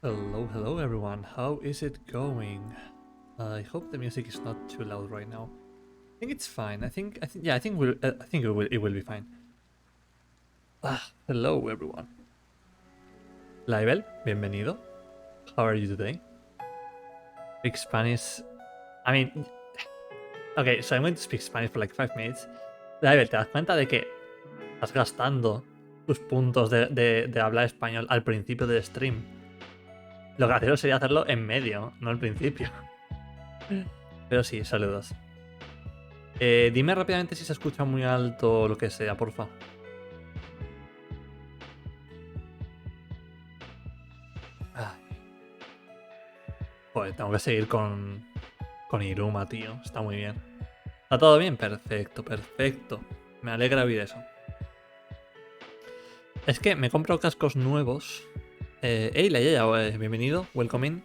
Hello everyone. How is it going? I hope the music is not too loud right now. I think it's fine. I think it will be fine. Hello everyone. Laibel, bienvenido. How are you today? Speak Spanish. I mean, okay, so I'm going to speak Spanish for like 5 minutes. Laibel, ¿te das cuenta de que estás gastando tus puntos de hablar español al principio del stream? Lo gracioso sería hacerlo en medio, no al principio. Pero sí, saludos. Dime rápidamente si se escucha muy alto o lo que sea, porfa. Ah, Joder, tengo que seguir con Iruma, tío. Está muy bien. ¿Está todo bien? Perfecto, perfecto. Me alegra oír eso. Es que me compro cascos nuevos. Hey, la Yaya, bienvenido, welcome in.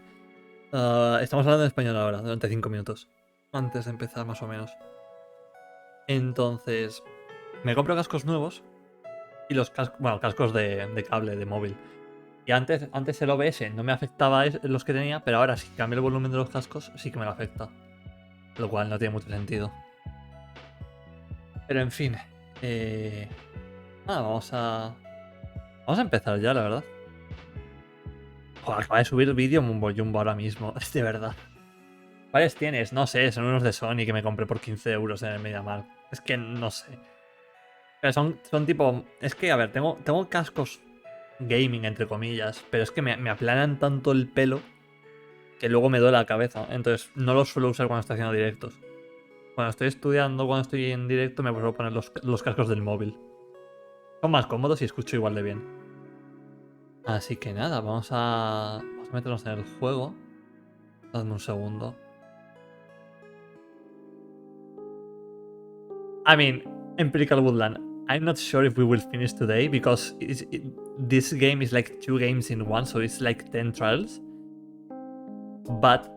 Estamos hablando en español ahora, durante 5 minutos. Antes de empezar, más o menos. Entonces, me compro cascos nuevos. Y los cascos, bueno, cascos de cable, de móvil. Y antes el OBS no me afectaba los que tenía, pero ahora si cambio el volumen de los cascos sí que me lo afecta. Lo cual no tiene mucho sentido. Pero en fin. Vamos a empezar ya, la verdad. Joder, acaba de subir vídeo Mumbo Jumbo ahora mismo. Es de verdad. ¿Cuáles tienes? No sé, son unos de Sony que me compré por 15 euros en el MediaMarkt. Es que no sé. Pero son tipo... Es que, a ver, tengo cascos gaming, entre comillas, pero es que me aplanan tanto el pelo que luego me duele la cabeza. Entonces no los suelo usar cuando estoy haciendo directos. Cuando estoy estudiando, cuando estoy en directo, me puedo poner los cascos del móvil. Son más cómodos y escucho igual de bien. Así que nada, vamos a meternos en el juego. Dadme un segundo. I mean, Empirical Woodland. I'm not sure if we will finish today because this game is like 2 games in one, so it's like 10 trials. But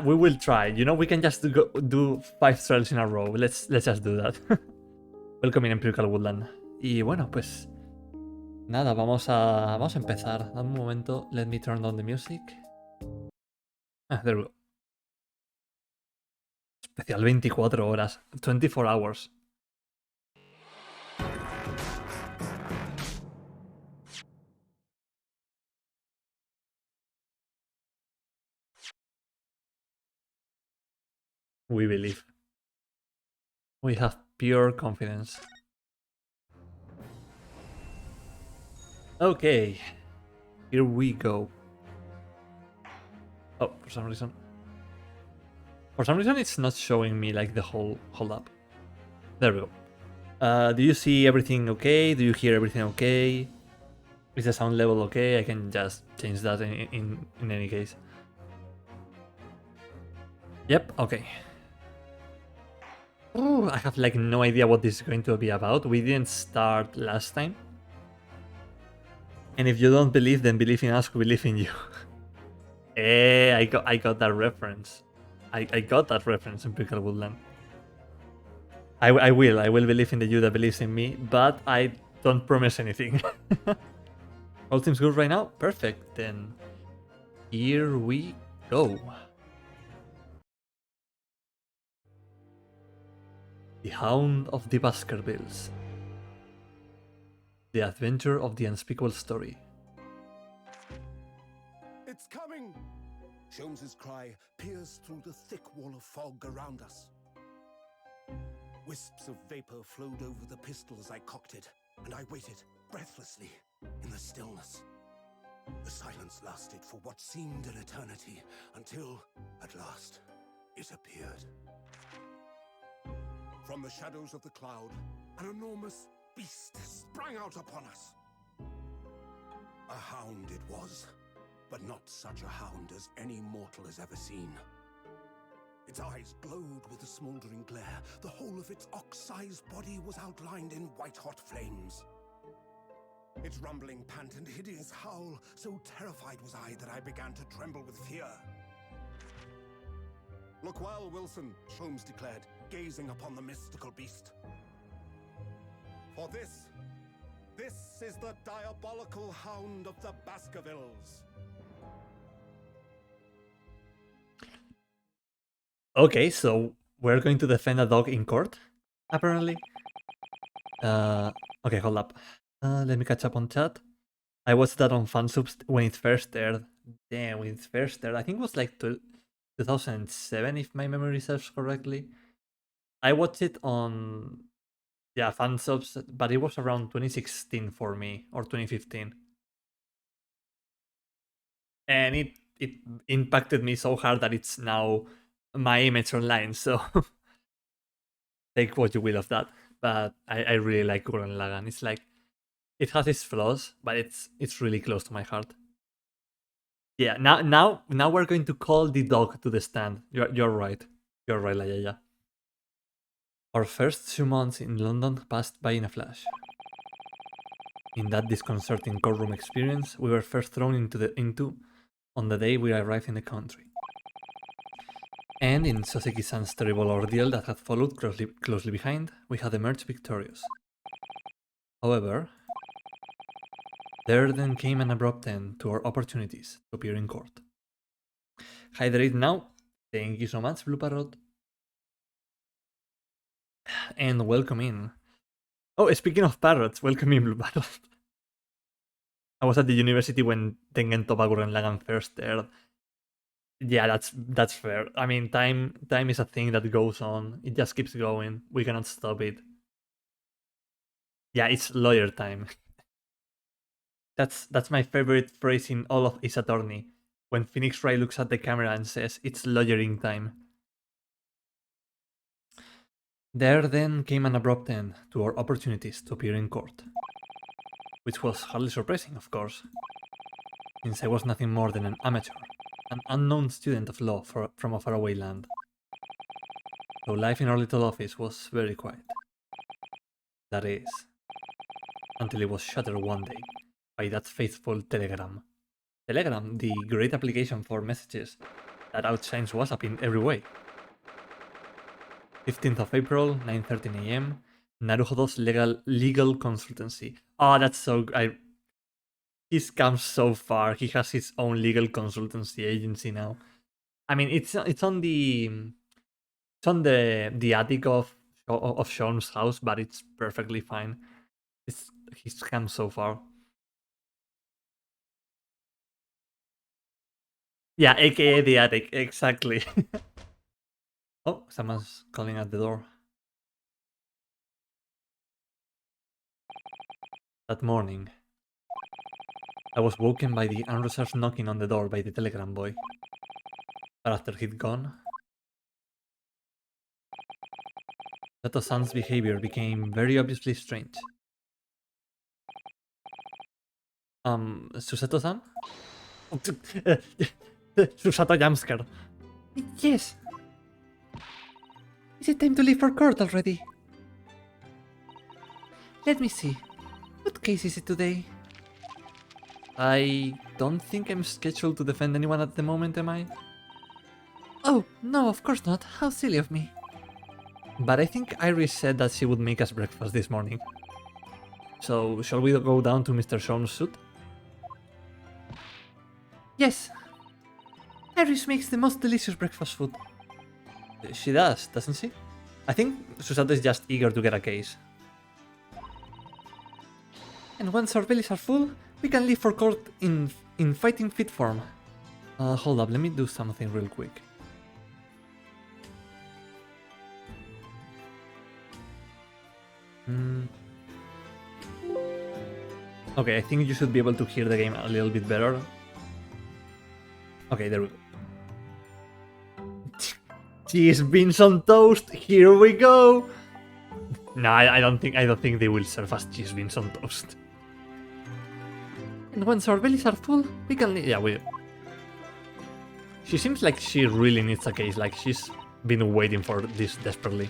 we will try. You know, we can just do 5 trials in a row. Let's just do that. Welcome in Empirical Woodland. Y bueno, pues nada, vamos a empezar. Dame un momento. Let me turn on the music. There we go. Especial 24 horas. 24 hours. We believe. We have pure confidence. Okay. Here we go. Oh, for some reason it's not showing me like the whole... Hold up. There we go. Do you see everything okay? Do you hear everything okay? Is the sound level okay? I can just change that in any case. Yep, okay. Ooh, I have like no idea what this is going to be about. We didn't start last time. And if you don't believe, then believe in us who believe in you. I got that reference. I got that reference in Pickle Woodland. I will believe in the you that believes in me, but I don't promise anything. All seems good right now? Perfect, then here we go. The Hound of the Baskervilles. The adventure of the unspeakable story. It's coming! Sholmes's cry pierced through the thick wall of fog around us. Wisps of vapor flowed over the pistol as I cocked it, and I waited, breathlessly, in the stillness. The silence lasted for what seemed an eternity, until, at last, it appeared. From the shadows of the cloud, an enormous beast sprang out upon us. A hound it was, but not such a hound as any mortal has ever seen. Its eyes glowed with a smoldering glare. The whole of its ox-sized body was outlined in white-hot flames. Its rumbling pant and hideous howl, so terrified was I that I began to tremble with fear. "Look well, Wilson," Sholmes declared, gazing upon the mystical beast. "For this is the diabolical Hound of the Baskervilles. Okay, so we're going to defend a dog in court, apparently. Okay, hold up. Let me catch up on chat. I watched that on fansubs when it first aired. Damn, when it first aired. I think it was like 2007, if my memory serves correctly. I watched it on, yeah, fansubs, but it was around 2016 for me, or 2015. And it impacted me so hard that it's now my image online, so take what you will of that. But I really like Gurren Lagann. It's like, it has its flaws, but it's really close to my heart. Yeah, now we're going to call the dog to the stand. You're right. You're right, Layaya. Our first 2 months in London passed by in a flash. In that disconcerting courtroom experience, we were first thrown into on the day we arrived in the country. And in Soseki-san's terrible ordeal that had followed closely behind, we had emerged victorious. However, there then came an abrupt end to our opportunities to appear in court. Hydrate now. Thank you so much, Blue Parrot. And welcome in. Oh, speaking of parrots, welcome in, Blue Parrot. I was at the university when Tengen Toppa Gurren Lagann first aired. Yeah, that's fair. I mean, time is a thing that goes on. It just keeps going. We cannot stop it. Yeah, it's lawyer time. That's my favorite phrase in all of Ace Attorney. When Phoenix Wright looks at the camera and says, "It's lawyering time." There then came an abrupt end to our opportunities to appear in court. Which was hardly surprising, of course, since I was nothing more than an amateur, an unknown student of law from a faraway land. So life in our little office was very quiet. That is, until it was shattered one day by that faithful Telegram. Telegram, the great application for messages that outshines WhatsApp in every way. 15th of April, 9:13 a.m. Naruhodo's legal consultancy. Oh, that's so... He's come so far. He has his own legal consultancy agency now. I mean, it's on the attic of Sean's house, but it's perfectly fine. He's come so far. Yeah, aka the attic, exactly. Oh, someone's calling at the door. That morning, I was woken by the unreserved knocking on the door by the telegram boy. But after he'd gone, Sato-san's behavior became very obviously strange. Susato-san? Susato jumpscare. Yes. Is it time to leave for court already? Let me see. What case is it today? I don't think I'm scheduled to defend anyone at the moment, am I? Oh, no, of course not. How silly of me. But I think Iris said that she would make us breakfast this morning. So, shall we go down to Mr. Sean's suit? Yes. Iris makes the most delicious breakfast food. She does, doesn't she? I think Susato is just eager to get a case. And once our bellies are full, we can leave for court in fighting fit form. Hold up, let me do something real quick. Okay, I think you should be able to hear the game a little bit better. Okay, there we go. Cheese beans on toast, here we go! No, I don't think they will serve us cheese beans on toast. And once our bellies are full, we can... Yeah, we... She seems like she really needs a case, like she's been waiting for this desperately.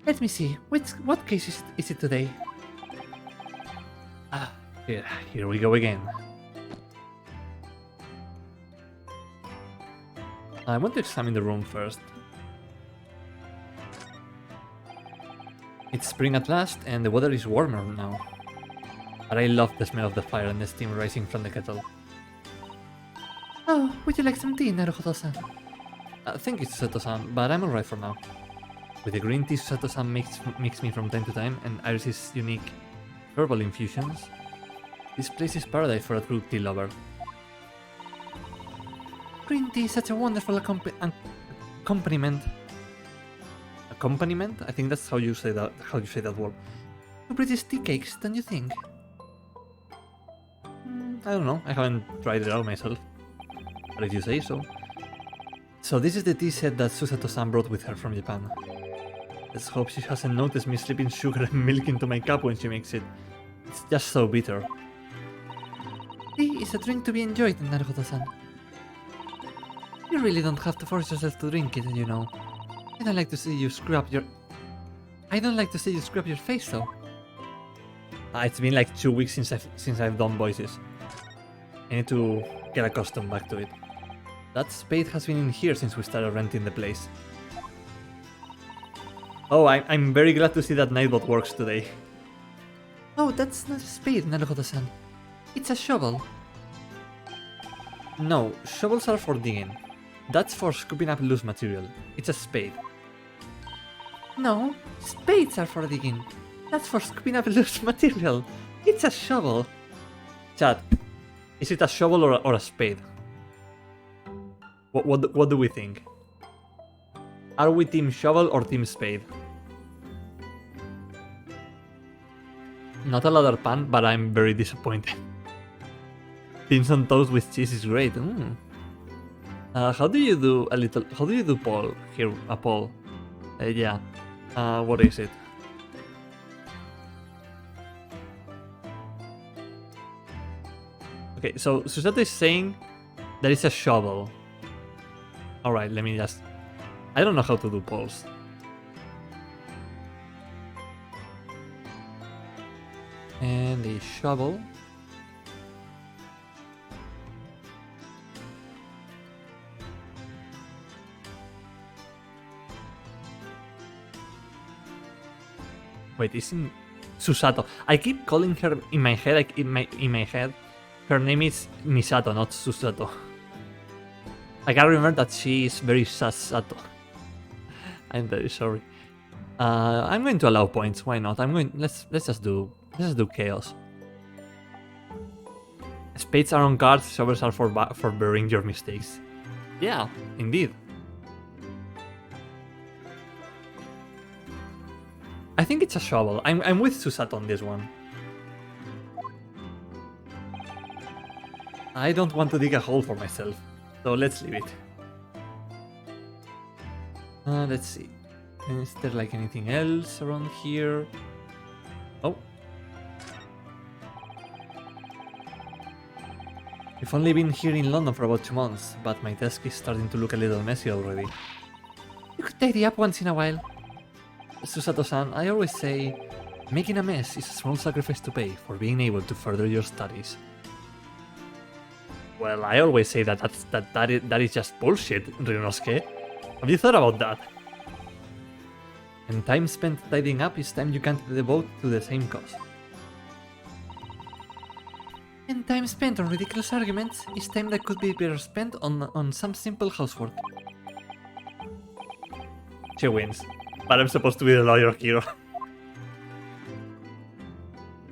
Let me see, what case is it today? Ah, here we go again. I want to examine the room first. It's spring at last, and the weather is warmer now. But I love the smell of the fire and the steam rising from the kettle. Oh, would you like some tea, Naruhodo-san? Thank you, Susato-san, but I'm alright for now. With the green tea Susato-san makes me from time to time, and Iris' unique herbal infusions, this place is paradise for a true tea lover. Green tea is such a wonderful accompaniment. Accompaniment? I think that's how you say that. How you say that word. To British tea cakes, don't you think? I don't know. I haven't tried it out myself. But if you say so. So this is the tea set that Susato-san brought with her from Japan. Let's hope she hasn't noticed me slipping sugar and milk into my cup when she makes it. It's just so bitter. Tea is a drink to be enjoyed, Naruto-san. You really don't have to force yourself to drink it, you know. I don't like to see you scrub your face, though. It's been like 2 weeks since I've done voices. I need to get accustomed back to it. That spade has been in here since we started renting the place. Oh, I'm very glad to see that Nightbot works today. Oh, that's not a spade, Naruto-san. It's a shovel. No, shovels are for digging. That's for scooping up loose material. It's a spade. No, spades are for digging. That's for scooping up loose material. It's a shovel. Chat, is it a shovel or a spade? What do we think? Are we team shovel or team spade? Not a ladder pan, but I'm very disappointed. Beans on toast with cheese is great. How do you do Paul here? Paul? Yeah. What is it? Okay, so Susato is saying there is a shovel. Alright, let me just... I don't know how to do polls. And the shovel. Wait, isn't Susato? I keep calling her in my head. Like in my head, her name is Misato, not Susato. I can remember that she is very Sasato. I'm very sorry. I'm going to allow points. Why not? Let's just do chaos. Spades are on cards. Shovels are for burying your mistakes. Yeah, indeed. I think it's a shovel. I'm with Susato on this one. I don't want to dig a hole for myself, so let's leave it. Let's see. Is there like anything else around here? Oh. I've only been here in London for about 2 months, but my desk is starting to look a little messy already. You could tidy up once in a while. Susato-san, I always say, making a mess is a small sacrifice to pay for being able to further your studies. Well, I always say that is just bullshit, Ryunosuke. Have you thought about that? And time spent tidying up is time you can't devote to the same cause. And time spent on ridiculous arguments is time that could be better spent on some simple housework. She wins. But I'm supposed to be the lawyer hero.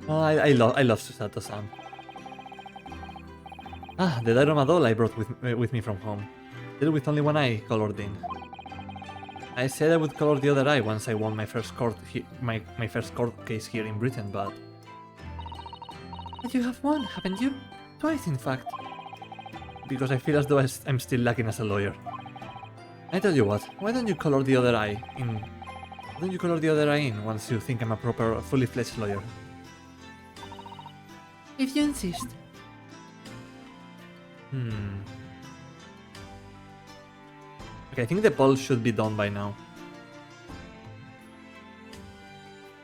Oh, I love Susato-san. Ah, the Dairoma doll I brought with me from home. Still with only one eye colored in. I said I would color the other eye once I won my first court case here in Britain, but you have won, haven't you? Twice, in fact. Because I feel as though I'm still lacking as a lawyer. I tell you what, why don't you color the other eye in? Why don't you color the other eye in once you think I'm a proper, fully fledged lawyer? If you insist. Okay, I think the poll should be done by now.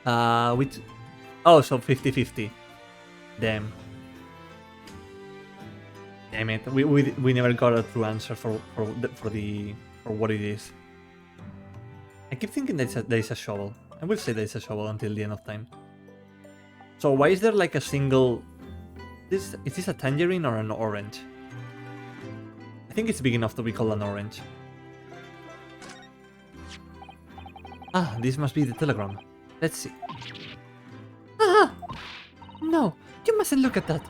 So 50-50. Damn. Damn it. We never got a true answer for what it is. I keep thinking there is a shovel. I will say there is a shovel until the end of time. So why is there like a single... Is this a tangerine or an orange? I think it's big enough to be called an orange. Ah, this must be the telegram. Let's see. Ah! No, you mustn't look at that.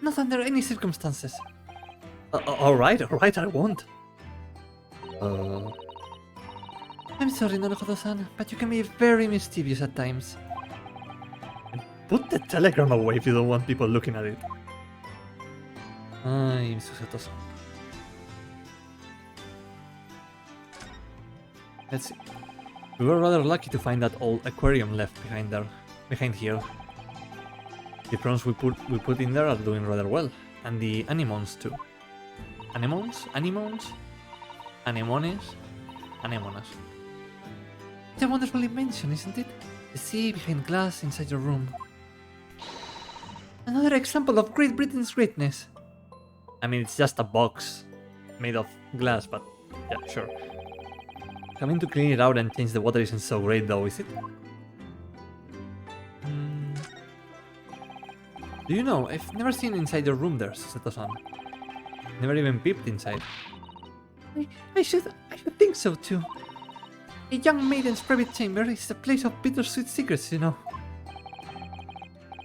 Not under any circumstances. Alright, I won't. I'm sorry, Naruhodo-san, but you can be very mischievous at times. Put the telegram away if you don't want people looking at it. Ay, Susato-san. Let's see. We were rather lucky to find that old aquarium left behind here. The prawns we put in there are doing rather well, and the anemones too. Anemones? Anemones? Anemones? Anemonas. It's a wonderful invention, isn't it? The sea behind glass inside your room. Another example of Great Britain's greatness. I mean, it's just a box made of glass, but yeah, sure. Coming to clean it out and change the water isn't so great though, is it? Do you know, I've never seen inside your room there, Susato-san. Never even peeped inside. I should think so too. A young maiden's private chamber is a place of bittersweet secrets, you know.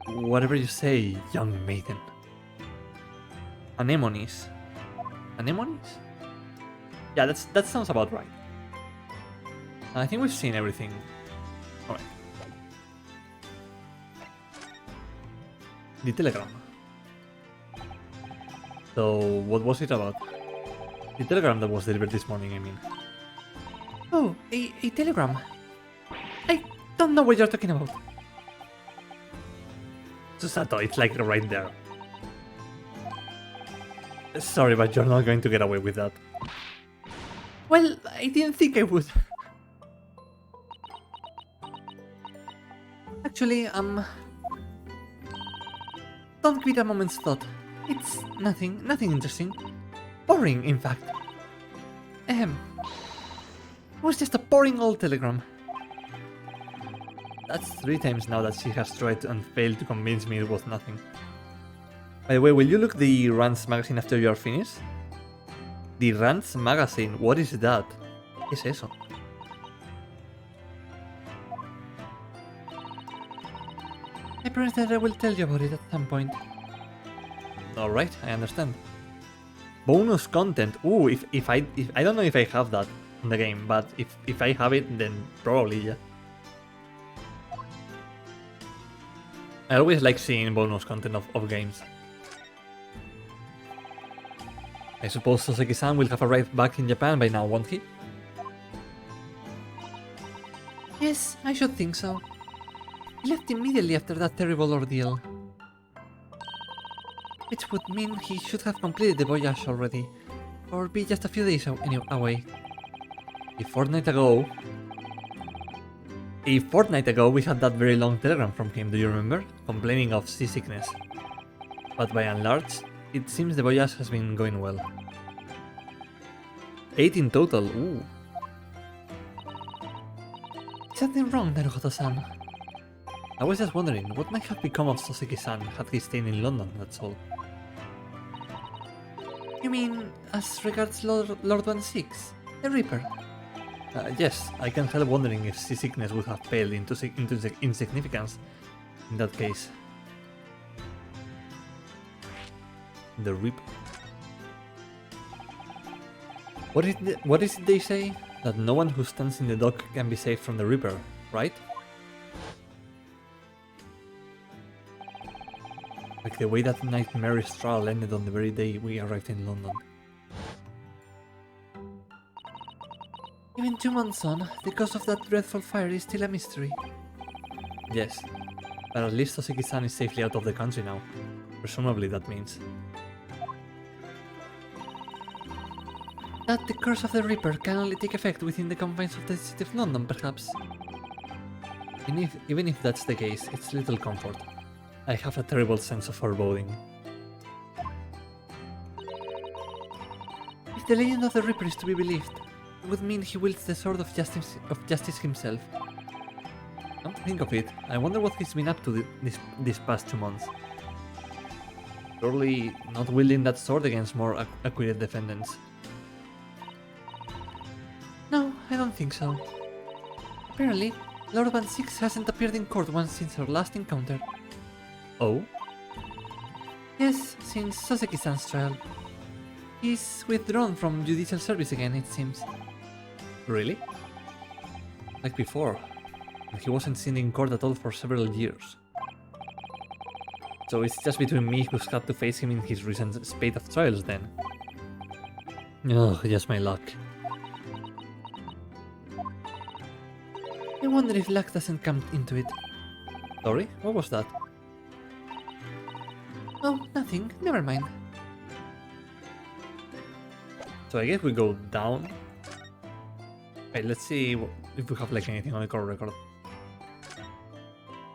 Whatever you say, young maiden. Anemones. Anemones? Yeah, that sounds about right. I think we've seen everything. Alright. The telegram. So, what was it about? The telegram that was delivered this morning, I mean. Oh, a telegram. I don't know what you're talking about. Susato, it's like right there. Sorry, but you're not going to get away with that. Well, I didn't think I would. Actually, don't give it a moment's thought. It's nothing interesting. Boring, in fact. It was just a boring old telegram. That's 3 times now that she has tried and failed to convince me it was nothing. By the way, will you look the Rants magazine after you are finished? The Rants magazine, what is that? ¿Qué es eso? I promise that I will tell you about it at some point. Alright, I understand. Bonus content. Ooh, if I don't know if I have that in the game, but if I have it, then probably, yeah. I always like seeing bonus content of games. I suppose Soseki-san will have arrived back in Japan by now, won't he? Yes, I should think so. He left immediately after that terrible ordeal. Which would mean he should have completed the voyage already, or be just a few days away. A fortnight ago, we had that very long telegram from him, do you remember? Complaining of seasickness. But by and large, it seems the voyage has been going well. 8 in total, ooh. Something wrong, Naruhodo-san. I was just wondering, what might have become of Soseki-san had he stayed in London, that's all. You mean, as regards Lord 1-6, the Reaper? Yes, I can't help wondering if seasickness would have paled into insignificance in that case. The Reaper. What is it they say? That no one who stands in the dock can be saved from the Reaper, right? Like the way that nightmarish trial ended on the very day we arrived in London. Even 2 months on, the cause of that dreadful fire is still a mystery. Yes, but at least Soseki-san is safely out of the country now. Presumably that means that the curse of the Reaper can only take effect within the confines of the city of London, perhaps. Even if that's the case, it's little comfort. I have a terrible sense of foreboding. If the legend of the Reaper is to be believed, it would mean he wields the sword of justice himself. Come to think of it, I wonder what he's been up to this past 2 months. Surely not wielding that sword against more acquitted defendants. No, I don't think so. Apparently, Lord Van Six hasn't appeared in court once since our last encounter. Oh? Yes, since Saseki-san's trial. He's withdrawn from judicial service again, it seems. Really? Like before. He wasn't seen in court at all for several years. So it's just between me who's had to face him in his recent spate of trials then. Oh, just my luck. I wonder if luck doesn't come into it. Sorry? What was that? Oh, nothing. Never mind. So I guess we go down. Wait, let's see if we have like anything on the core record.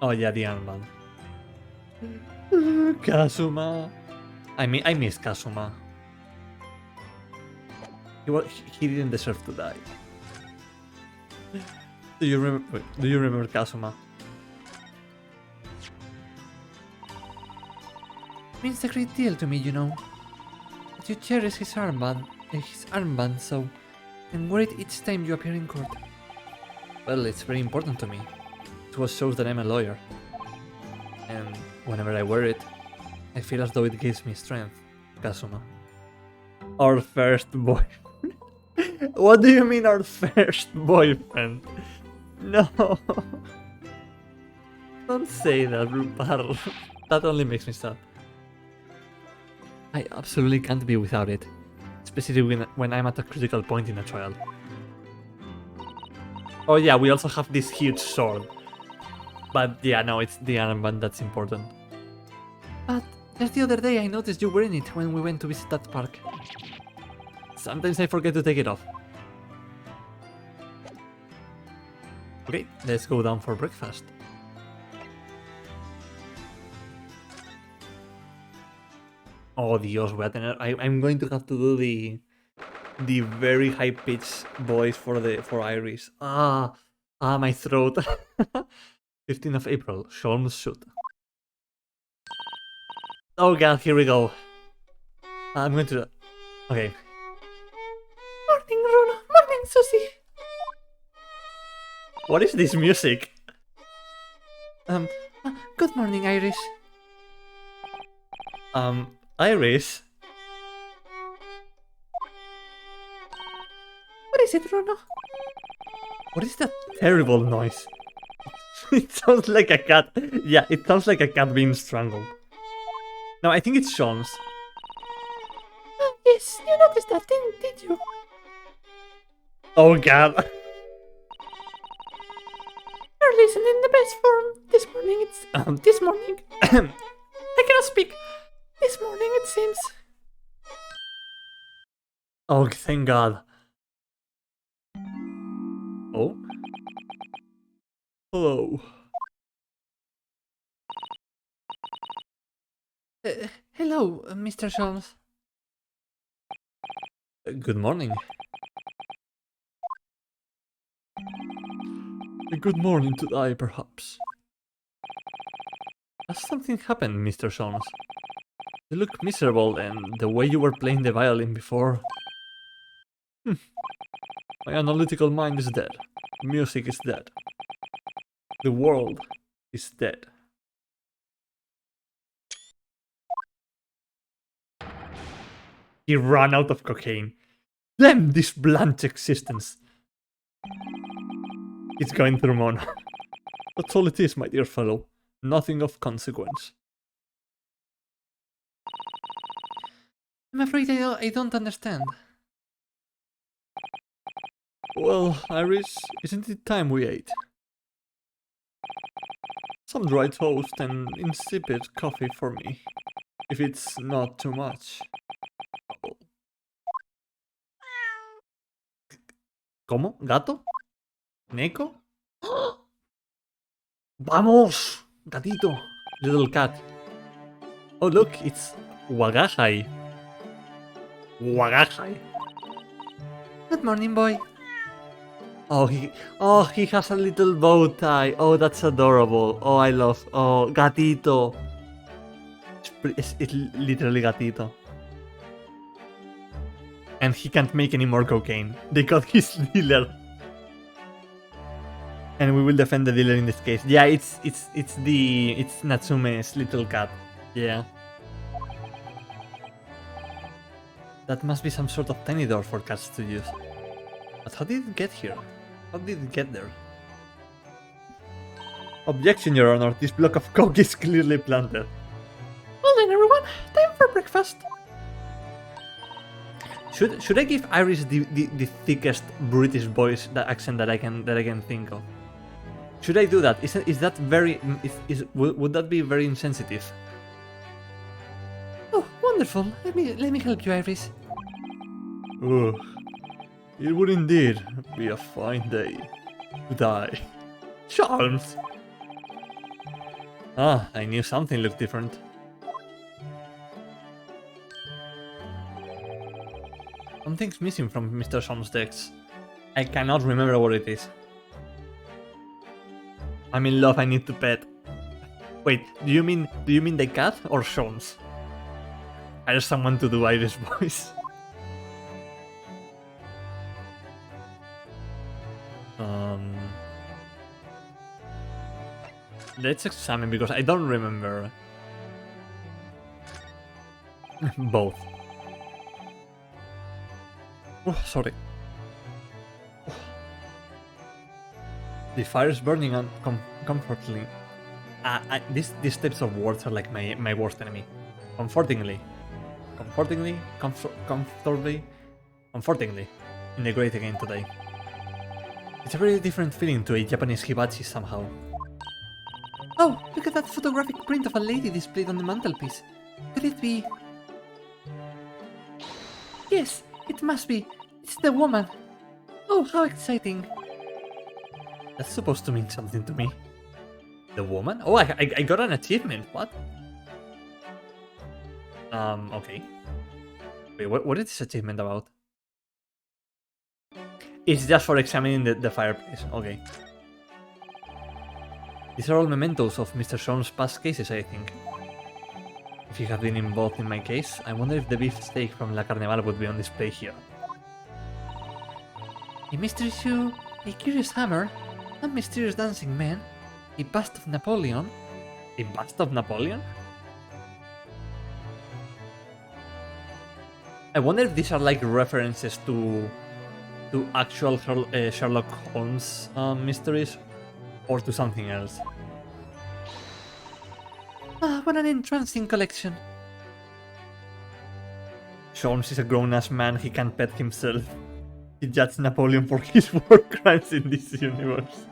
Oh yeah, the armband. Kazuma. I miss Kazuma. He didn't deserve to die. Do you remember Kazuma? Means a great deal to me, you know. But you cherish his armband so, and wear it each time you appear in court. Well, it's very important to me. It was shows that I'm a lawyer. And whenever I wear it, I feel as though it gives me strength, Kazuma. Our first boyfriend. What do you mean our first boyfriend? No. Don't say that, Rupar. That only makes me sad. I absolutely can't be without it. Especially when I'm at a critical point in a trial. Oh yeah, we also have this huge sword. But yeah, no, it's the armband that's important. But just the other day I noticed you wearing it when we went to visit that park. Sometimes I forget to take it off. Okay, let's go down for breakfast. Oh Dios, voy a tener... I'm going to have to do the very high pitched voice for Iris. My throat. 15th of April, Sholmes shoot. Oh god, here we go. I'm going to... Okay. Morning, Runo. Morning, Susie. What is this music? Good morning, Iris. Iris? What is it, Runo? What is that terrible noise? It sounds like a cat. Yeah, it sounds like a cat being strangled. No, I think it's Sean's. Yes, you noticed that, did you? Oh god. You're listening in the best form. This morning it's... this morning... I cannot speak. This morning it seems... Oh, thank god. Oh? Hello. Hello, Mr. Sholmes. Good morning. A good morning to die, perhaps. Has something happened, Mr. Sholmes? You look miserable, and the way you were playing the violin before... My analytical mind is dead. Music is dead. The world is dead. He ran out of cocaine. Damn this blunt existence. It's going through Mona. That's all it is, my dear fellow. Nothing of consequence. I'm afraid I don't understand. Well, Iris, isn't it time we ate? Some dry toast and insipid coffee for me, if it's not too much. ¿Cómo? ¿Gato? ¿Neko? ¡Vamos! Gatito! Little cat. Oh look, it's Wagahai. Wagahai. Good morning, boy. Oh, he has a little bow tie. Oh, that's adorable. Oh, I love... Oh, gatito. It's literally gatito. And he can't make any more cocaine. They got his dealer. And we will defend the dealer in this case. Yeah, it's Natsume's little cat. Yeah. That must be some sort of tiny door for cats to use. But how did it get here? How did it get there? Objection, Your Honor. This block of coke is clearly planted. Well then, everyone, time for breakfast. Should I give Iris the thickest British voice, the accent that I can think of? Should I do that? Is that very would that be very insensitive? Oh, wonderful. Let me help you, Iris. Ugh. It would indeed be a fine day to die. Charms! Ah, I knew something looked different. Something's missing from Mr. Sholmes' decks. I cannot remember what it is. I'm in love, I need to pet. Wait, do you mean the cat or Sholmes? I just someone to do Irish voice. Let's examine because I don't remember. Both. Oh, sorry. Oh. The fire is burning comfortingly. These types of words are like my worst enemy. Comfortingly. Comfortingly. Comfortably. Comfortingly. In the great again today. It's a very different feeling to a Japanese hibachi somehow. Oh, look at that photographic print of a lady displayed on the mantelpiece. Could it be... Yes, it must be. It's the woman. Oh, how exciting. That's supposed to mean something to me. The woman? Oh, I got an achievement. What? Okay. Wait, what is this achievement about? It's just for examining the fireplace. Okay. These are all mementos of Mr. Sholmes' past cases, I think. If he had been involved in my case, I wonder if the beefsteak from La Carnival would be on display here. A mystery shoe, a curious hammer, a mysterious dancing man, a bust of Napoleon. A bust of Napoleon? I wonder if these are like references to actual Sherlock Holmes mysteries or to something else. Ah, what an entrancing collection. Sholmes is a grown-ass man, he can't pet himself. He judged Napoleon for his war crimes in this universe.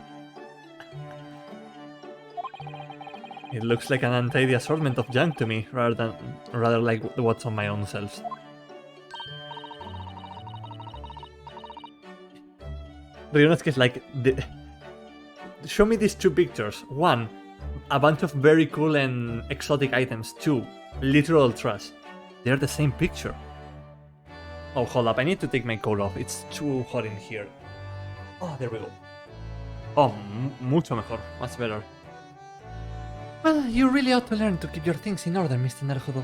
It looks like an untidy assortment of junk to me, rather like what's on my own shelves. Rionosuke is like, show me these two pictures. One, a bunch of very cool and exotic items. Two, literal trash. They're the same picture. Oh, hold up, I need to take my coat off. It's too hot in here. Oh, there we go. Oh, mucho mejor. Much better. Well, you really ought to learn to keep your things in order, Mr. Naruhodo.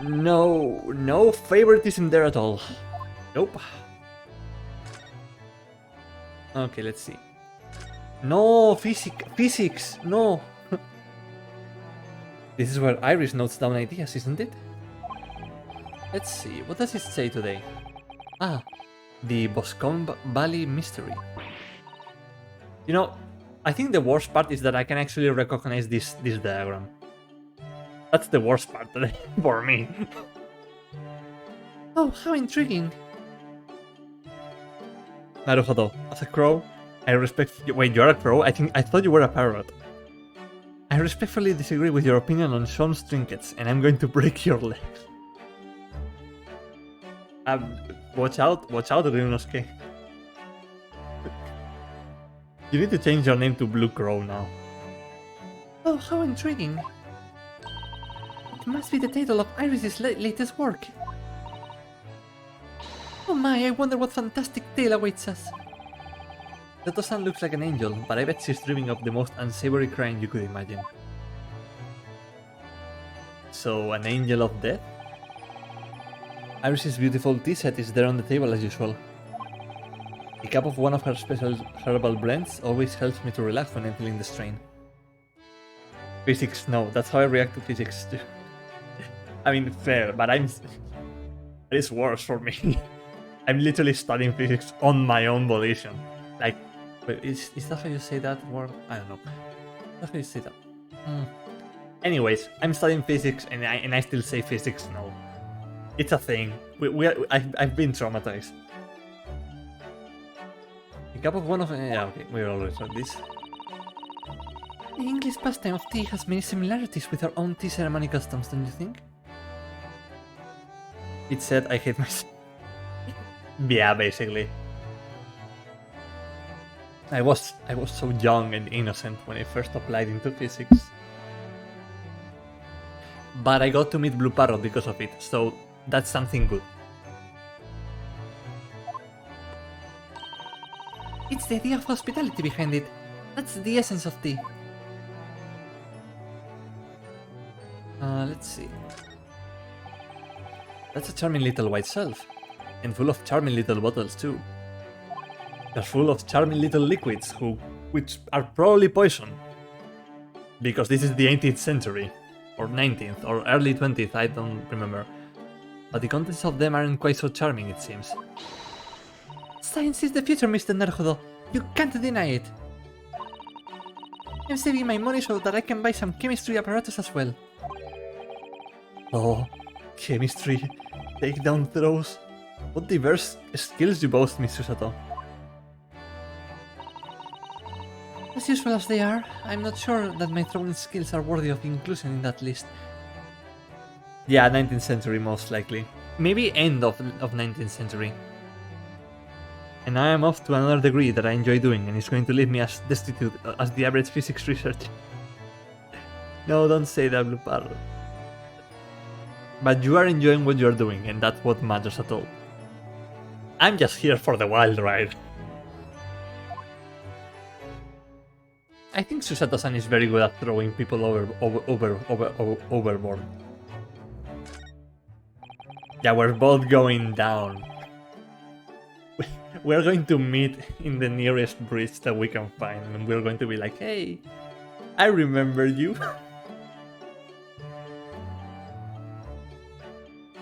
No favoritism there at all. Nope. Okay, let's see. No, physics, no. This is where Iris notes down ideas, isn't it? Let's see, what does it say today? Ah, the Boscombe Valley Mystery. You know, I think the worst part is that I can actually recognize this diagram. That's the worst part for me. Oh, how intriguing. Naruhodo, as a crow, I respect... Wait, you're a crow? I thought you were a parrot. I respectfully disagree with your opinion on Sean's trinkets, and I'm going to break your legs. Watch out, Rionosuke. You need to change your name to Blue Crow now. Oh, how intriguing. It must be the title of Iris's latest work. Oh my, I wonder what fantastic tale awaits us. Totosan looks like an angel, but I bet she's dreaming of the most unsavory crime you could imagine. So, an angel of death? Iris's beautiful tea set is there on the table as usual. A cup of one of her special herbal blends always helps me to relax when I'm feeling the strain. Physics, no. That's how I react to physics too. I mean, fair, but it is worse for me. I'm literally studying physics on my own volition. Like, wait, is that how you say that word? I don't know. That's how you say that. Anyways, I'm studying physics and I still say physics no. It's a thing. I've been traumatized. A cup of one of... Yeah, okay, we already said this. The English pastime of tea has many similarities with our own tea ceremony customs, don't you think? It said I hate myself. Yeah, basically. I was so young and innocent when I first applied into physics. But I got to meet Blue Parrot because of it, so that's something good. It's the idea of hospitality behind it. That's the essence of tea. Let's see. That's a charming little white shelf. And full of charming little bottles too. They're full of charming little liquids which are probably poison. Because this is the 18th century. Or 19th, or early 20th, I don't remember. But the contents of them aren't quite so charming, it seems. Science is the future, Mr. Naruhodo. You can't deny it. I'm saving my money so that I can buy some chemistry apparatus as well. Oh, chemistry, takedown throws. What diverse skills you boast, Mr. Sato. As useful as they are, I'm not sure that my throwing skills are worthy of inclusion in that list. Yeah, 19th century most likely. Maybe end of 19th century. And I am off to another degree that I enjoy doing and it's going to leave me as destitute as the average physics researcher. No, don't say that, Blue Parrot. But you are enjoying what you are doing and that's what matters at all. I'm just here for the wild ride. I think Susato-san is very good at throwing people overboard. Yeah, we're both going down. We're going to meet in the nearest bridge that we can find, and we're going to be like, hey, I remember you.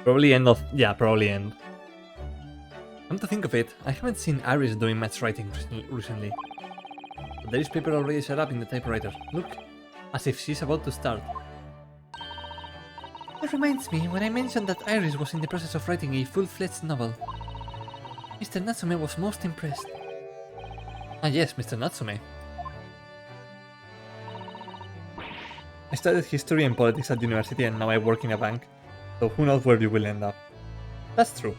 Probably end. Come to think of it, I haven't seen Iris doing much writing recently. But there is paper already set up in the typewriter. Look, as if she's about to start. That reminds me, when I mentioned that Iris was in the process of writing a full-fledged novel, Mr. Natsume was most impressed. Ah yes, Mr. Natsume. I studied history and politics at university and now I work in a bank, so who knows where you will end up. That's true.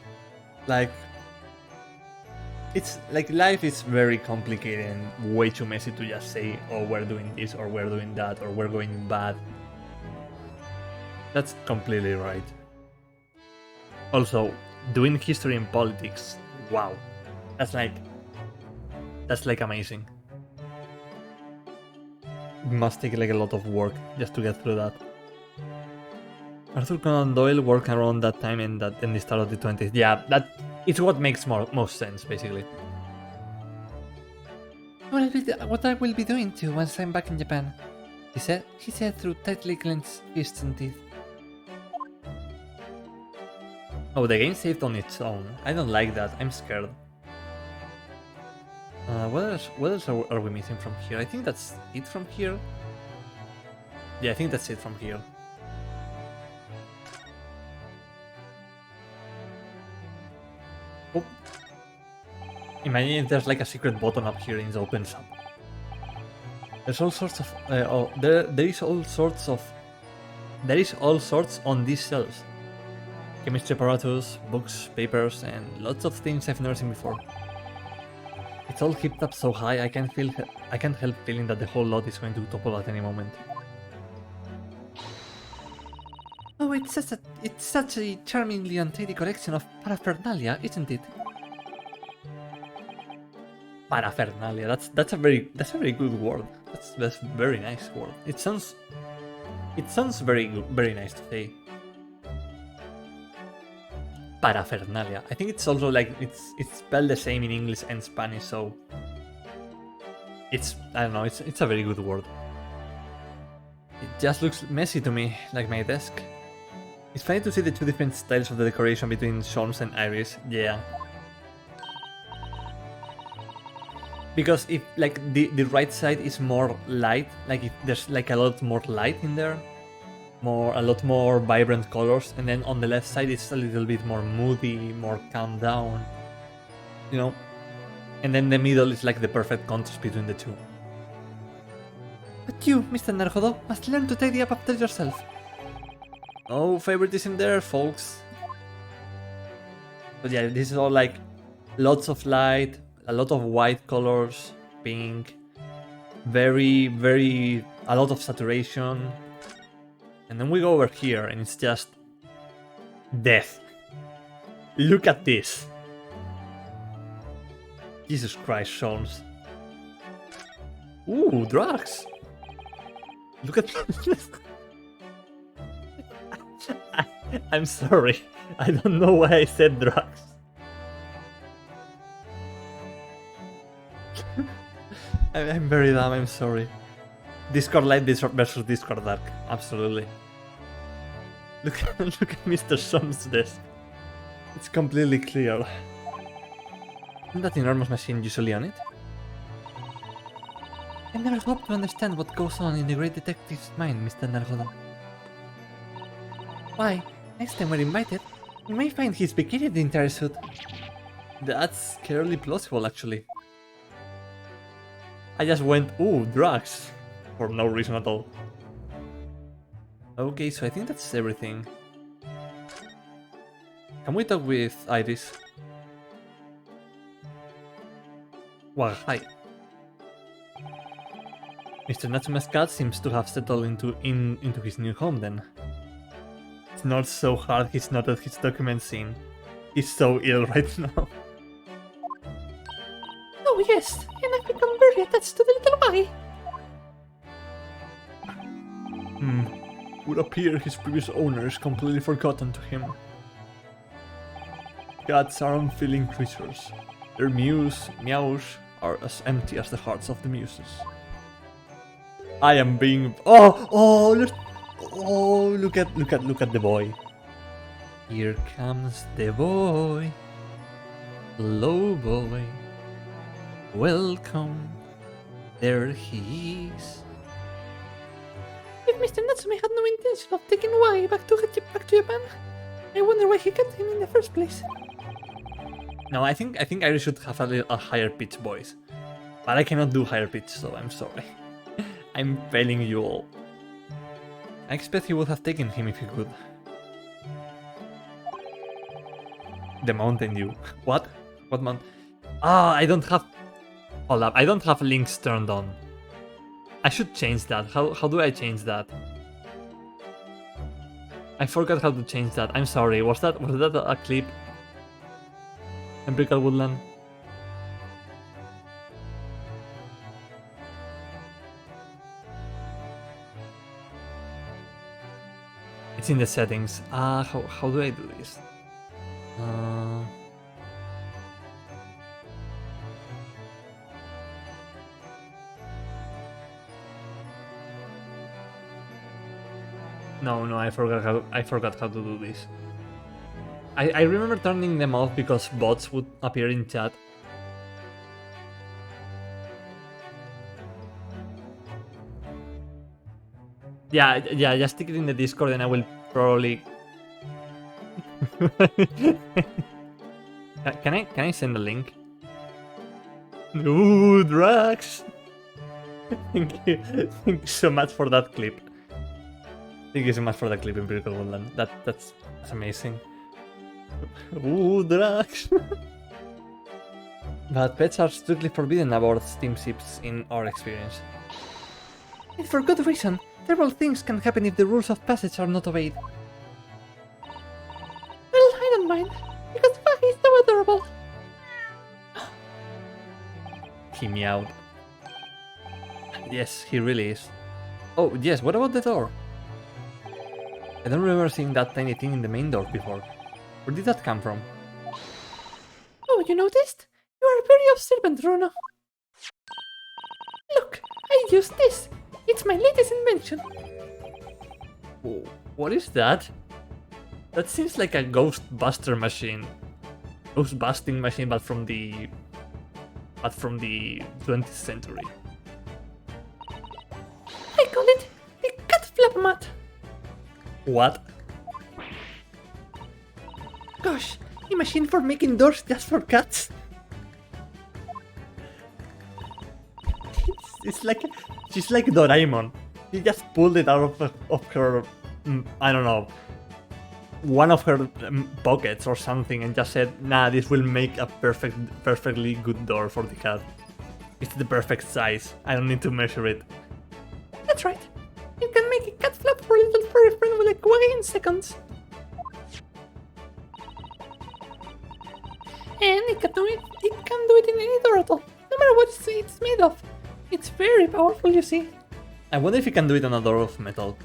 Like, it's like life is very complicated and way too messy to just say, oh, we're doing this or we're doing that or we're going bad. That's completely right. Also, doing history and politics, wow, that's like amazing. It must take like a lot of work just to get through that. Arthur Conan Doyle worked around that time and in the start of the 20th. Yeah, that it's what makes most sense, basically. What I will be doing too once I'm back in Japan, he said through tightly clenched fists and teeth. Oh, the game saved on its own. I don't like that. I'm scared. What else are we missing from here? I think that's it from here. Yeah, I think that's it from here. Oh. Imagine if there's like a secret button up here and it opens up. There's all sorts of there is all sorts on these shelves. Chemistry apparatus, books, papers, and lots of things I've never seen before. It's all heaped up so high I can't help feeling that the whole lot is going to topple at any moment. Oh, it's such a charmingly untidy collection of paraphernalia, isn't it? Paraphernalia. That's a very good word. That's very nice word. It sounds very nice to say. Parafernalia. I think it's also like it's spelled the same in English and Spanish, so it's, I don't know, it's a very good word. It just looks messy to me, like my desk. It's funny to see the two different styles of the decoration between Sean's and Iris. Yeah. Because if like the right side is more light, like if there's like a lot more light in there, a lot more vibrant colors, and then on the left side it's a little bit more moody, more calmed down, you know. And then the middle is like the perfect contrast between the two. But you, Mr. Naruhodo, must learn to tidy up after yourself. No favoritism there, folks. But yeah, this is all like lots of light, a lot of white colors, pink, very, a lot of saturation. And then we go over here and it's just death. Look at this. Jesus Christ, Shones. Ooh, drugs. Look at this. I'm sorry. I don't know why I said drugs. I'm very dumb, I'm sorry. Discord Light versus Discord Dark. Absolutely. Look at Mr. Shon's desk. It's completely clear. Isn't that enormous machine usually on it? I never hope to understand what goes on in the great detective's mind, Mr. Naruhodo. Why, next time we're invited, we may find he's bikini the entire suit. That's scarily plausible, actually. I just went, ooh, drugs, for no reason at all. Okay, so I think that's everything. Can we talk with Iris? Well, hi. Mr. Natsume's cat seems to have settled into his new home then. It's not so hard he's not at his document scene. He's so ill right now. Oh yes, and I've become very attached to the little boy. Would appear his previous owners completely forgotten to him. Cats are unfeeling creatures. Their meows are as empty as the hearts of the muses. I am being. Look at the boy. Here comes the boy. Hello, boy. Welcome. There he is. If Mr. Natsume had no intention of taking Y back to Japan, I wonder why he kept him in the first place. No, I think I should have a higher pitch voice, but I cannot do higher pitch, so I'm sorry. I'm failing you all. I expect he would have taken him if he could. The Mountain Dew. What? What mountain? I don't have. Hold up, I don't have links turned on. I should change that. How do I change that? I forgot how to change that. I'm sorry. Was that a clip? Empirical Woodland. It's in the settings. How do I do this? No, I forgot how to do this. I remember turning them off because bots would appear in chat. Yeah, just stick it in the Discord and I will probably... Can I send a link? Ooh, Drax! Thank you so much for that clip. Thank you so much for the clip, Empirical Woodland. That's amazing. Ooh, Drax! But pets are strictly forbidden aboard steamships in our experience. And for good reason. Several things can happen if the rules of passage are not obeyed. Well, I don't mind, because Fahey is so adorable. He meowed. Yes, he really is. Oh, yes, what about the door? I don't remember seeing that tiny thing in the main door before. Where did that come from? Oh, you noticed? You are very observant, Bruno. Look, I use this. It's my latest invention. Oh, what is that? That seems like a ghost buster machine. Ghost busting machine, but from the 20th century. I call it the cat flap mat. What? Gosh, a machine for making doors just for cats. It's like she's like Doraemon. She just pulled it out of her, I don't know, one of her pockets or something, and just said, "Nah, this will make a perfectly good door for the cat. It's the perfect size. I don't need to measure it." That's right. You can make a cat flap for a little furry friend with a quaggy in seconds. And it can do it in any door at all, no matter what it's made of. It's very powerful, you see. I wonder if you can do it on a door of metal.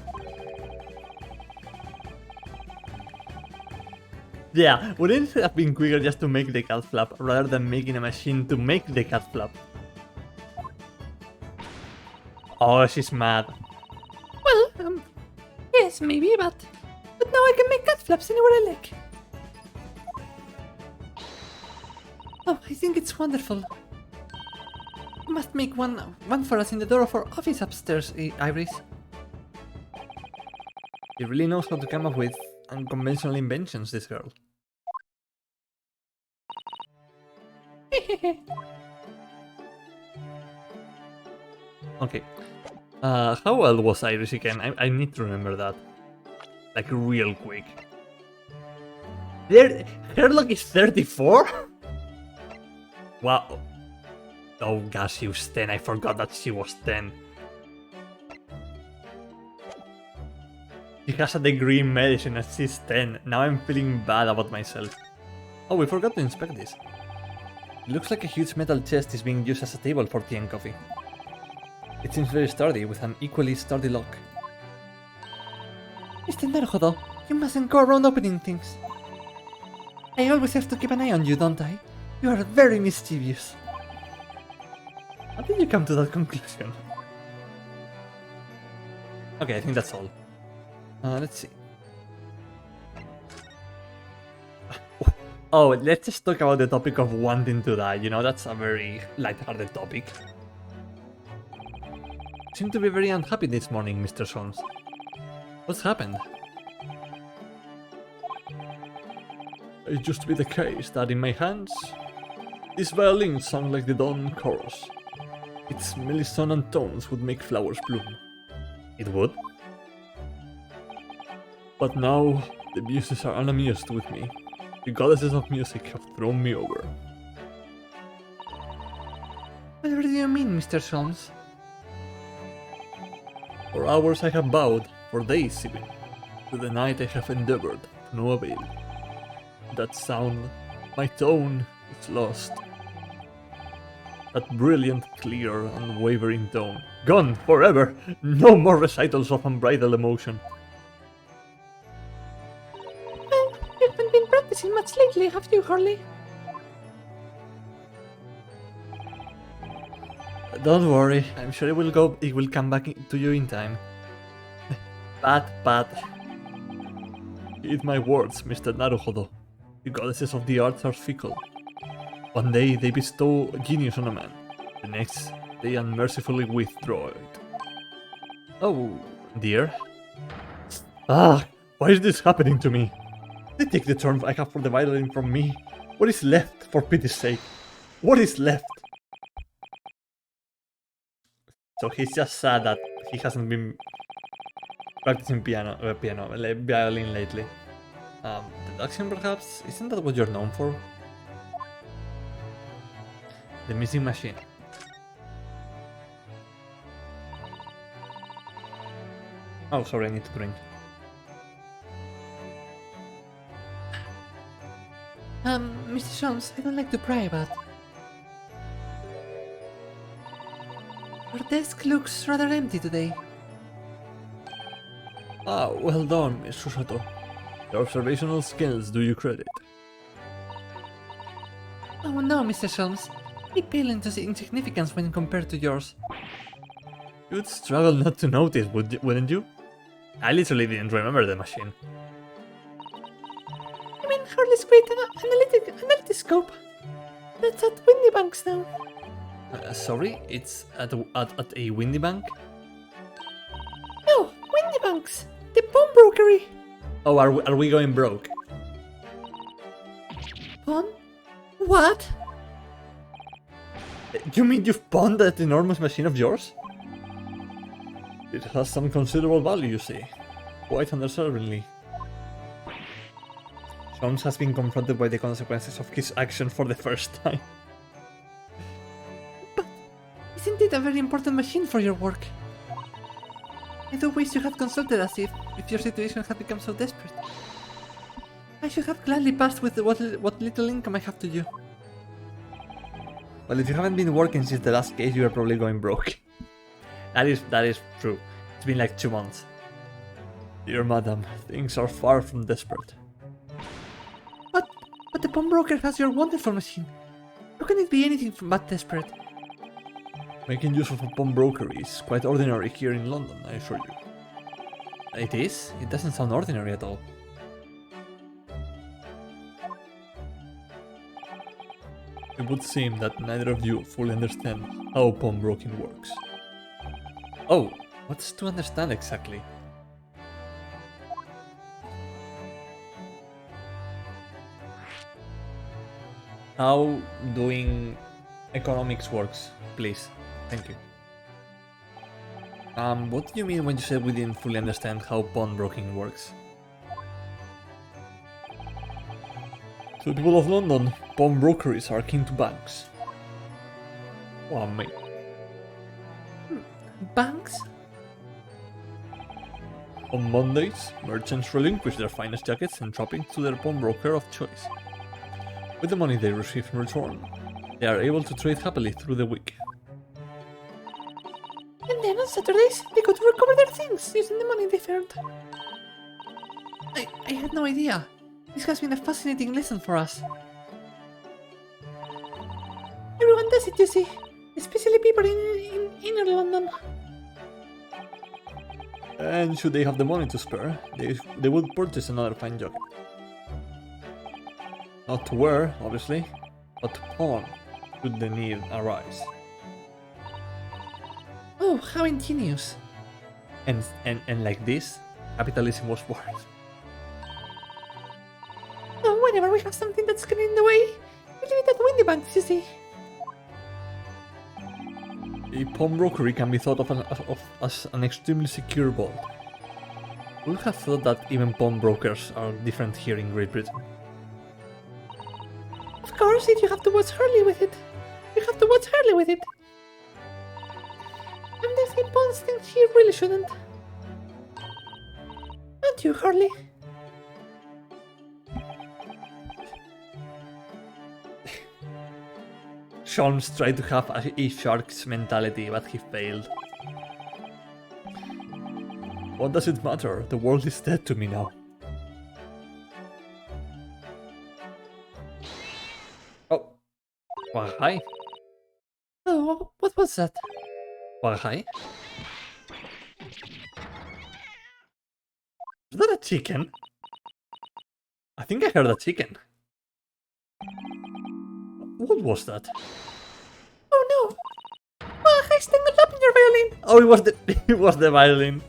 Yeah, wouldn't it have been quicker just to make the cat flap rather than making a machine to make the cat flap? Oh, she's mad. Well, yes, maybe, but now I can make cat flaps anywhere I like. Oh, I think it's wonderful. You must make one for us in the door of our office upstairs, Iris. She really knows how to come up with unconventional inventions, this girl. Okay. How old was Iris again? I need to remember that. Like, real quick. Her luck is 34? Wow. Oh gosh, she was 10. I forgot that she was 10. She has a degree in medicine and she's 10. Now I'm feeling bad about myself. Oh, we forgot to inspect this. It looks like a huge metal chest is being used as a table for tea and coffee. It seems very sturdy, with an equally sturdy lock. Mr. Naruhodo, you mustn't go around opening things. I always have to keep an eye on you, don't I? You are very mischievous. How did you come to that conclusion? Okay, I think that's all. Let's see. Oh, let's just talk about the topic of wanting to die. You know, that's a very light-hearted topic. You seem to be very unhappy this morning, Mr. Sons. What's happened? It used to be the case that in my hands, this violin sung like the dawn chorus. Its mellissonant tones would make flowers bloom. It would? But now, the muses are unamused with me. The goddesses of music have thrown me over. Whatever do you mean, Mr. Solms? For hours I have bowed, for days even. To the night I have endeavored, to no avail. That sound, my tone, is lost. That brilliant, clear, unwavering tone. Gone forever! No more recitals of unbridled emotion. Well, you haven't been practicing much lately, have you, Harley? Don't worry, I'm sure it will come back to you in time. Pat. Heed my words, Mr. Naruhodo. The goddesses of the arts are fickle. One day they bestow genius on a man, the next they unmercifully withdraw it. Oh, dear. Ah, why is this happening to me? They take the turn I have for the violin from me. What is left, for pity's sake? What is left? So he's just sad that he hasn't been practicing violin lately. Deduction perhaps? Isn't that what you're known for? The missing machine. Oh, sorry, I need to drink. Mr. Solms, I don't like to pry, but your desk looks rather empty today. Ah, well done, Miss Susato. Your observational skills do you credit. Oh no, Mr. Sholmes. They pale into insignificance when compared to yours. You'd struggle not to notice, wouldn't you? I literally didn't remember the machine. I mean, Harley's great analytiscope. That's at Windy Banks now. Sorry, it's at a windy bank? No, Windy Banks. The pawnbrokery. Oh, are we going broke? Pawn? What? You mean you've pawned that enormous machine of yours? It has some considerable value, you see. Quite understandably. Jones has been confronted by the consequences of his action for the first time. But isn't it a very important machine for your work? I do wish you had consulted us if your situation had become so desperate. I should have gladly passed with what little income I have to you. Well, if you haven't been working since the last case, you are probably going broke. That is true. It's been like 2 months. Dear madam, things are far from desperate. But the pawnbroker has your wonderful machine. How can it be anything but desperate? Making use of a pawnbroker is quite ordinary here in London, I assure you. It is? It doesn't sound ordinary at all. It would seem that neither of you fully understand how pawnbroking works. Oh, what's to understand exactly? How doing economics works, please. Thank you. What do you mean when you said we didn't fully understand how pawnbroking works? To the people of London, pawnbrokeries are akin to banks. Oh, mate. Banks? On Mondays, merchants relinquish their finest jackets and trappings to their pawnbroker of choice. With the money they receive in return, they are able to trade happily through the week. And then on Saturdays, they go to recover their things using the money they've earned. I had no idea. This has been a fascinating lesson for us. Everyone does it, you see. Especially people in inner London. And should they have the money to spare, they would purchase another fine jacket. Not to wear, obviously, but to pawn, should the need arise. Oh, how ingenious. And like this, capitalism was born. Oh, whenever we have something that's getting in the way, we leave it at Windy Banks, you see. A pawnbrokery can be thought of as an extremely secure vault. We would have thought that even pawnbrokers are different here in Great Britain. Of course, you have to watch Harley with it. You have to watch Harley with it. And there's the pawns things he really shouldn't. Aren't you, Harley? Sholmes tried to have a shark's mentality, but he failed. What does it matter? The world is dead to me now. Oh. Well, hi. Oh, what was that? Well, hi. Is that a chicken? I think I heard a chicken. What was that? Oh no! Oh, I tangled up in your violin! Oh, it was it was the violin.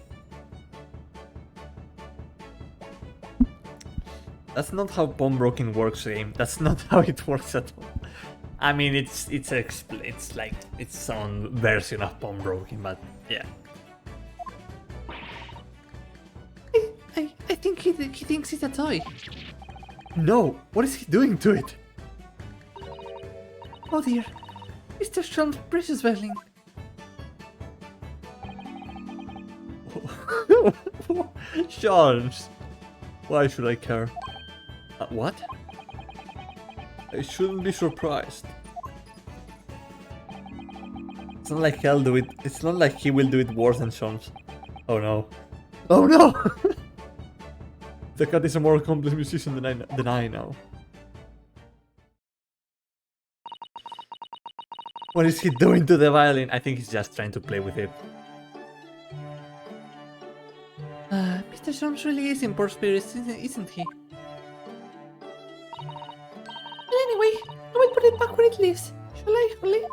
That's not how pawnbroking works, game. That's not how it works at all. I mean, it's like its own version of pawnbroking, but yeah. I think he thinks it's a toy. No, what is he doing to it? Oh dear, Mr. Sholmes' precious violin. Sholmes, why should I care? What? I shouldn't be surprised. It's not like he'll do it. It's not like he will do it worse than Sholmes. Oh no. Oh no! The cat is a more accomplished musician than I know. What is he doing to the violin? I think he's just trying to play with it. Mr. Sholmes really is in poor spirits, isn't he? But anyway, I will put it back where it lives. Shall I, Holly?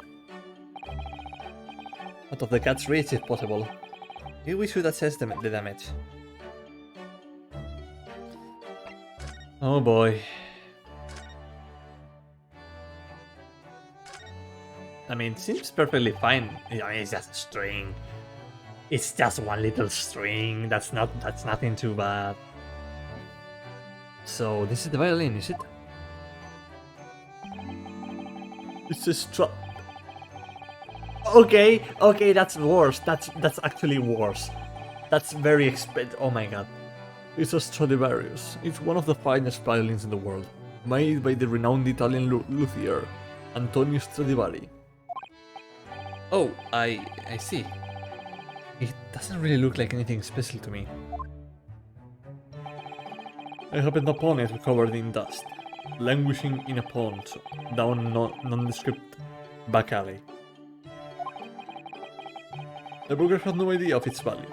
Out of the cat's reach if possible. Maybe we should assess the damage. Oh boy. I mean, it seems perfectly fine. I mean, it's just a string. It's just one little string. That's nothing too bad. So this is the violin, is it? It's a strap. Okay, that's worse. That's actually worse. That's very expensive. Oh my god. It's a Stradivarius. It's one of the finest violins in the world, made by the renowned Italian luthier Antonio Stradivari. Oh, I see. It doesn't really look like anything special to me. I happened upon it covered in dust, languishing in a pond down a nondescript back alley. The broker had no idea of its value,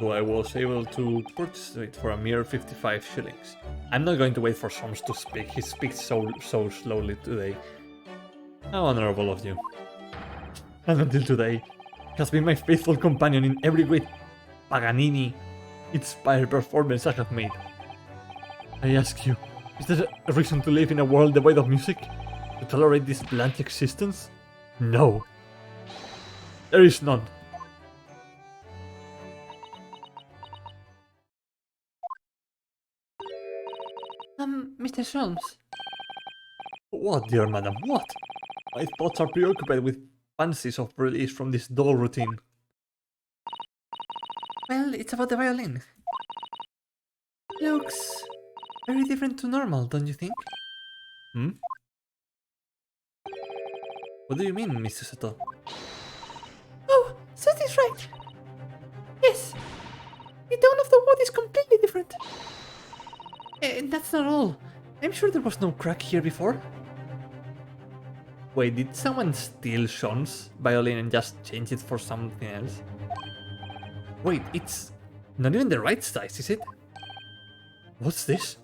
though I was able to purchase it for a mere 55 shillings. I'm not going to wait for Sholmes to speak. He speaks so slowly today. How honorable of you. And until today, has been my faithful companion in every great Paganini-inspired performance I have made. I ask you, is there a reason to live in a world devoid of music? To tolerate this bland existence? No. There is none. Mr. Sholmes. What, dear madam, what? My thoughts are preoccupied with fancies of release from this dull routine. Well, it's about the violin. Looks very different to normal, don't you think? Hmm? What do you mean, Mr. Sato? Oh, Seth is right. Yes, the tone of the wood is completely different. And that's not all. I'm sure there was no crack here before. Wait, did someone steal Sean's violin and just change it for something else? Wait, it's not even the right size, is it? What's this?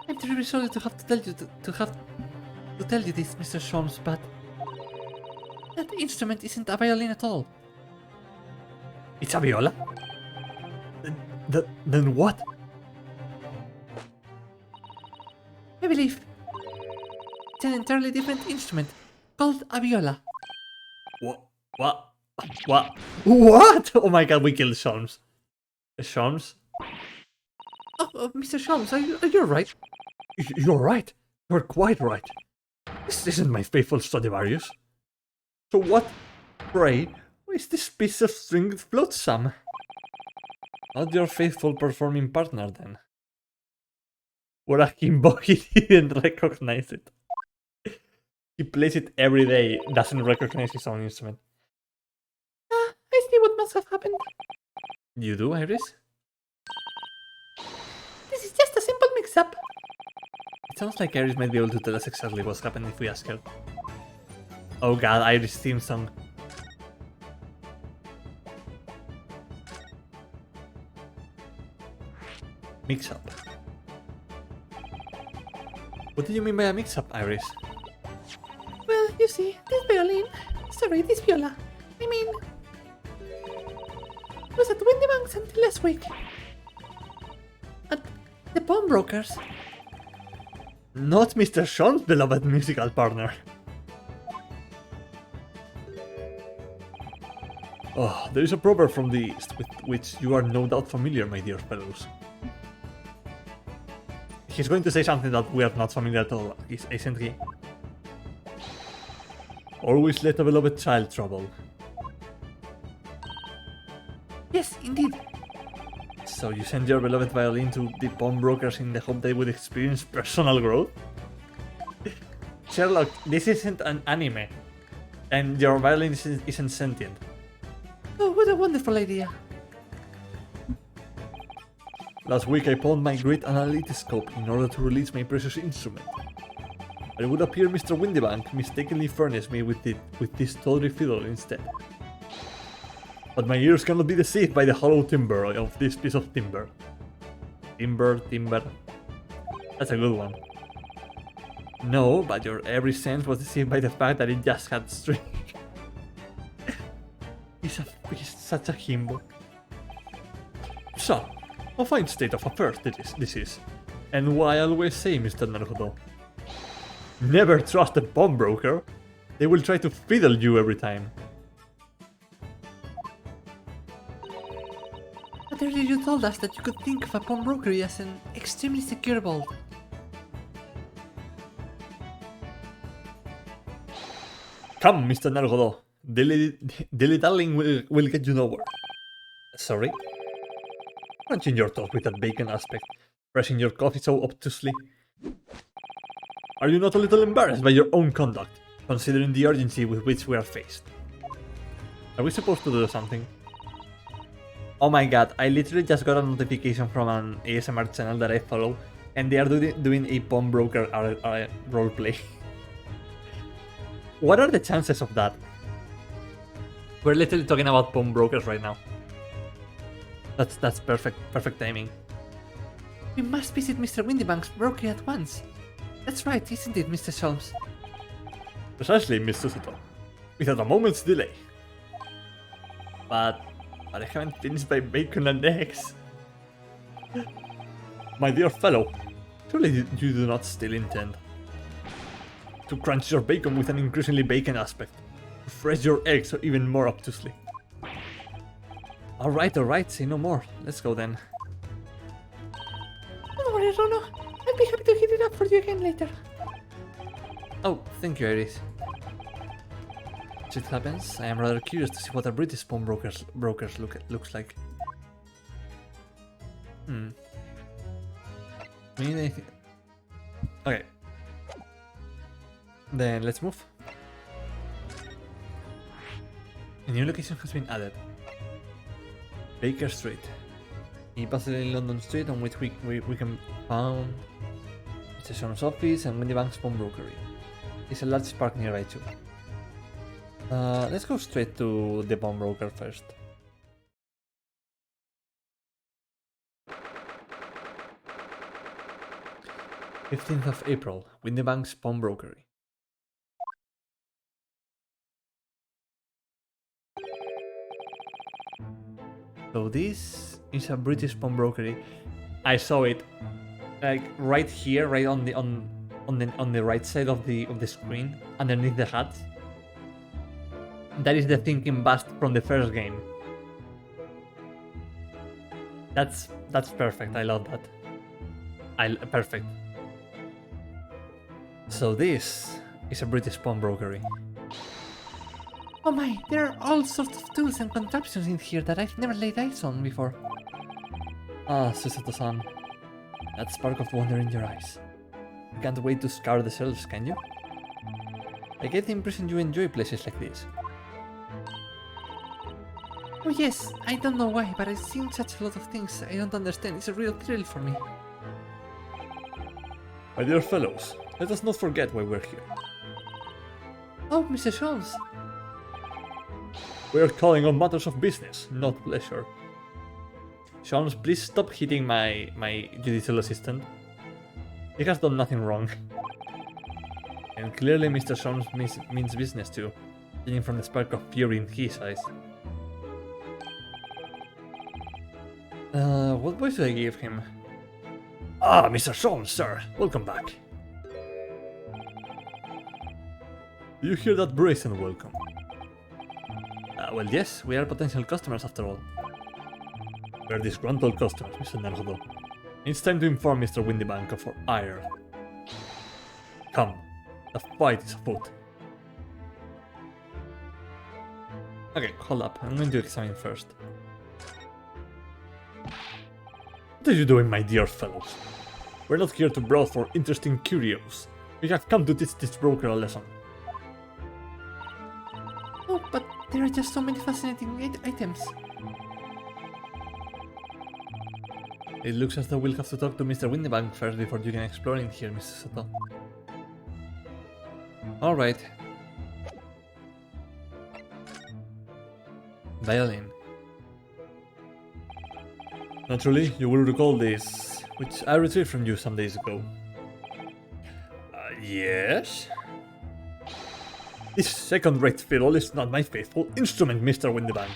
I'm terribly sorry to have to tell you to tell you this, Mr. Sholmes, but that instrument isn't a violin at all. It's a viola? Then what? I believe it's an entirely different instrument called a viola. What? What? Oh my god, we killed Sholmes. Sholmes? Oh, Mr. Sholmes, are you right? You're right. You're quite right. This isn't my faithful Stradivarius. So what, pray, is this piece of string flotsam? Not your faithful performing partner, then. What a himbo, he didn't recognize it. He plays it every day, doesn't recognize his own instrument. I see what must have happened. You do, Iris? This is just a simple mix-up. It sounds like Iris might be able to tell us exactly what's happened if we ask her. Oh god, Iris' theme song. Mix-up. What do you mean by a mix-up, Iris? Well, you see, this viola. I mean, was at Windybanks until last week. At the pawnbrokers. Not Mr. Sean's beloved musical partner. Oh, there is a proverb from the East with which you are no doubt familiar, my dear fellows. He's going to say something that we are not familiar at all, isn't he? Always let a beloved child trouble. Yes, indeed. So you send your beloved violin to the pawnbrokers in the hope they would experience personal growth? Sherlock, this isn't an anime. And your violin isn't sentient. Oh, what a wonderful idea. Last week I pawned my great analytoscope in order to release my precious instrument. But it would appear Mr. Windybank mistakenly furnished me with this tawdry fiddle instead. But my ears cannot be deceived by the hollow timbre of this piece of timber. Timber. That's a good one. No, but your every sense was deceived by the fact that it just had string. He's such a himbo. So, a fine state of affairs this is. And what I always say, Mr. Naruto. Never trust a pawnbroker. They will try to fiddle you every time. But earlier you told us that you could think of a pawnbrokery as an extremely secure vault. Come, Mr. Naruto. Dilly-dallying will get you nowhere. Sorry? Crunching your toast with that bacon aspect, pressing your coffee so obtusely. Are you not a little embarrassed by your own conduct, considering the urgency with which we are faced? Are we supposed to do something? Oh my god, I literally just got a notification from an ASMR channel that I follow, and they are doing a pawnbroker roleplay. What are the chances of that? We're literally talking about pawnbrokers right now. That's perfect timing. We must visit Mr. Windybank's broker at once. That's right, isn't it, Mr. Solms? Precisely, Miss Susato. Without a moment's delay. But I haven't finished my bacon and eggs. My dear fellow, surely you do not still intend to crunch your bacon with an increasingly bacon aspect, to fresh your eggs even more obtusely. Alright, say no more. Let's go then. Don't worry, Rono. I'll be happy to heat it up for you again later. Oh, thank you, Iris. As it happens, I am rather curious to see what a British pawnbrokers looks like. Need anything? Okay. Then let's move. A new location has been added. Baker Street. A bustling London street on which we can find Mr. Sean's office and Windybank's pawnbrokery. There's a large park nearby too. Let's go straight to the pawnbroker first. "15th of April, Windybank's pawnbrokery. So this is a British pawnbrokery. I saw it, like right here, right on the right side of the screen, underneath the hat. That is the thinking bust from the first game. That's perfect. I love that. Perfect. So this is a British pawnbrokery. Oh my, there are all sorts of tools and contraptions in here that I've never laid eyes on before. Ah, Susato-san. That spark of wonder in your eyes. You can't wait to scour the shelves, can you? I get the impression you enjoy places like this. Oh yes, I don't know why, but I've seen such a lot of things I don't understand. It's a real thrill for me. My dear fellows, let us not forget why we're here. Oh, Mr. Jones. We are calling on matters of business, not pleasure. Sean, please stop hitting my judicial assistant. He has done nothing wrong. And clearly Mr. Sean means business too, judging from the spark of fury in his eyes. What voice do I give him? Ah, Mr. Sean, sir, welcome back. Do you hear that brazen welcome? Well, yes, we are potential customers after all. We are disgruntled customers, Mr. Naruto. It's time to inform Mr. Windybank of our ire. Come, the fight is afoot. Okay, hold up, I'm going to examine first. What are you doing, my dear fellows? We're not here to browse for interesting curios. We have come to teach this broker a lesson. No, but there are just so many fascinating items. It looks as though we'll have to talk to Mr. Windybank first before you can explore in here, Mr. Soto. Alright. Violin. Naturally, you will recall this, which I retrieved from you some days ago. Yes? This second-rate fiddle is not my faithful instrument, Mr. Windybank.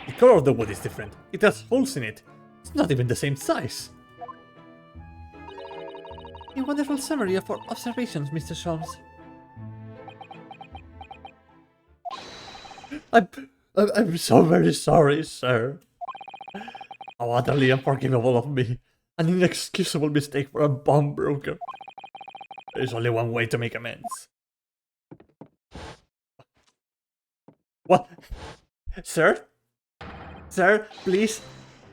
The color of the wood is different. It has holes in it. It's not even the same size. A wonderful summary of our observations, Mr. Sholmes. I'm so very sorry, sir. How utterly unforgivable of me. An inexcusable mistake for a bomb broker. There's only one way to make amends. What? Sir? Sir, please?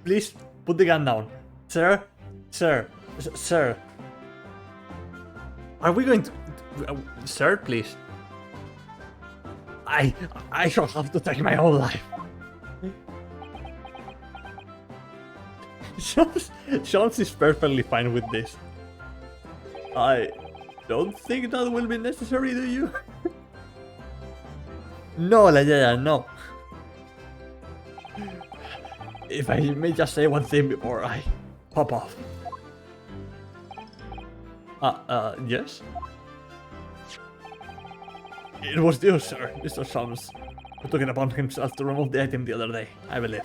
Please, put the gun down. Sir? Sir? Sir? Are we going to... sir, please? I shall have to take my own life. Jones is perfectly fine with this. I don't think that will be necessary, do you? No, Leia, no. If I may just say one thing before I pop off. Yes? It was you, sir, Mr. Shams, who took it upon himself to remove the item the other day, I believe.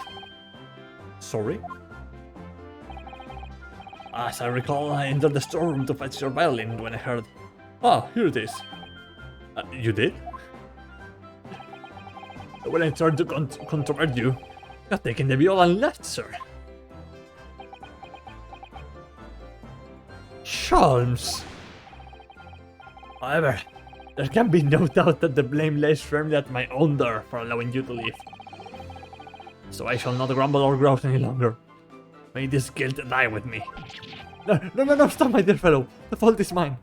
Sorry? As I recall, I entered the storeroom to fetch your violin when I heard... Ah, here it is. You did? When I tried to controvert you, you have taken the viola and left, sir. Sholmes! However, there can be no doubt that the blame lays firmly at my own door for allowing you to leave. So I shall not grumble or grouse any longer. May this guilt die with me. No, stop, my dear fellow. The fault is mine.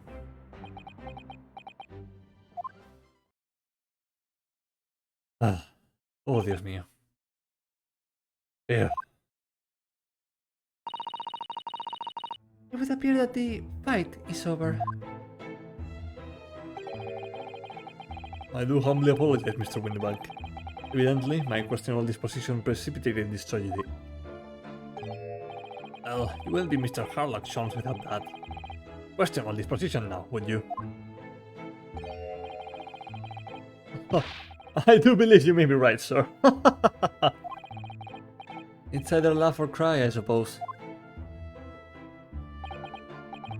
Oh, Dios mío. Ew. It would appear that the fight is over. I do humbly apologize, Mr. Windybank. Evidently, my questionable disposition precipitated this tragedy. Well, you wouldn't be Mr. Harlock Jones without that. Questionable disposition now, would you? I do believe you may be right, sir. It's either laugh or cry, I suppose.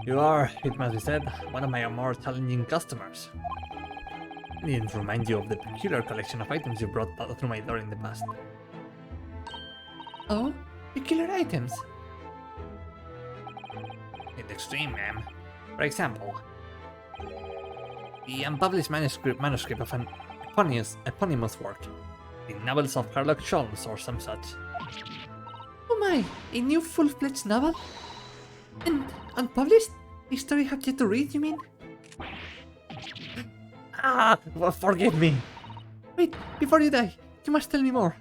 You are, it must be said, one of my more challenging customers. I needn't remind you of the peculiar collection of items you brought through my door in the past. Oh? Peculiar items? In the extreme, ma'am. For example, the unpublished manuscript of an eponymous work. The novels of Sherlock Holmes or some such. Oh my! A new full-fledged novel? And unpublished? A story I have yet to read, you mean? Well, forgive me. Wait, before you die, you must tell me more.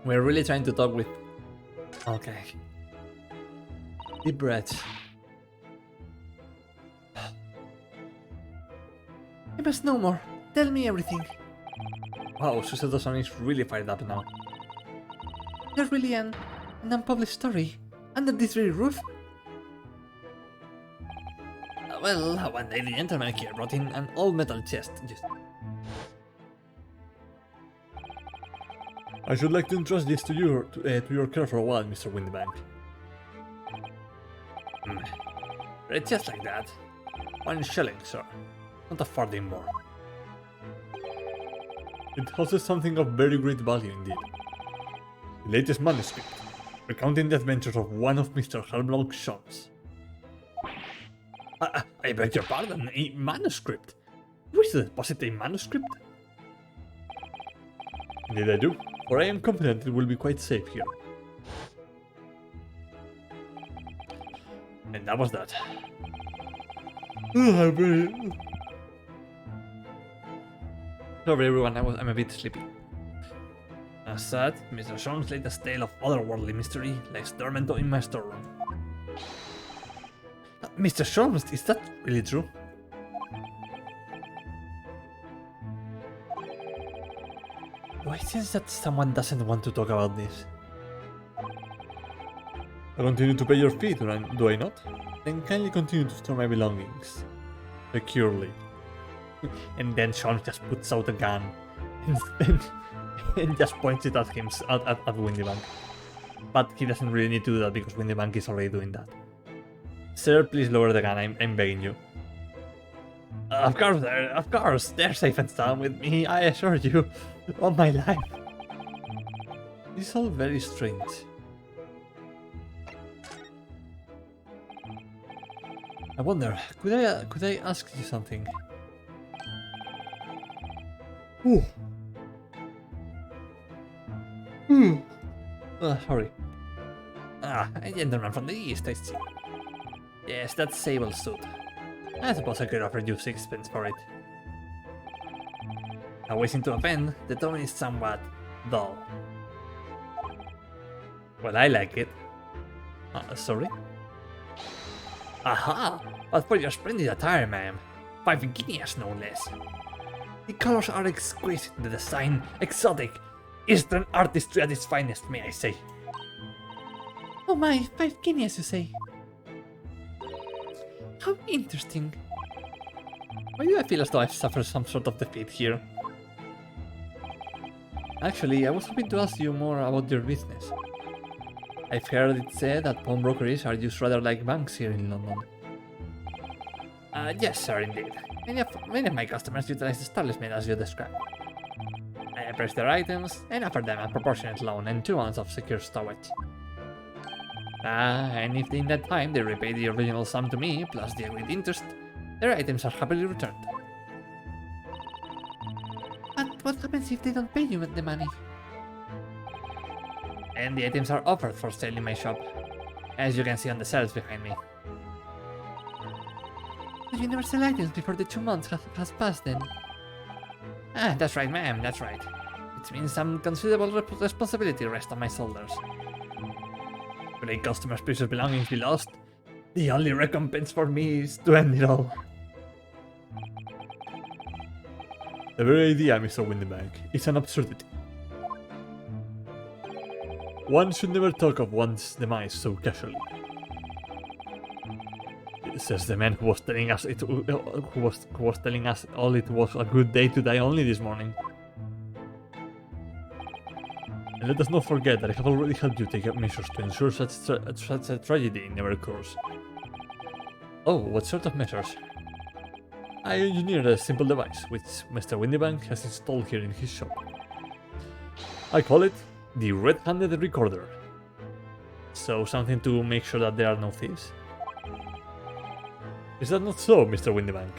We're really trying to talk with... Okay. Deep breaths. I must know more. Tell me everything. Wow, Susan is really fired up now. There's really an unpublished story under this very roof? Well, one day the gentleman here brought in an old metal chest. I should like to entrust this to your care for a while, Mr. Windybank. It's just like that. 1 shilling, sir. Not a farthing more. It houses something of very great value indeed. The latest manuscript, recounting the adventures of one of Mr. Sherlock Holmes. I beg your pardon, a manuscript? You wish to deposit a manuscript? Indeed I do, for I am confident it will be quite safe here. And that was that. Sorry everyone, I'm a bit sleepy. As said, Mr. Sholmes' latest tale of otherworldly mystery lies dormant in my storeroom. Mr. Sholmes, is that really true? Do I sense that someone doesn't want to talk about this? I continue to pay your fee, do I not? Then kindly continue to store my belongings. Securely. And then Sean just puts out a gun and just points it at him, at Windybank. But he doesn't really need to do that because Windybank is already doing that. Sir, please lower the gun, I'm begging you. Of course, they're safe and sound with me, I assure you, all my life. It's all very strange. I wonder, could I ask you something? Ooh. Sorry. A gentleman from the east, I see. Yes, that's sable suit. I suppose I could offer you 6 pence for it. Now, wishing to offend, the tone is somewhat dull. Well, I like it. Sorry? Aha! But for your splendid attire, ma'am. 5 guineas, no less. The colors are exquisite, the design exotic. Eastern artistry at its finest, may I say. Oh my, 5 guineas, you say? How interesting. Why do I feel as though I've suffered some sort of defeat here? Actually, I was hoping to ask you more about your business. I've heard it said that pawnbrokeries are used rather like banks here in London. Yes, sir, indeed. Many of my customers utilize the establishment as you described. I appraise their items and offer them a proportionate loan and 2 months of secure storage. And if in that time they repay the original sum to me, plus the agreed interest, their items are happily returned. But what happens if they don't pay you with the money? And the items are offered for sale in my shop, as you can see on the shelves behind me. But you never sell items before the 2 months has passed then. That's right, ma'am, that's right. It means some considerable responsibility rests on my shoulders. Should a customer's precious belongings be lost, the only recompense for me is to end it all. The very idea, Mr. Windybank, is an absurdity. One should never talk of one's demise so casually. Says the man who was telling us all it was a good day to die only this morning. And let us not forget that I have already helped you take measures to ensure such a tragedy never occurs. Oh, what sort of measures? I engineered a simple device, which Mr. Windybank has installed here in his shop. I call it the Red-Handed Recorder. So, something to make sure that there are no thieves? Is that not so, Mr. Windybank?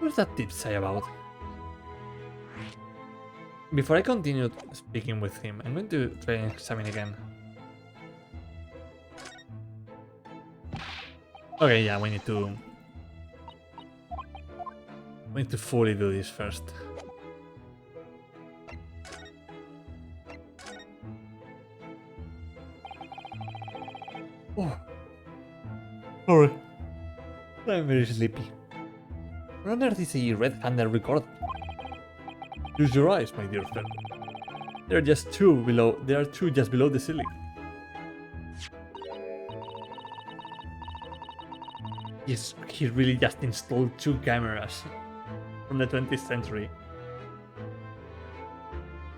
What's that tip say about? Before I continue speaking with him, I'm going to try and examine again. Okay, yeah, we need to fully do this first. Oh, sorry. I'm very sleepy. What on earth is a red-handed recorder? Use your eyes, my dear friend. There are two just below the ceiling. Yes, he really just installed 2 cameras from the 20th century.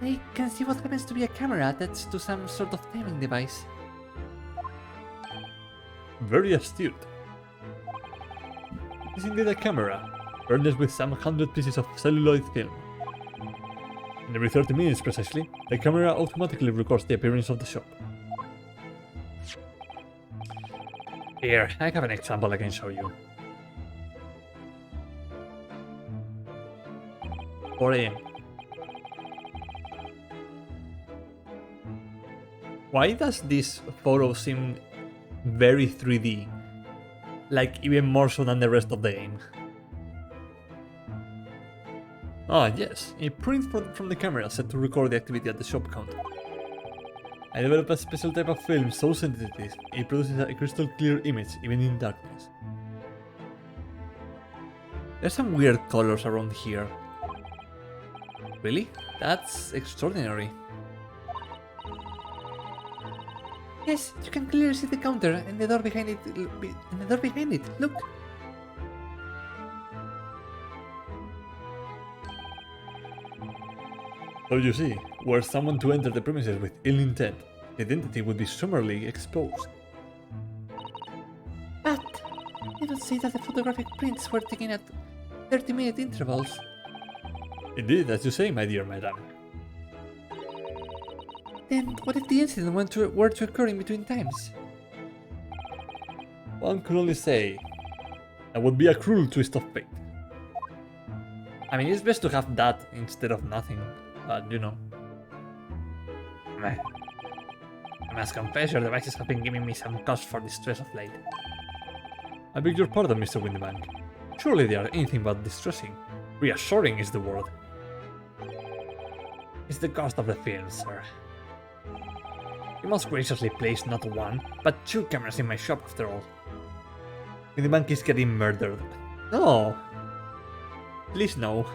I can see what happens to be a camera attached to some sort of timing device. Very astute. It is indeed a camera, furnished with some 100 pieces of celluloid film. And every 30 minutes precisely, the camera automatically records the appearance of the shop. Here, I have an example I can show you. 4 AM. Why does this photo seem very 3D? Like, even more so than the rest of the game. Ah, yes. A print from the camera set to record the activity at the shop counter. I developed a special type of film so sensitive it produces a crystal clear image even in darkness. There's some weird colors around here. Really? That's extraordinary. Yes, you can clearly see the counter and the door behind it. And the door behind it. Look. So you see, were someone to enter the premises with ill intent, the identity would be summarily exposed. But you don't say that the photographic prints were taken at 30-minute intervals. Indeed, as you say, my dear madam. Then what if the incident were to occur in between times? One could only say that would be a cruel twist of fate. I mean, it's best to have that instead of nothing, but you know. Meh. I must confess, your devices have been giving me some cause for distress of late. I beg your pardon, Mr. Windybank. Surely they are anything but distressing. Reassuring is the word. It's the cost of the film, sir. You most graciously placed not one, but 2 cameras in my shop after all. Windybank is getting murdered. No! Please no.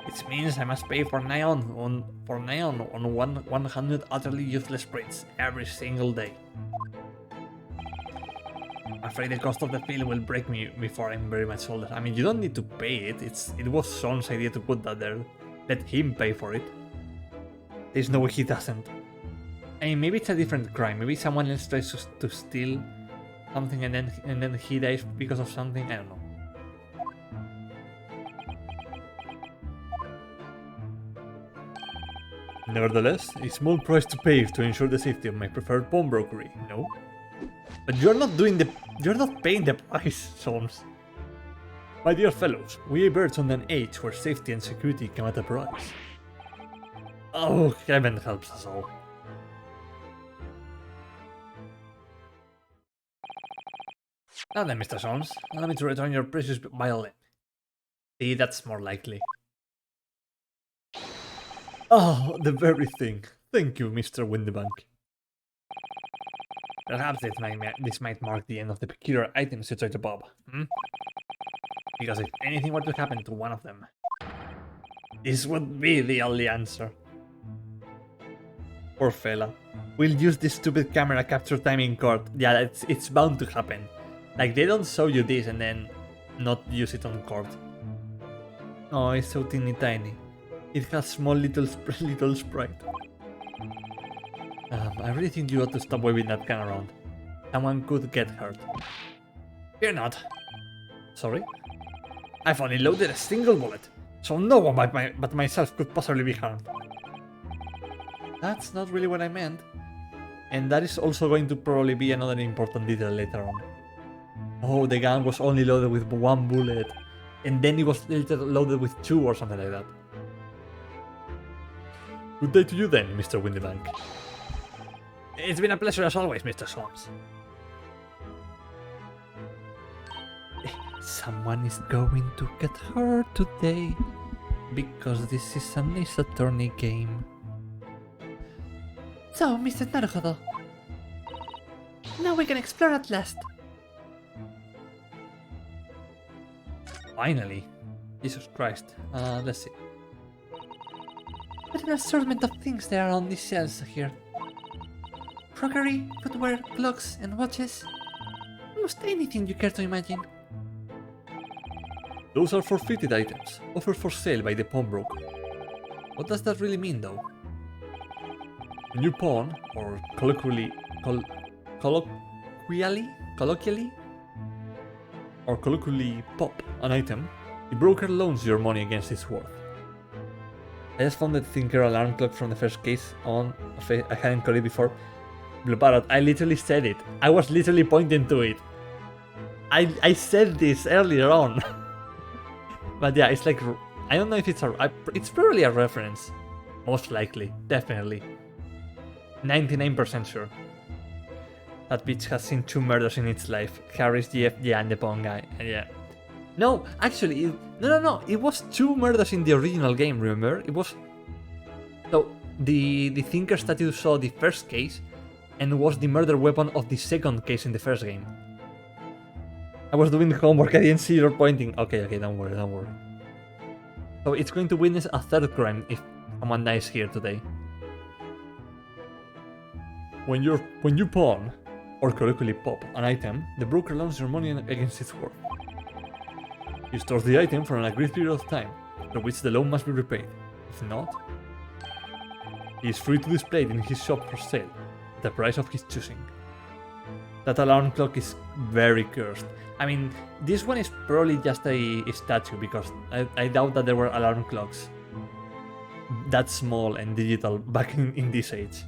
It means I must pay for neon on 100 utterly useless prints every single day. I'm afraid the cost of the film will break me before I'm very much older. I mean, you don't need to pay it. It was Sean's idea to put that there. Let him pay for it. There's no way he doesn't. I mean, maybe it's a different crime. Maybe someone else tries to steal something and then he dies because of something. I don't know. Nevertheless, a small price to pay to ensure the safety of my preferred pawnbrokery, no? But you're not paying the price, Solms. My dear fellows, we birds on an age where safety and security come at a price. Oh, heaven helps us all. Now then, Mr. Solms, allow me to return your precious violin. See, that's more likely. Oh, the very thing. Thank you, Mr. Windybank. Perhaps this might mark the end of the peculiar items you tried to bob, hmm? Because if anything were to happen to one of them, this would be the only answer. Poor fella. We'll use this stupid camera capture time in court. Yeah, it's bound to happen. Like, they don't show you this and then not use it on court. Oh, it's so teeny tiny. It has small little sprite. I really think you ought to stop waving that gun around. Someone could get hurt. Fear not. Sorry? I've only loaded a single bullet, so no one but myself could possibly be harmed. That's not really what I meant. And that is also going to probably be another important detail later on. Oh, the gun was only loaded with 1 bullet, and then it was later loaded with 2 or something like that. Good day to you then, Mr. Windybank. It's been a pleasure as always, Mr. Solms. Someone is going to get hurt today, because this is an Ace Attorney game. So, Mr. Naruhodo, now we can explore at last. Finally. Jesus Christ. Let's see. What an assortment of things there are on these shelves here. Crockery, footwear, clocks, and watches. Almost anything you care to imagine. Those are forfeited items, offered for sale by the pawnbroker. What does that really mean, though? When you pawn, or colloquially, pop an item, the broker loans your money against its worth. I just found the Thinker alarm clock from the first case on. I hadn't caught it before. Blue Parrot, I literally said it. I was literally pointing to it. I said this earlier on. But yeah, it's like, I don't know if it's it's probably a reference. Most likely, definitely. 99% sure. That bitch has seen 2 murders in its life. Harris, GF, yeah, and the pawn guy. Yeah. No, actually, no. It was 2 murders in the original game, remember? It was... So, the Thinker statue saw the first case, and was the murder weapon of the second case in the first game. I was doing the homework, I didn't see your pointing. Okay, don't worry. So it's going to witness a 3rd crime if someone dies here today. When you pawn, or correctly pop, an item, the broker loans your money against its worth. He stores the item for an agreed period of time, after which the loan must be repaid. If not, he is free to display it in his shop for sale, at the price of his choosing. That alarm clock is very cursed. I mean, this one is probably just a statue, because I doubt that there were alarm clocks that small and digital back in this age.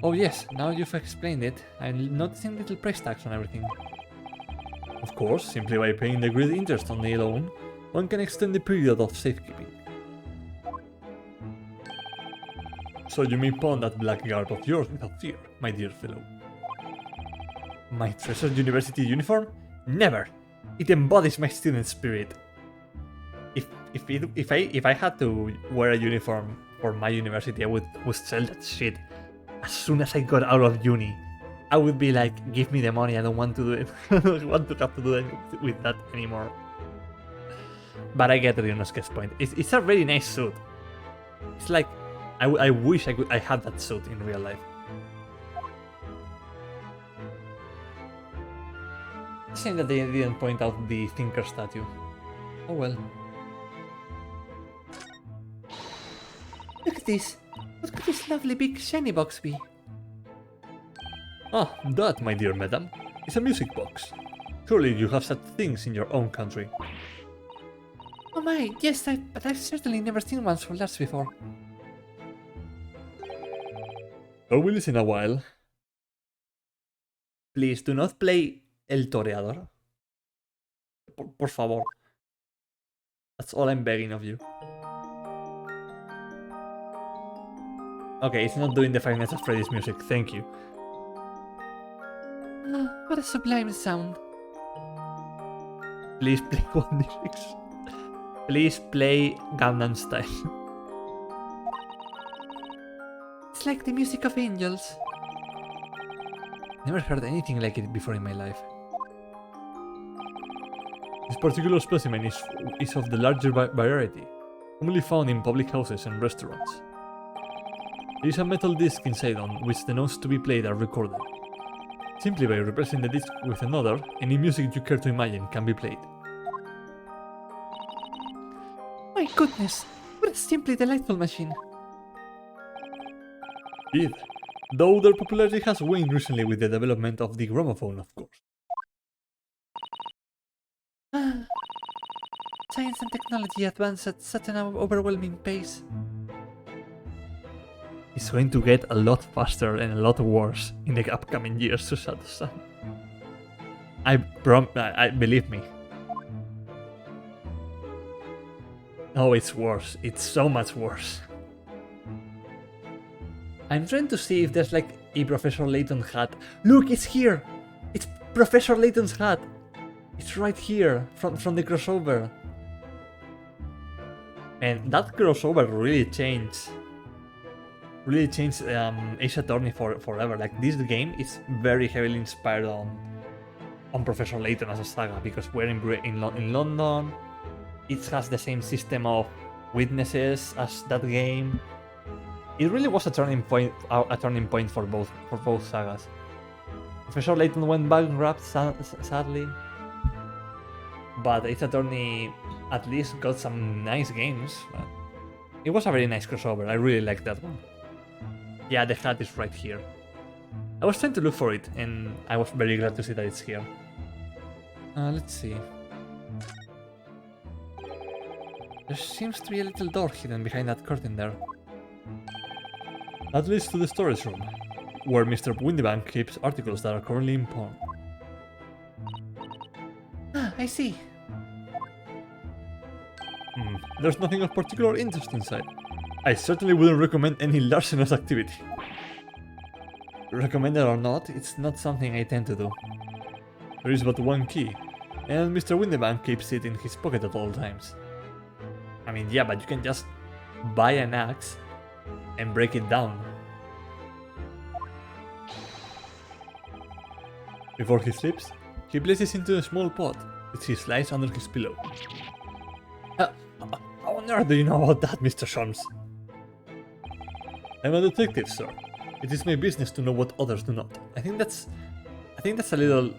Oh yes, now you've explained it, I'm noticing little price tags on everything. Of course, simply by paying the agreed interest on the loan, one can extend the period of safekeeping. So you may pawn that black garb of yours without fear, my dear fellow. My treasured university uniform? Never! It embodies my student spirit. If I had to wear a uniform for my university, I would sell that shit. As soon as I got out of uni, I would be like, give me the money, I don't want to do it. I don't want to have to do it with that anymore. But I get Ryonosuke's point. It's a really nice suit. It's like, I wish I had that suit in real life. Shame that they didn't point out the Thinker statue. Oh well. Look at this. What could this lovely big shiny box be? Ah, that, my dear madam, is a music box. Surely you have such things in your own country. Oh my, yes, but I've certainly never seen one so large before. So will listen a while. Please do not play El Toreador. Por favor. That's all I'm begging of you. Okay, it's not doing the Five Nights at Freddy's music, thank you. What a sublime sound. Please play 1d6. Please play Gangnam Style. It's like the music of angels. Never heard anything like it before in my life. This particular specimen is of the larger variety, commonly found in public houses and restaurants. There is a metal disc inside on which the notes to be played are recorded. Simply by replacing the disc with another, any music you care to imagine can be played. My goodness, what a simply delightful machine. Indeed, though their popularity has waned recently with the development of the gramophone, of course. Science and technology advance at such an overwhelming pace. It's going to get a lot faster and a lot worse in the upcoming years, Susato-san. I believe me. Oh, it's worse. It's so much worse. I'm trying to see if there's like a Professor Layton hat. Look, it's here! It's Professor Layton's hat! It's right here, from the crossover. And that crossover really changed Ace Attorney forever. Like, this game is very heavily inspired on Professor Layton as a saga, because we're in London. It has the same system of witnesses as that game. It really was a turning point for both sagas. Professor Layton went bankrupt, sadly, but Ace Attorney at least got some nice games. It was a very nice crossover. I really liked that one. Yeah, the hat is right here. I was trying to look for it, and I was very glad to see that it's here. Let's see. There seems to be a little door hidden behind that curtain there. That leads to the storage room, where Mr. Windybank keeps articles that are currently in pawn. I see. There's nothing of particular interest inside. I certainly wouldn't recommend any larcenous activity. Recommended or not, it's not something I tend to do. There is but one key, and Mr. Windybank keeps it in his pocket at all times. I mean, yeah, but you can just buy an axe and break it down. Before he sleeps, he places into a small pot, which he slides under his pillow. How on earth do you know about that, Mr. Sholmes? I'm a detective, sir. It is my business to know what others do not. I think that's a little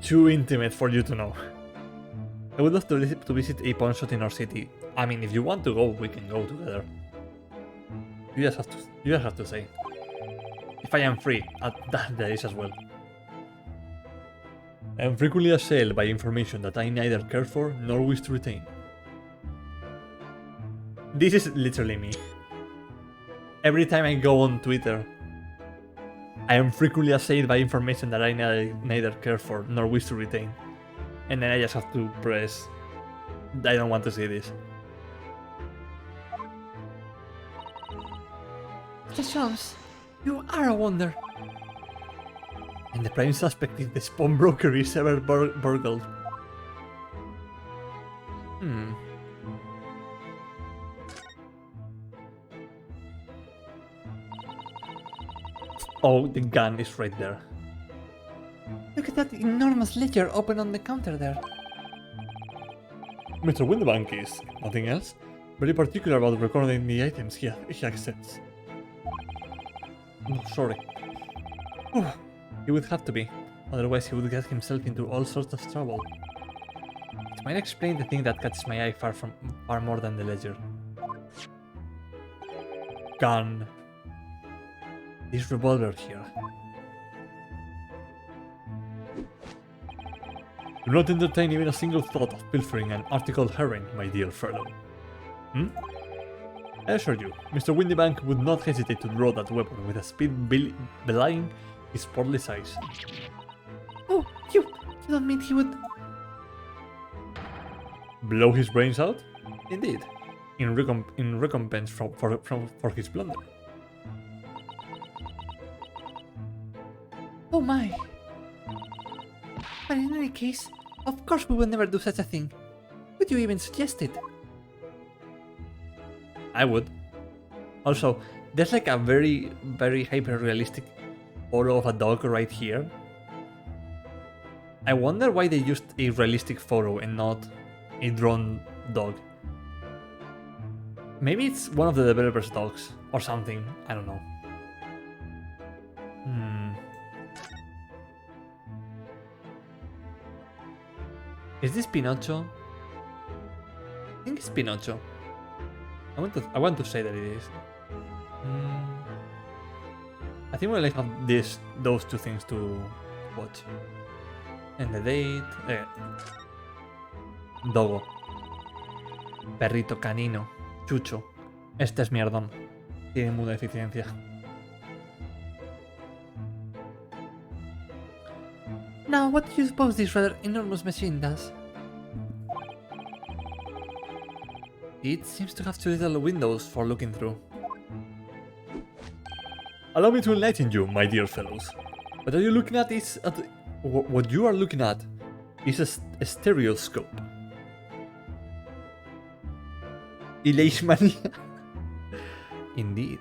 too intimate for you to know. I would love to visit a pawn shop in our city. I mean, if you want to go, we can go together. You just have to say. If I am free, that is as well. I am frequently assailed by information that I neither care for nor wish to retain. This is literally me. Every time I go on Twitter, I am frequently assailed by information that I neither care for nor wish to retain. And then I just have to press, I don't want to see this. Mr. Sholmes, you are a wonder. And the prime suspect is the pawnbroker is ever burgled. Oh, the gun is right there. Look at that enormous ledger open on the counter there. Mr. Windybank is, if nothing else, very particular about recording the items he accepts. No, sorry. He would have to be, otherwise he would get himself into all sorts of trouble. It might explain the thing that catches my eye far more than the ledger. Gun. This revolver here. Do not entertain even a single thought of pilfering an articled herring, my dear fellow. I assure you, Mr. Windybank would not hesitate to draw that weapon with a speed belying his portly size. Oh, you don't mean he would... Blow his brains out? Indeed, in recompense for his blunder. Oh my. But in any case, of course we would never do such a thing. Would you even suggest it? I would. Also, there's like a very, very hyper-realistic photo of a dog right here. I wonder why they used a realistic photo and not a drawn dog. Maybe it's one of the developers' dogs or something. I don't know. Is this Pinocho? I think it's Pinocho. I want to say that it is. I think we'll have those two things to watch. And the date. Dogo. Perrito canino. Chucho. Este es mierdón. Tiene mucha eficiencia. Now, what do you suppose this rather enormous machine does? It seems to have two little windows for looking through. Allow me to enlighten you, my dear fellows. What are you looking at is... what you are looking at is a stereoscope. Leishmania. Indeed.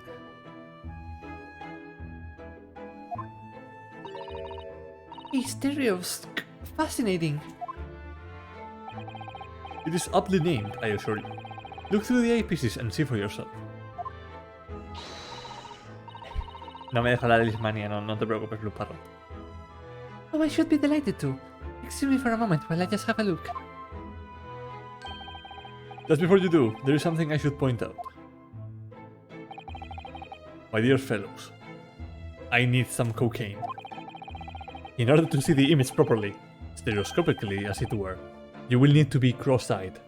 A stereoscope. Fascinating. It is aptly named, I assure you. Look through the eyepieces and see for yourself. No me deja la Leishmania, no te preocupes, Luparro. Oh, I should be delighted to. Excuse me for a moment while I just have a look. Just before you do, there is something I should point out. My dear fellows, I need some cocaine. In order to see the image properly, stereoscopically as it were, you will need to be cross-eyed,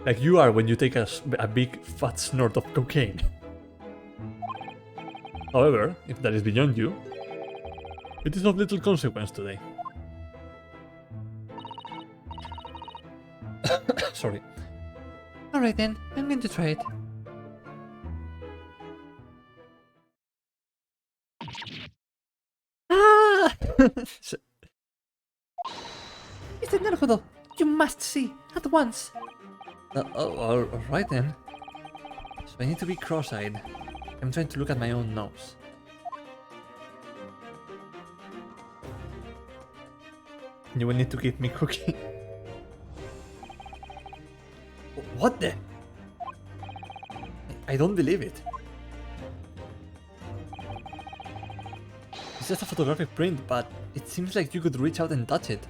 like you are when you take a big fat snort of cocaine. However, if that is beyond you, it is of little consequence today. Sorry. Alright then, I'm going to try it. Mr. Naruhodo, you must see, at once. Alright then. So I need to be cross-eyed. I'm trying to look at my own nose. You will need to give me cookie. What the? I don't believe it. It's just a photographic print, but it seems like you could reach out and touch it.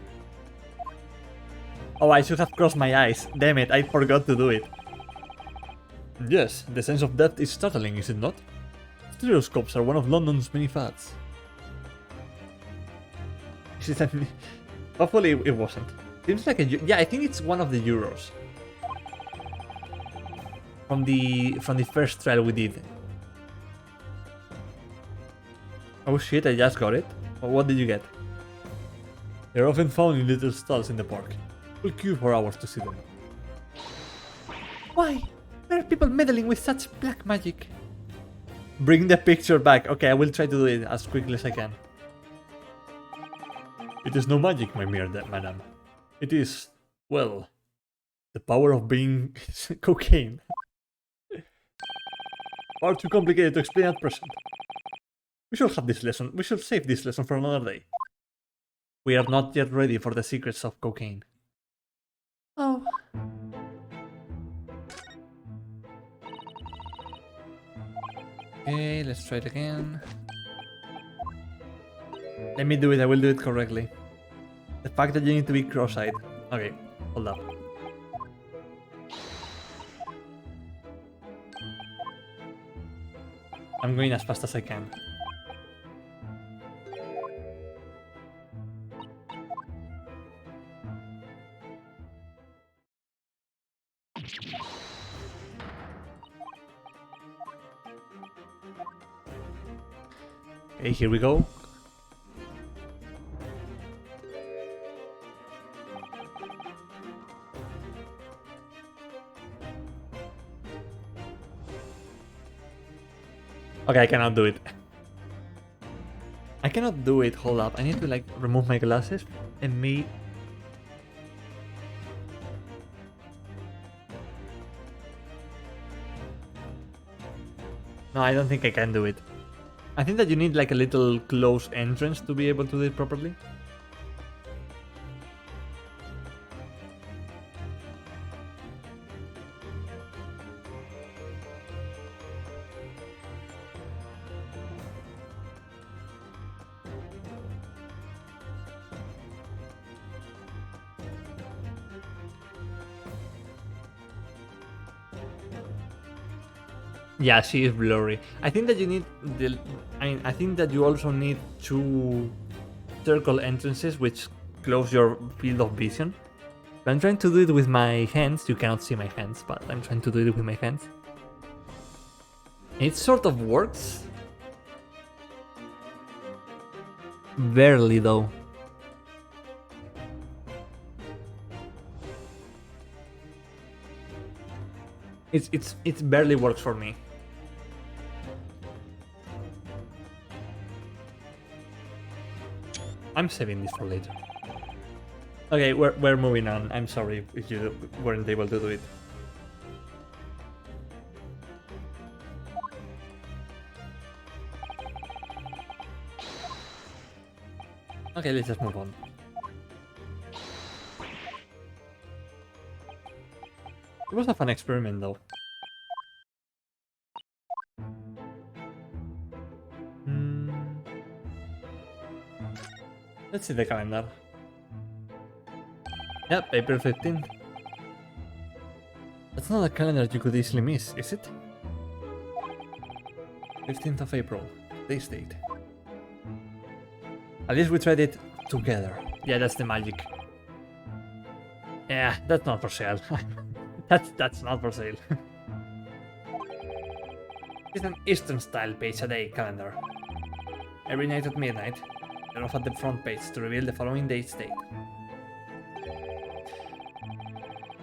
Oh, I should have crossed my eyes. Damn it, I forgot to do it. Yes, the sense of depth is startling, is it not? Stereoscopes are one of London's many fads. Hopefully it wasn't. Seems like a... Yeah, I think it's one of the Euros. From the first trial we did. Oh shit, I just got it. What did you get? They're often found in little stalls in the park. We'll queue for hours to see them. Why? Why are people meddling with such black magic? Bring the picture back. Okay, I will try to do it as quickly as I can. It is no magic, my madam. It is, well, the power of being cocaine. Far too complicated to explain at present. We should have this lesson. We should save this lesson for another day. We are not yet ready for the secrets of cocaine. Oh. Okay, let's try it again. Let me do it, I will do it correctly. The fact that you need to be cross-eyed. Okay, hold up. I'm going as fast as I can. Okay, here we go. Okay, I cannot do it. I cannot do it, hold up. I need to like remove my glasses and me... No, I don't think I can do it. I think that you need like a little close entrance to be able to do it properly. Yeah, she is blurry. I think that you need the... I think that you also need two circle entrances which close your field of vision. I'm trying to do it with my hands. You cannot see my hands, but I'm trying to do it with my hands. It sort of works. Barely though. It barely works for me. I'm saving this for later. Okay, we're moving on. I'm sorry if you weren't able to do it. Okay, let's just move on. It was a fun experiment though. Let's see the calendar. Yep, April 15th. That's not a calendar you could easily miss, is it? 15th of April, today's date. At least we tried it together. Yeah, that's the magic. Yeah, that's not for sale. that's not for sale. It's an Eastern style page a day calendar. Every night at midnight, they're off at the front page to reveal the following day's date.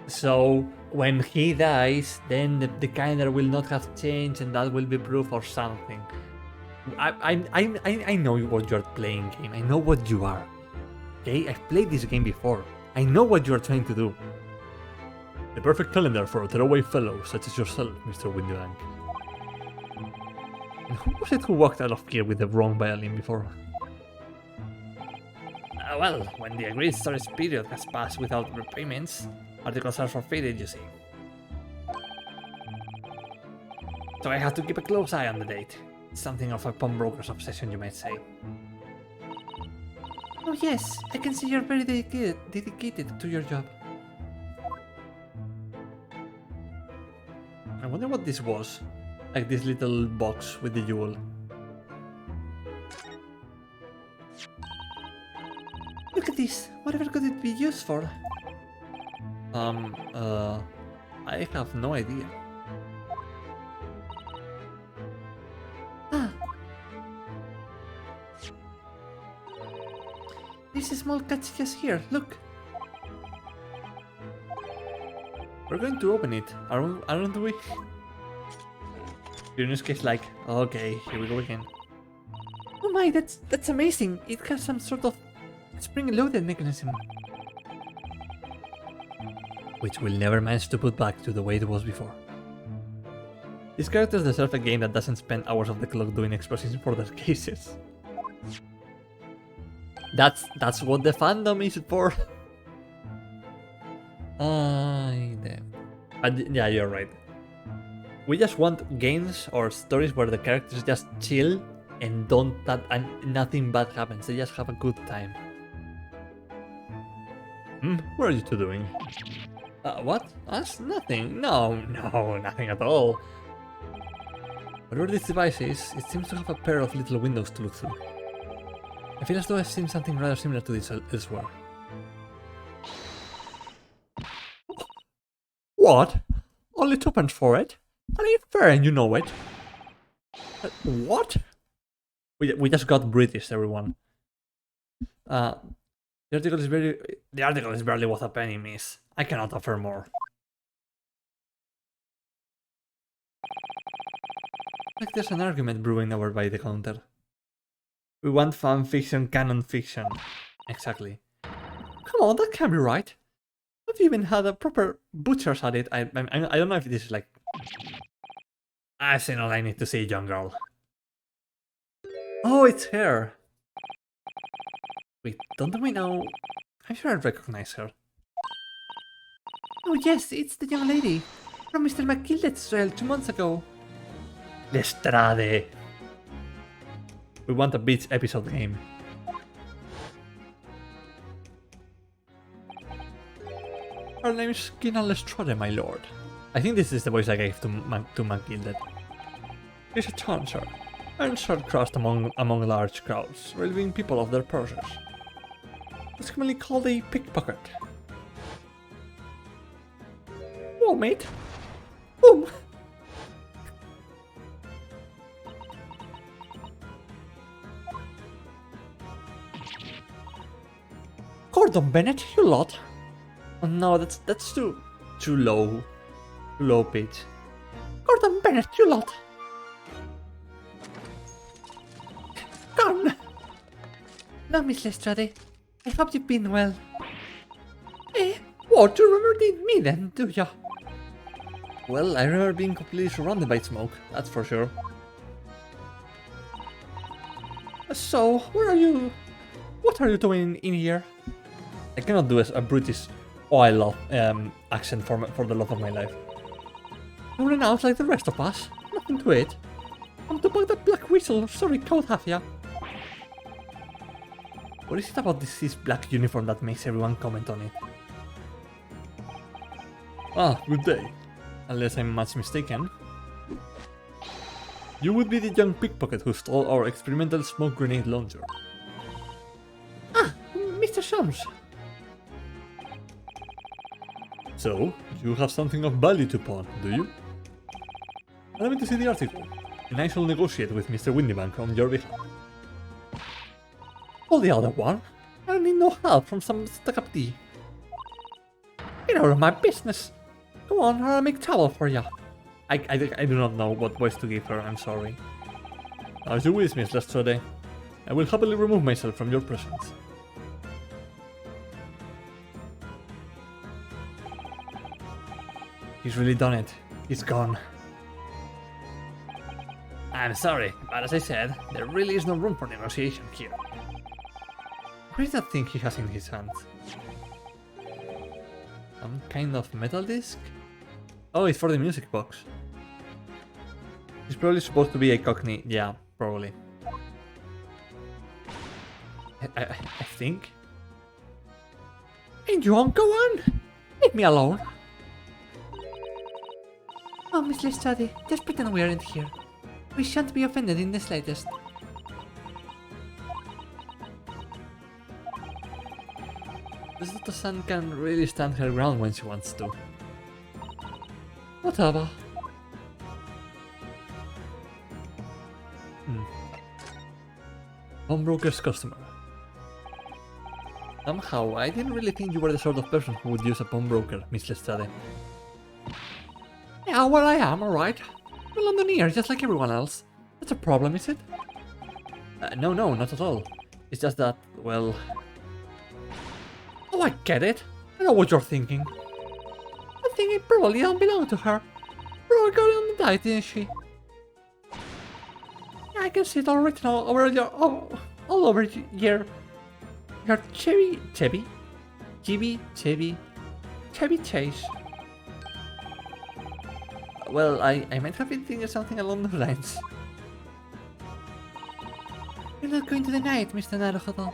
So when he dies, then the calendar will not have changed and that will be proof or something. I know what you're playing, game. I know what you are. Okay, I've played this game before. I know what you're trying to do. The perfect calendar for a throwaway fellow such as yourself, Mr. Windybank. And who was it who walked out of here with the wrong violin before? Well, when the agreed storage period has passed without repayments, articles are forfeited, you see. So I have to keep a close eye on the date. It's something of a pawnbroker's obsession, you might say. Oh yes, I can see you're very dedicated to your job. I wonder what this was. Like this little box with the jewel. Look at this. Whatever could it be used for? I have no idea. Ah. There's a small catch just here. Look. We're going to open it, aren't we? Your case like, okay, here we go again. Oh my, that's amazing. It has some sort of spring-loaded mechanism. Which we'll never manage to put back to the way it was before. These characters deserve a game that doesn't spend hours of the clock doing exposition for their cases. That's what the fandom is for. Yeah, you're right. We just want games or stories where the characters just chill and nothing bad happens. They just have a good time. What are you two doing? What? Us? Nothing. No, nothing at all. Whatever this device is, it seems to have a pair of little windows to look through. I feel as though I've seen something rather similar to this elsewhere. What? Only twopence for it? That ain't fair and you know it. What? We just got British, everyone. The article is barely worth a penny, miss. I cannot offer more. Like there's an argument brewing over by the counter. We want fan fiction, canon fiction. Exactly. Come on, that can't be right. I've even had a proper butchers at it. I don't know if this is like... I've seen all I need to see, young girl. Oh, it's her. Wait, don't we know... I'm sure I recognize her. Oh yes, it's the young lady from Mr. McGillet's trail 2 months ago. Lestrade. We want a beach episode game. Her name's Kina Lestrade, my lord. I think this is the voice I gave to McGildet. She's a chancer, and star-crossed among large crowds, relieving people of their purses. It's commonly called a pickpocket. Well, mate. Boom! Gordon Bennett, you lot. Oh no, that's too low. Too low pitch. Gordon Bennett, you lot. Gone! No, Miss Lestrade. I hope you've been well. Eh? What? You remember me then, do ya? Well, I remember being completely surrounded by smoke, that's for sure. So, where are you? What are you doing in here? I cannot do a British oil accent for the love of my life. You ran out like the rest of us. Nothing to it. I'm to bug that black whistle. Sorry, coat have ya? What is it about this black uniform that makes everyone comment on it? Ah, good day. Unless I'm much mistaken. You would be the young pickpocket who stole our experimental smoke grenade launcher. Ah, Mr. Shams. So, you have something of value to pawn, do you? Allow me to see the article, and I shall negotiate with Mr. Windybank on your behalf. Hold the other one. I don't need no help from some stuck-up D. Get out of my business. Go on, or I'll make trouble for ya. I do not know what voice to give her, I'm sorry. As you wish, Miss Lestrade. I will happily remove myself from your presence. He's really done it. He's gone. I'm sorry, but as I said, there really is no room for negotiation here. What is that thing he has in his hand? Some kind of metal disc? Oh, it's for the music box. It's probably supposed to be a Cockney. Yeah, probably. I think. Hey, John, go on! Leave me alone! Oh, Miss Lestrade, just pretend we aren't here. We shan't be offended in the slightest. This little sun can really stand her ground when she wants to. Whatever. Pawnbroker's customer. Somehow, I didn't really think you were the sort of person who would use a pawnbroker, Miss Lestrade. Yeah, well, I am, alright. I'm a Londoner, just like everyone else. That's a problem, is it? No, not at all. It's just that, well... Oh, I get it. I know what you're thinking. I think it probably don't belong to her. Probably got it on the diet, didn't she? Yeah, I can see it all written all over your... all over your chevy chase. Well, I might have been thinking something along those lines. You're not going to deny it, Mr. Naruhodo.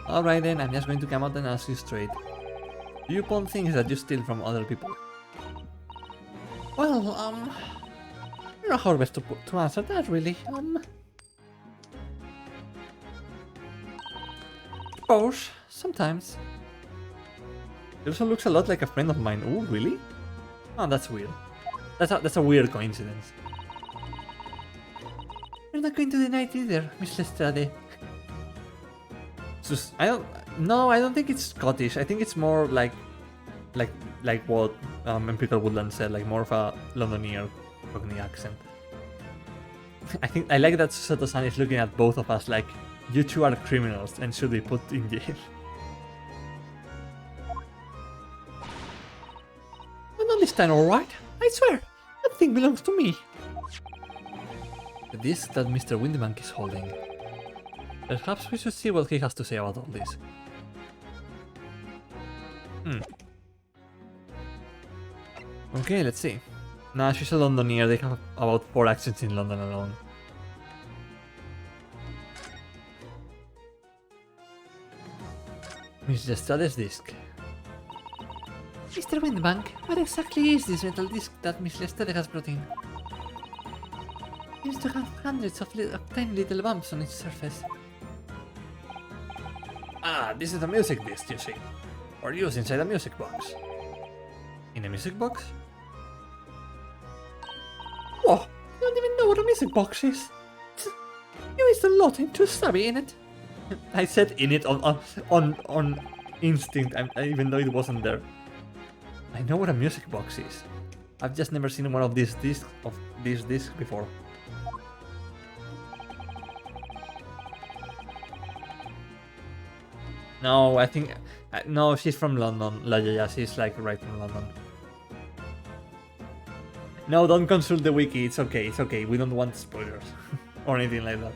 Alright then, I'm just going to come out and ask you straight. Do you pawn things that you steal from other people? Well, I don't know how best to answer that, really. Suppose, sometimes. He also looks a lot like a friend of mine. Oh, really? Oh, that's weird. That's a weird coincidence. You're not going to deny it either, Miss Lestrade. Just, I don't think it's Scottish. I think it's more like what Empirical Woodland said, like more of a Londoner Cockney accent. I like that Susato-san is looking at both of us like, you two are criminals and should be put in jail. I'm not this time, alright? I swear, that thing belongs to me. The disc that Mr. Windybank is holding. Perhaps we should see what he has to say about all this. Okay, let's see. Nah, she's a Londoner. They have about 4 accents in London alone. Miss Lestrade's disc. Mr. Windbank, what exactly is this metal disc that Miss Lestrade has brought in? It seems to have hundreds of tiny little bumps on its surface. Ah, this is a music disc, you see. Or used inside a music box. In a music box? What? You don't even know what a music box is? You used a lot into savvy in it. I said in it on instinct, even though it wasn't there. I know what a music box is. I've just never seen one of these discs before. No, I think no, she's from London. Yeah, she's like right from London. No, don't consult the wiki. It's okay. We don't want spoilers or anything like that.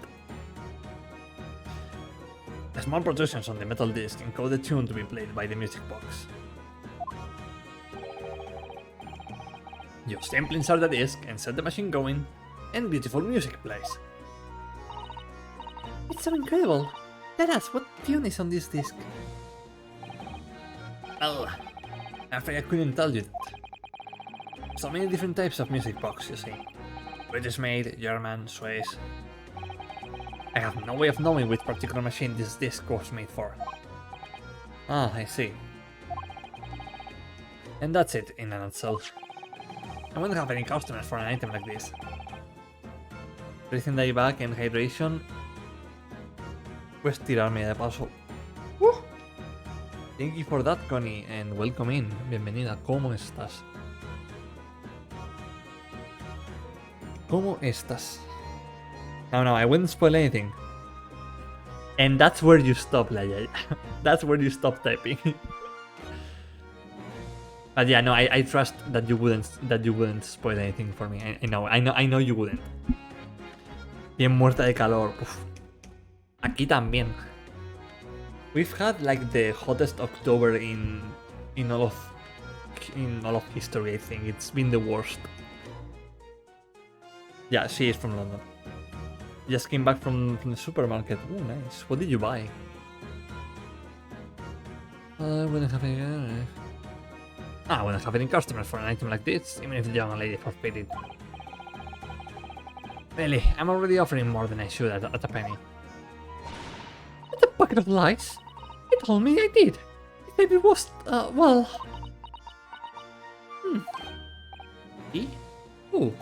The small protrusions on the metal disc encode the tune to be played by the music box. You simply insert the disc and set the machine going, and beautiful music plays. It's so incredible. Let us, what tune is on this disc? Well, I'm afraid I couldn't tell you that. So many different types of music box, you see. British made, German, Swiss. I have no way of knowing which particular machine this disc was made for. Ah, I see. And that's it, in a nutshell. I won't have any customers for an item like this. Breathing dieback and hydration. Pues tirarme de paso. Thank you for that, Connie, and welcome in. Bienvenida, ¿cómo estás? ¿Cómo estás? No, I wouldn't spoil anything. And that's where you stop, Laia. That's where you stop typing. But yeah, no, I trust that you wouldn't spoil anything for me. I know you wouldn't. Bien muerta de calor. Uf. Aquí también. We've had like the hottest October in all of history. I think it's been the worst. Yeah, she is from London. Just came back from the supermarket. Oh, nice. What did you buy? I wouldn't have any customers for an item like this, even if the young lady forfeit it. Really, I'm already offering more than I should at a penny. What a bucket of lies! You told me I did. Maybe it was, well... E? Ooh.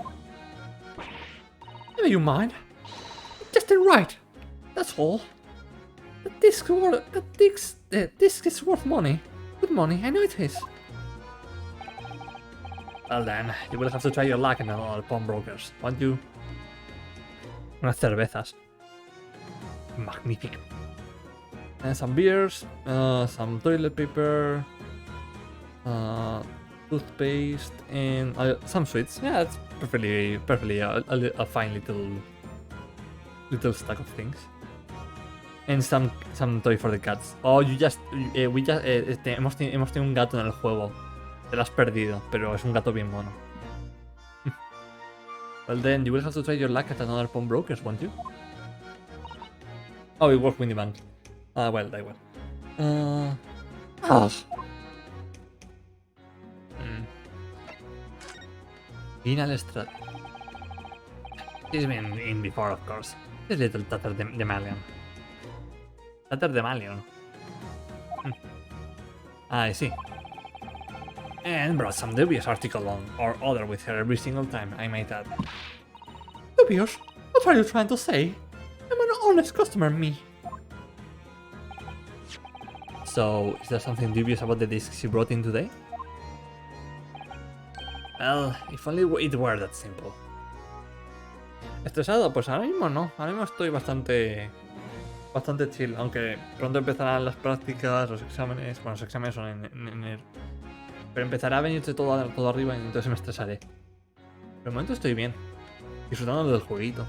Never you mind. Just did right. That's all. The disc is worth money. Good money, I know it is. Well then, you will have to try your luck in all pawnbrokers, won't you? Unas cervezas. Magnífico. And some beers, some toilet paper, toothpaste, and some sweets. Yeah, it's perfectly a fine little stack of things. And some toy for the cats. Oh, hemos tenido un gato en el juego. Te lo has perdido, pero es un gato bien mono. Well then, you will have to try your luck at another pawnbrokers, won't you? Oh, it was Winnie Bank. Well, da igual. Final Strat. She's been in before, of course. This little Tatter de Malion. Tatter de Malion. I see. And brought some dubious article on or other with her every single time, I might add. Dubious? What are you trying to say? I'm an honest customer, me. So, is there something dubious about the discs you brought in today? Well, if only it were that simple. ¿Estresado? Pues ahora mismo no. Ahora mismo estoy bastante chill, aunque pronto empezarán las prácticas, los exámenes. Bueno, los exámenes son en enero. Pero empezará a venirse todo arriba y entonces me estresaré. Pero de momento estoy bien. Disfrutando del jueguito.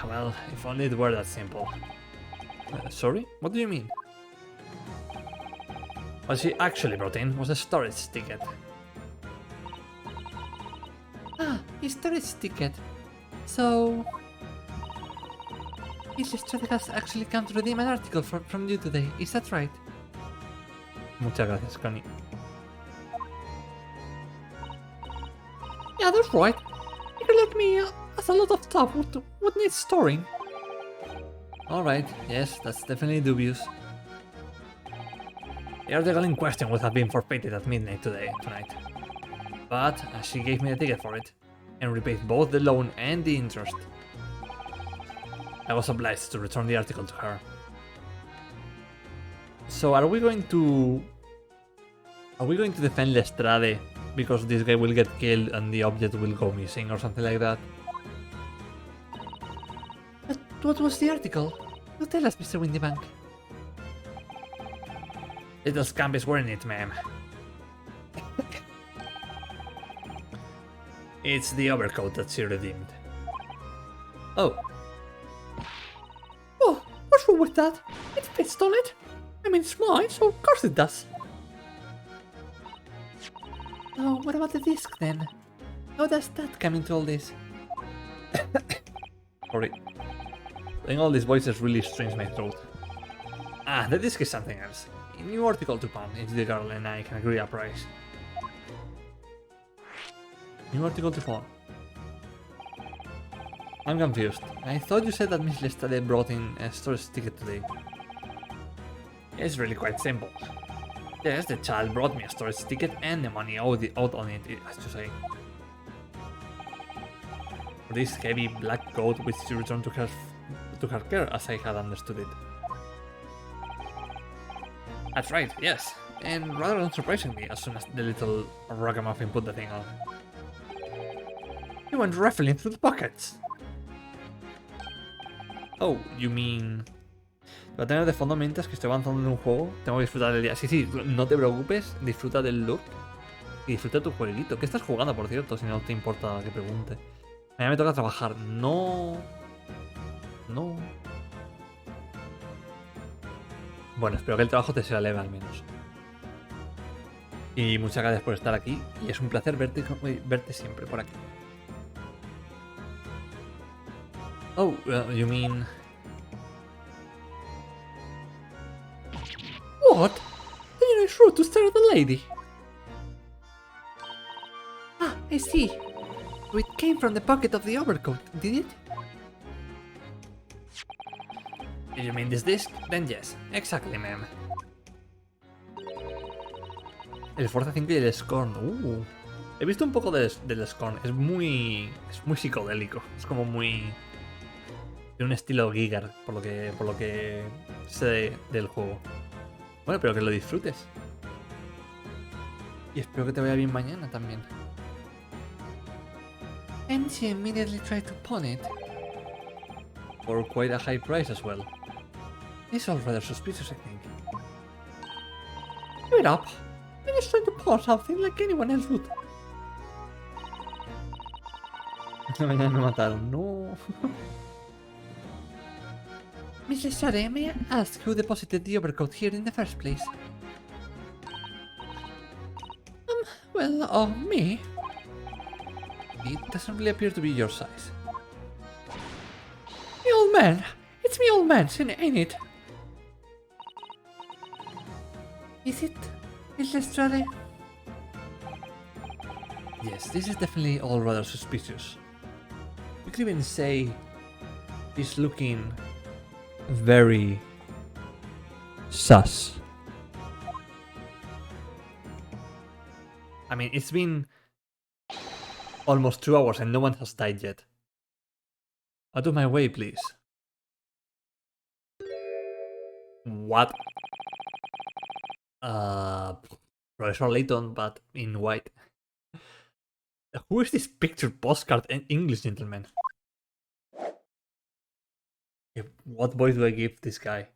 Well, if only it were that simple. Sorry? What do you mean? What she actually brought in was a storage ticket. Ah, a storage ticket. So... Illustrator has actually come to redeem an article from you today, is that right? Muchas gracias, Connie. Yeah, that's right. A girl like me has a lot of stuff what needs storing. Alright, yes, that's definitely dubious. The article in question would have been forfeited at midnight tonight. But she gave me the ticket for it, and repaid both the loan and the interest. I was obliged to return the article to her. So are we going to defend Lestrade because this guy will get killed and the object will go missing or something like that? But what was the article? Do tell us, Mr. Windybank. Little scamp is wearing it, ma'am. It's the overcoat that she redeemed. Oh. Oh, what's wrong with that? It fits, don't it? I mean, it's mine, so of course it does. Oh, what about the disc then? How does that come into all this? Sorry. Saying all these voices really strains my throat. Ah, the disc is something else. A new article to pawn if the girl and I can agree a price. New article to pawn. I'm confused. I thought you said that Miss Lestrade brought in a storage ticket today. It's really quite simple. Yes, the child brought me a storage ticket and the money owed on it, as to say. For this heavy black coat which she returned to her care, as I had understood it. That's right, yes. and rather unsurprisingly, as soon as the little ragamuffin put the thing on. You went raffling through the pockets. Oh, you mean... Voy a tener de fondo mientras que estoy avanzando en un juego. Tengo que disfrutar del día. Sí, sí, no te preocupes. Disfruta del look. Y disfruta tu jueguito. ¿Qué estás jugando, por cierto? Si no te importa que pregunte. Mañana me toca trabajar. No... No... Bueno, espero que el trabajo te sea leve al menos. Y muchas gracias por estar aquí. Y es un placer verte siempre por aquí. Oh, you mean... What? Then it's rude to stare at the lady. Ah, I see. So it came from the pocket of the overcoat, did it? If you mean this disc, then yes. Exactly, ma'am. El Forza 5 y el Scorn. He visto un poco del Scorn. Es muy psicodélico. Es como muy... de un estilo Giger, por lo que sé del juego. Bueno, pero que lo disfrutes. Y espero que te vaya bien mañana también. And she immediately tried to pawn it. For quite a high price as well. It's all rather suspicious, I think. Give it up. I'm just trying to pawn something like anyone else would. Mañana me mataron, no. Miss Leshare, may I ask who deposited the overcoat here in the first place? Well, me. It doesn't really appear to be your size. Me old man! It's me old man, ain't it? Is it, Miss Lestrade? Yes, this is definitely all rather suspicious. We could even say he's looking very sus. I mean, it's been almost 2 hours and no one has died yet. Out of my way, please. What? Professor Layton, but in white. Who is this picture postcard and English gentleman? What voice do I give this guy?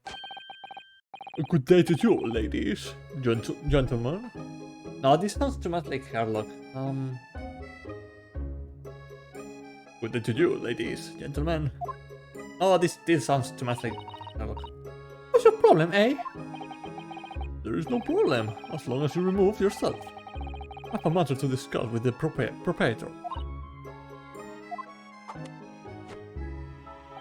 Good day to you, ladies. Gentlemen. No, this sounds too much like Harlock. Good day to you, ladies, gentlemen. Oh, this sounds too much like Harlock. What's your problem, eh? There is no problem, as long as you remove yourself. I have a matter to discuss with the proprietor.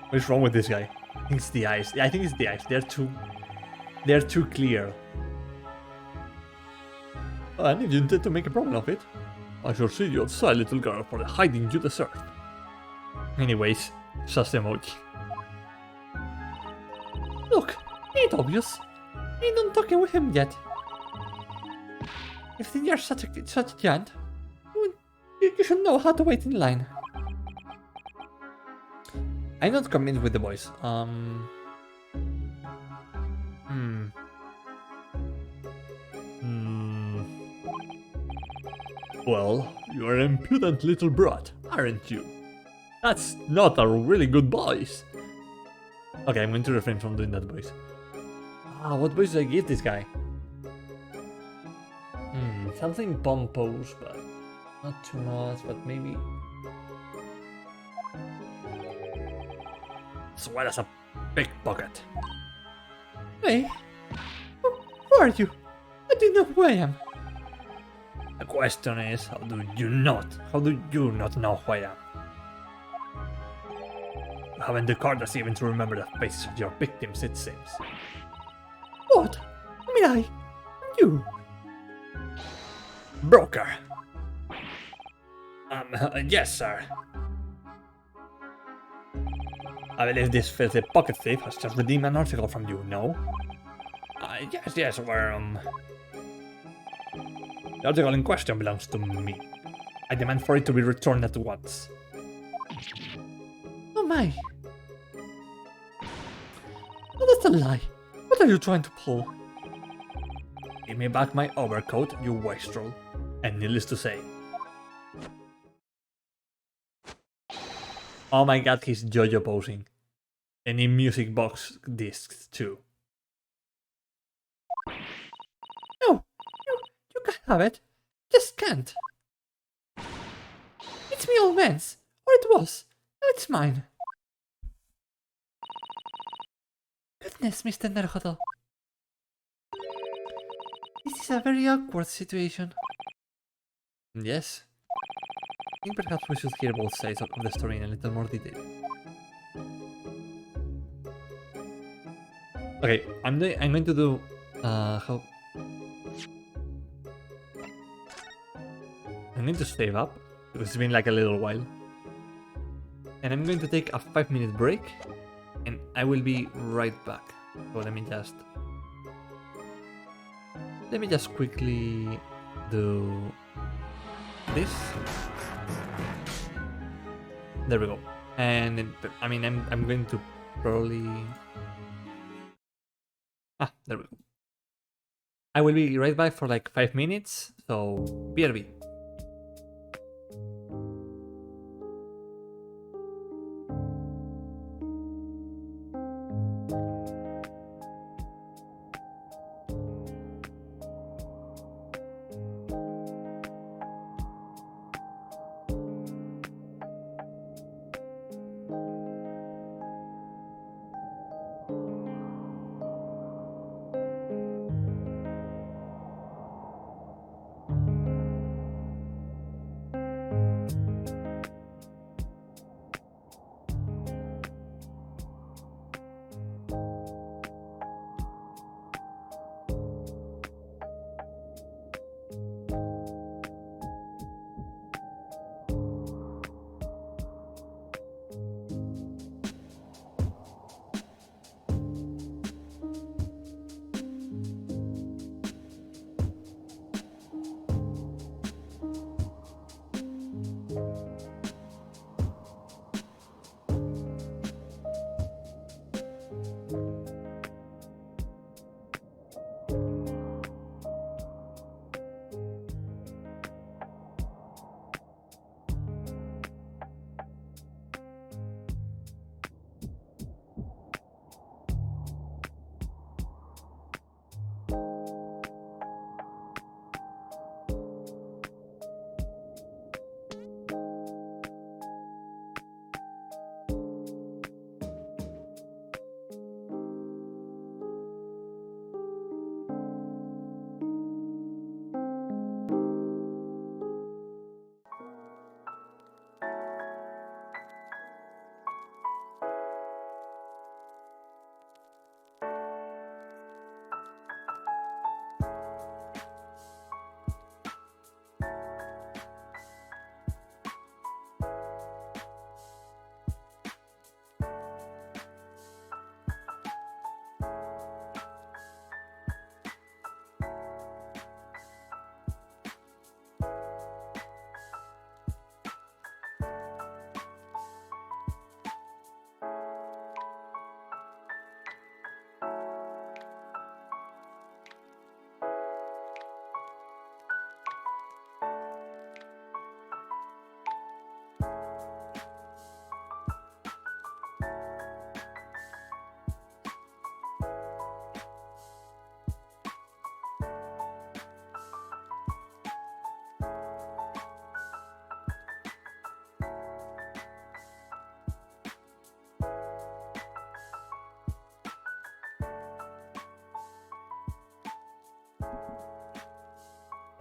What is wrong with this guy? I think it's the eyes. Yeah, I think it's the eyes. They're too clear. And if you intend to make a problem of it, I shall see you outside, little girl, for the hiding you deserve. Anyways, sus emoji. Look, ain't obvious. Ain't done talking with him yet. If you're such a giant, you should know how to wait in line. I'm not convinced with the voice. Well, you're an impudent little brat, aren't you? That's not a really good voice. Okay, I'm going to refrain from doing that voice. What voice do I give this guy? Something pompous, but not too much, but maybe... Sweat as a pickpocket. Hey, who are you? I do know who I am. The question is, how do you not know who I am? You haven't the courtesy even to remember the faces of your victims, it seems. What? I mean, you? Broker. Yes, sir. I believe this filthy pocket thief has just redeemed an article from you, no? Yes, where, The article in question belongs to me. I demand for it to be returned at once. Oh my. Oh, that's a lie. What are you trying to pull? Give me back my overcoat, you wastrel. And needless to say. Oh my god, he's JoJo posing. And in music box discs too. No, you can't have it. Just can't. It's me, old man's. Or it was. Now it's mine. Goodness, Mr. Naruhodo. This is a very awkward situation. Yes. I think perhaps we should hear both sides of the story in a little more detail. Okay, I'm going to do how I'm going to save up because it's been like a little while. And I'm going to take a 5-minute break and I will be right back. So let me just quickly do this. There we go. And I mean I'm going to probably there we go. I will be right back for like 5 minutes, so BRB.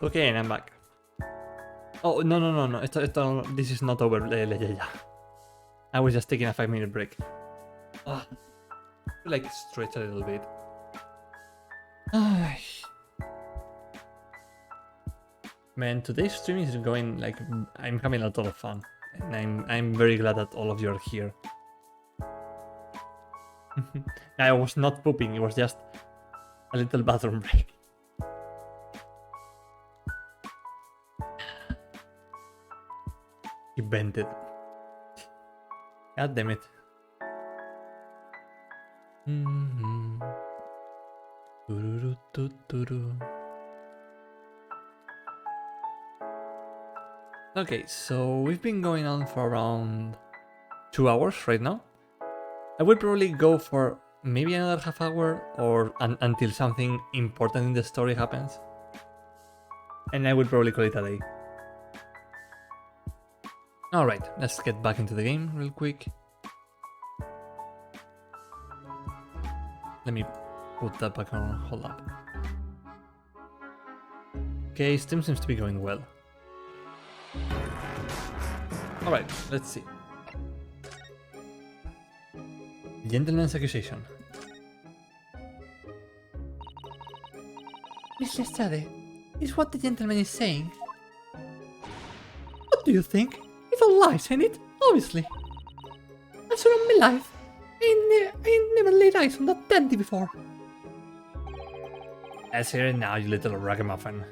Okay, and I'm back. Oh, no. This is not over, Leia. I was just taking a 5-minute break. Like, stretch a little bit. Man, today's stream is going, like, I'm having a lot of fun. And I'm very glad that all of you are here. I was not pooping, it was just a little bathroom break. He bent it. God damn it. Okay, so we've been going on for around 2 hours right now. I will probably go for maybe another half hour or until something important in the story happens. And I will probably call it a day. Alright, let's get back into the game real quick. Let me put that back on hold up. Okay, Steam seems to be going well. Alright, let's see. Gentleman's accusation. Miss Lestrade, is what the gentleman is saying? What do you think? It's all lies, ain't it? Obviously. I swear on my life, I ain't never laid eyes on that dandy before. Let's hear it now, you little ragamuffin.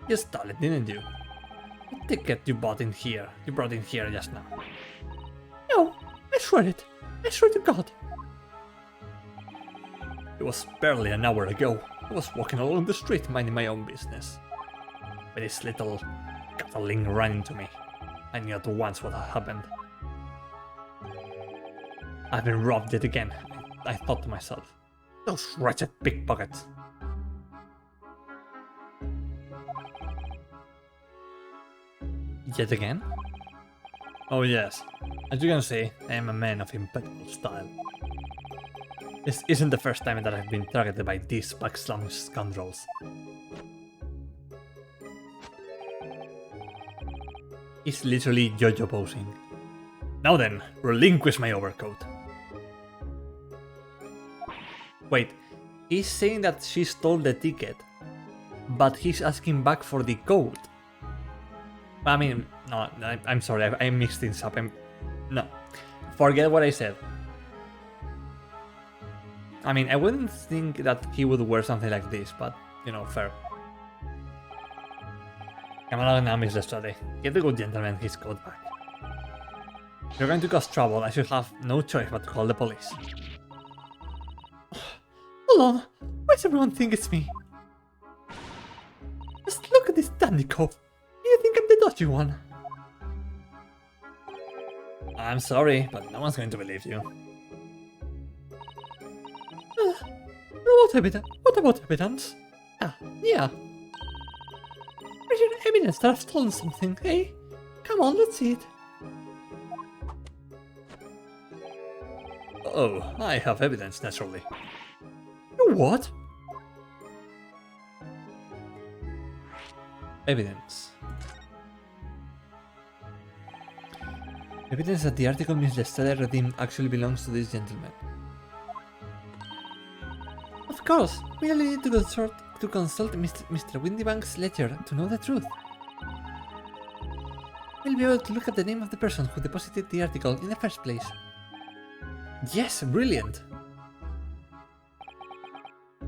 You stole it, didn't you? The ticket you brought in here just now. No, I swear it. I swear to God. It was barely an hour ago. I was walking along the street minding my own business. But this little Cataling ran into me. I knew at once what had happened. I've been robbed yet again, I thought to myself. Those wretched pickpockets. Yet again? Oh yes, as you can see, I am a man of impeccable style. This isn't the first time that I've been targeted by these backslum scoundrels. He's literally Jojo posing. Now then, relinquish my overcoat. Wait, he's saying that she stole the ticket, but he's asking back for the coat. I mean, no, I'm sorry, I mixed things up. No, forget what I said. I mean, I wouldn't think that he would wear something like this, but, you know, fair. Come along now, Miss Lestrade. Give the good gentleman his coat back. If you're going to cause trouble, I should have no choice but to call the police. Hold on, why does everyone think it's me? Just look at this dandy cove. You think I'm the dodgy one? I'm sorry, but no one's going to believe you. What about evidence? Yeah. Where's your evidence that I've stolen something, eh? Come on, let's see it. Oh, I have evidence, naturally. You what? Evidence. Evidence that the article Miss Lestrade redeemed actually belongs to this gentleman. Of course, we only need to consult Mr. Windybank's ledger to know the truth. We'll be able to look at the name of the person who deposited the article in the first place. Yes, brilliant!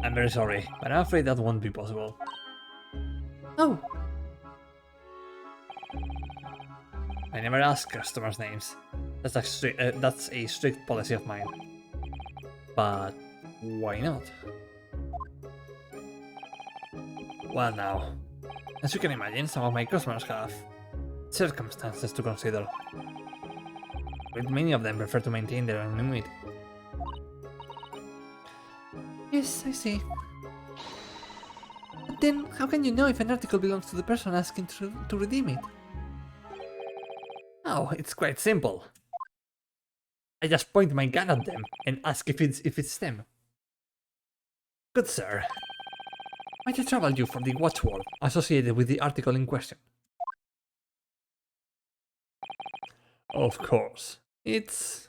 I'm very sorry, but I'm afraid that won't be possible. Oh. I never ask customers' names. That's a strict policy of mine. But why not? Well now, as you can imagine, some of my customers have circumstances to consider. But many of them prefer to maintain their anonymity. Yes, I see. But then, how can you know if an article belongs to the person asking to redeem it? Oh, it's quite simple. I just point my gun at them and ask if it's them. Good sir. Might I trouble you for the watchword associated with the article in question? Of course. It's...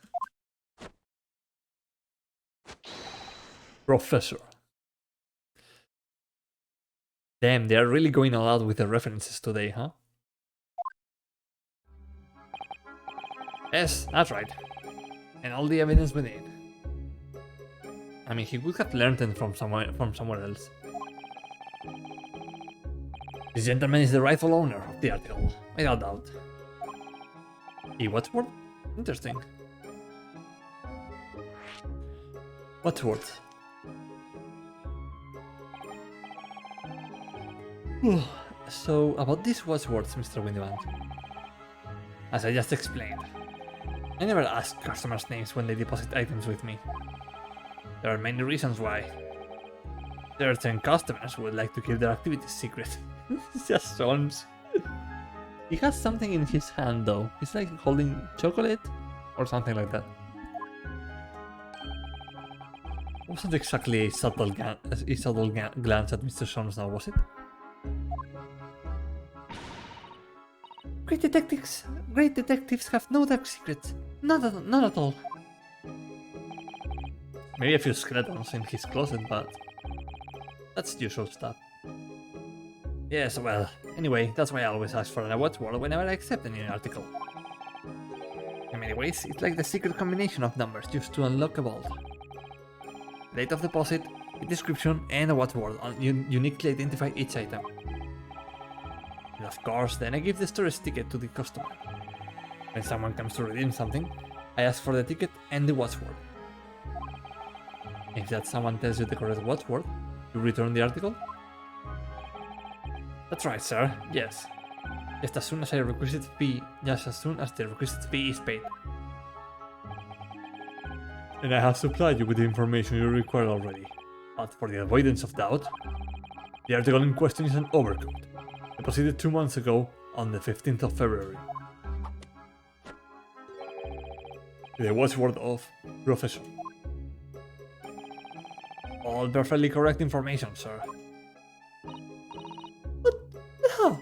Professor. Damn, they are really going all out with the references today, huh? Yes, that's right. And all the evidence we need. I mean, he would have learned it from somewhere else. This gentleman is the rightful owner of the article, without doubt. The watchword? Interesting. Watchword. So, about these watchwords, Mr. Windyband. As I just explained, I never ask customers' names when they deposit items with me. There are many reasons why. Certain customers would like to keep their activities secret. It's just songs. He has something in his hand though. He's like holding chocolate or something like that. Wasn't exactly a subtle glance at Mr. Soames now, was it? Great detectives have no dark secrets. None at all. Maybe a few skeletons in his closet, but that's usual stuff. Yes, well, anyway, that's why I always ask for a watchword whenever I accept a new article. In many ways, it's like the secret combination of numbers used to unlock a vault. Date of deposit, a description, and a watchword uniquely identify each item. And of course, then I give the storage ticket to the customer. When someone comes to redeem something, I ask for the ticket and the watchword. If that someone tells you the correct watchword, you return the article? That's right, sir. Yes. Just as soon as the requested fee is paid. And I have supplied you with the information you require already. But for the avoidance of doubt, the article in question is an overcoat, deposited 2 months ago on the 15th of February. With a watchword of Professor. All perfectly correct information, sir. No.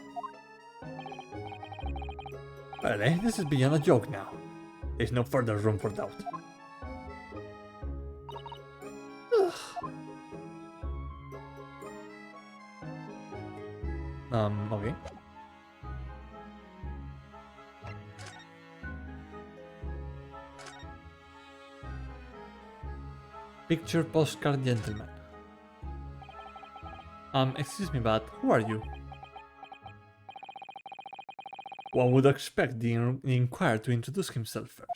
Well, this is beyond a joke now. There's no further room for doubt. Okay. Picture postcard gentleman. Excuse me, but who are you? One would expect the inquirer to introduce himself first.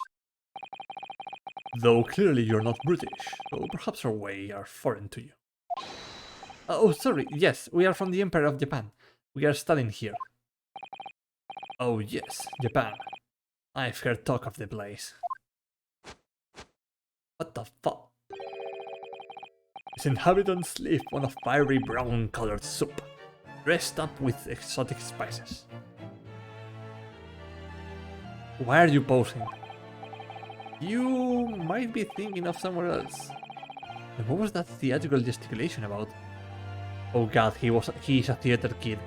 Though clearly you're not British, so perhaps our way are foreign to you. Oh, sorry, yes, we are from the Empire of Japan. We are studying here. Oh yes, Japan. I've heard talk of the place. What the fuck? Its inhabitants live on a fiery brown-colored soup, dressed up with exotic spices. Why are you posing? You might be thinking of somewhere else. And what was that theatrical gesticulation about? Oh god, he's a theater kid.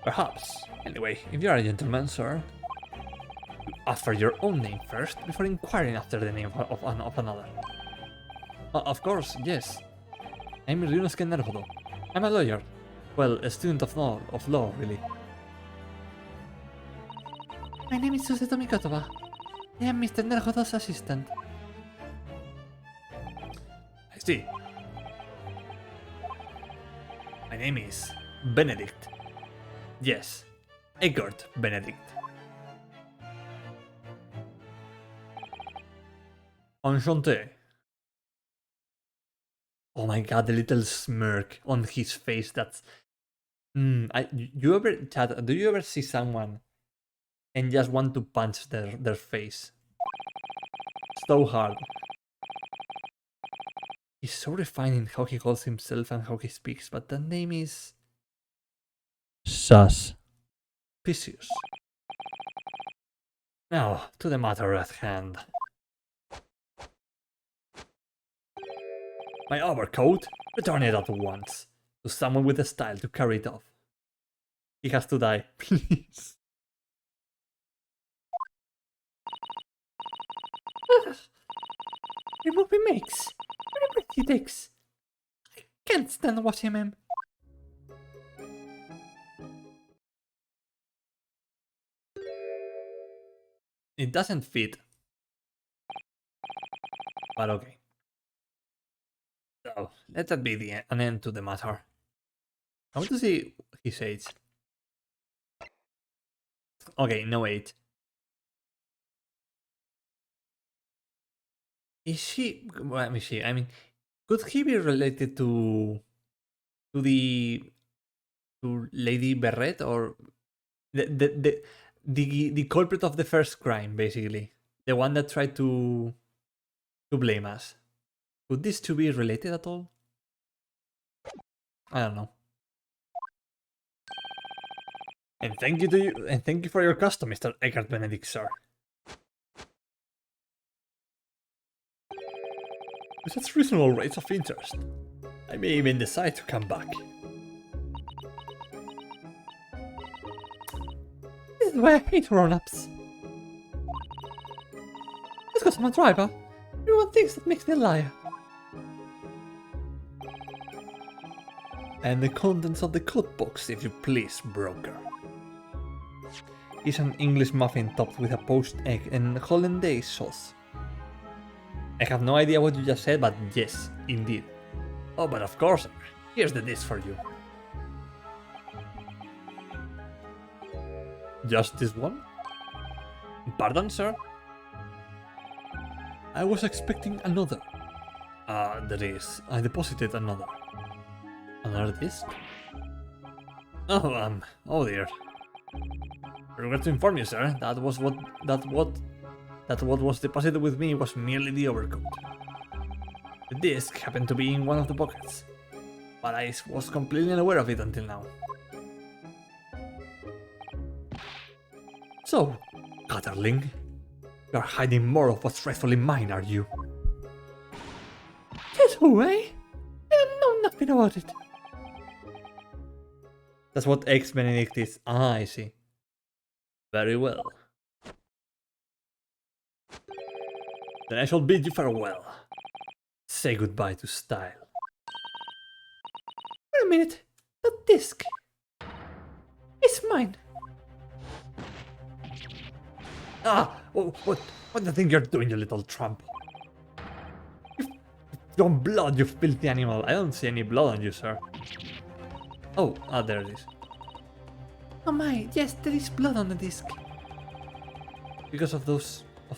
Perhaps. Anyway, if you are a gentleman, sir, you offer your own name first before inquiring after the name of another. Of course, yes. I'm Ryunosuke Naruhodo. I'm a lawyer. Well, a student of law, really. My name is Suseto Mikotova. I am Mr. Naruhodo's assistant. I see. My name is Benedict. Yes, Eggert Benedict. Enchanté. Oh my god, the little smirk on his face. That's. Do you ever see someone and just want to punch their face? So hard. He's so refined in how he calls himself and how he speaks, but the name is. Suspicious. Now, to the matter at hand. My overcoat? Return it at once. To someone with the style to carry it off. He has to die, please. Remove he makes. Whatever he takes. I can't stand watching him. It doesn't fit. But okay. So, let that be an end to the matter. I want to see his age. Okay, no age. Is she? Well, let me see. I mean, could he be related to the to Lady Beret, or the culprit of the first crime, basically, the one that tried to blame us. Could these two be related at all? I don't know. And thank you to you, and thank you for your custom, Mr. Eckhart Benedict, sir. With such reasonable rates of interest, I may even decide to come back. This is why I hate grown-ups. It's because I'm a driver. Everyone thinks that makes me a liar. And the contents of the code box, if you please, broker. Is an English muffin topped with a poached egg and hollandaise sauce. I have no idea what you just said, but yes, indeed. Oh, but of course, sir. Here's the dish for you. Just this one? Pardon, sir? I was expecting another. That is, I deposited another. Another disc? Oh, oh dear. I regret to inform you, sir, that what was deposited with me was merely the overcoat. The disc happened to be in one of the pockets, but I was completely unaware of it until now. So, Cutterling, you are hiding more of what's rightfully mine, are you? Guess who, eh? I know nothing about it. That's what ex-Benedict is. Ah, I see. Very well. Then I shall bid you farewell. Say goodbye to style. Wait a minute. That disc. It's mine. Ah! What do you think you're doing, you little tramp? Your blood, you filthy animal. I don't see any blood on you, sir. Oh, there it is. Oh my, yes, there is blood on the disc. Because of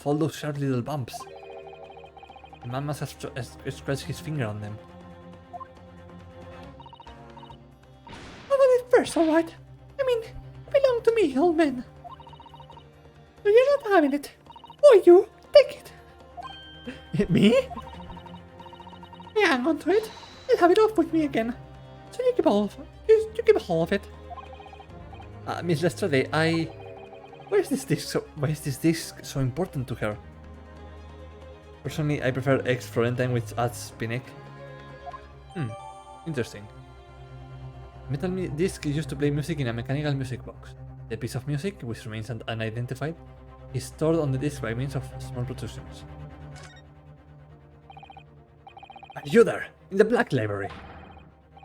all those sharp little bumps. The man must have scratched his finger on them. I want it first, alright? I mean, it belonged to me, old man. So you're not having it. Or you, take it. Me? Yeah, hang on to it. I'll have it off with me again. So you keep all of it. You keep all of it. Miss Lestrade, why is this disc so important to her? Personally, I prefer ex-Florentine, which adds spinach. Interesting. Metal disc used to play music in a mechanical music box. The piece of music, which remains unidentified, is stored on the disc by means of small protrusions. Are you there, in the Black Library?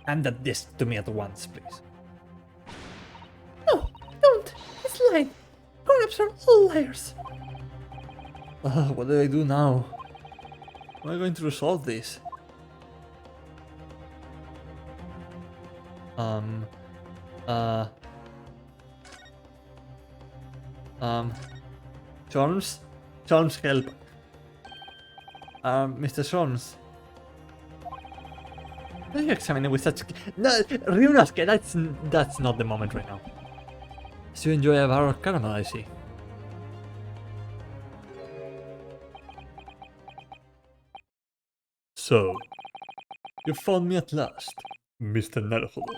Hand that disc to me at once, please. No, don't. It's lying. Grown-ups are all liars. What do I do now? How am I going to resolve this? Charms? Charms, help. Mr. Charms. Why are you examining with such... No, Ryunosuke, that's not the moment right now. So you enjoy a bar of caramel, I see. So, you found me at last, Mr. Naruhodo.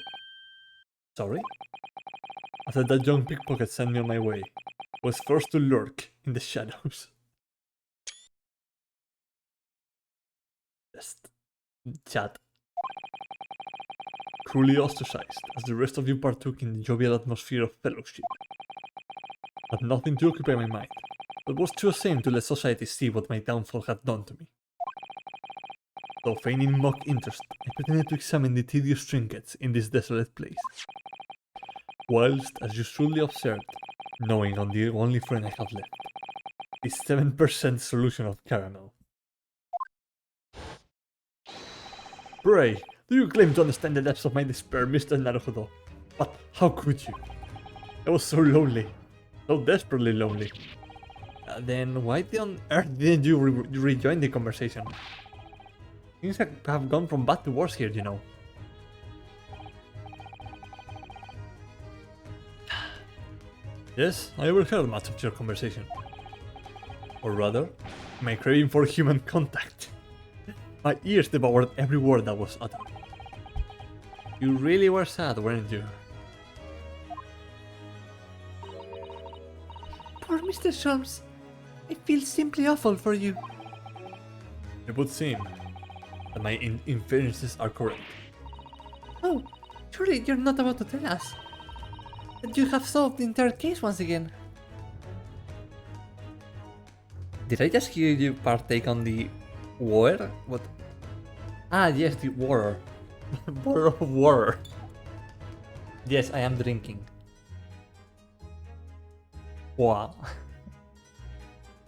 Sorry? After that young pickpocket sent me on my way, I was forced to lurk in the shadows. Just... chat. Cruelly ostracized, as the rest of you partook in the jovial atmosphere of fellowship. Had nothing to occupy my mind, but was too ashamed to let society see what my downfall had done to me. Though feigning mock interest, I pretended to examine the tedious trinkets in this desolate place. Whilst, as you shrewdly observed, knowing on the only friend I have left, the 7% solution of caramel. Pray, do you claim to understand the depths of my despair, Mr. Naruhodo? But how could you? I was so lonely, so desperately lonely. Then why on earth didn't you rejoin the conversation? Things have gone from bad to worse here, you know. Yes, I overheard much of your conversation. Or rather, my craving for human contact. My ears devoured every word that was uttered. You really were sad, weren't you? Poor Mr. Sholmes. I feel simply awful for you. It would seem that my inferences are correct. Oh, surely you're not about to tell us that you have solved the entire case once again. Did I just hear you partake on the water? What? Ah, yes, the water. Water of water. Yes, I am drinking. Wow.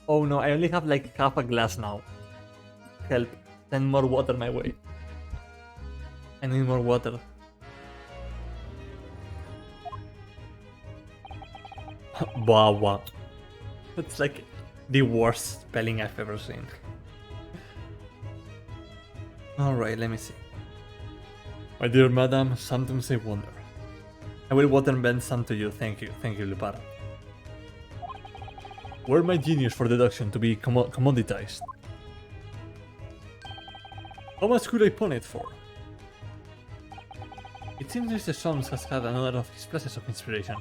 Oh no, I only have like half a glass now. Help. Send more water my way. I need more water. Wow, wow. That's like the worst spelling I've ever seen. Alright, let me see. My dear madam, sometimes I wonder. I will waterbend some to you, thank you, Lupara. Were my genius for deduction to be commoditized? How much could I pawn it for? It seems Mr. Solms has had another of his flashes of inspiration.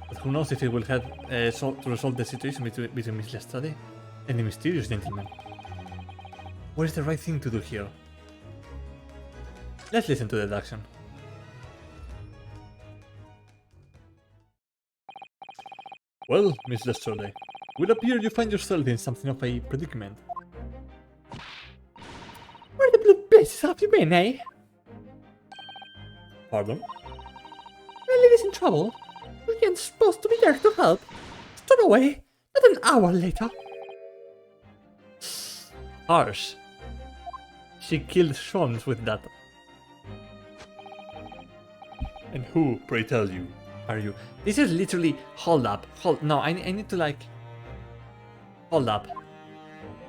But who knows if it will help to resolve the situation between Miss Lestrade and the mysterious gentleman. What is the right thing to do here? Let's listen to the deduction. Well, Miss Lestrade, it would appear you find yourself in something of a predicament. Where the blue blazes have you been, eh? Pardon? My lady's in trouble. You're supposed to be there to help. Stood away, not an hour later. Harsh. She killed Sholmes with that. And who, pray tell you, are you? This is literally hold up. No, I need to like hold up.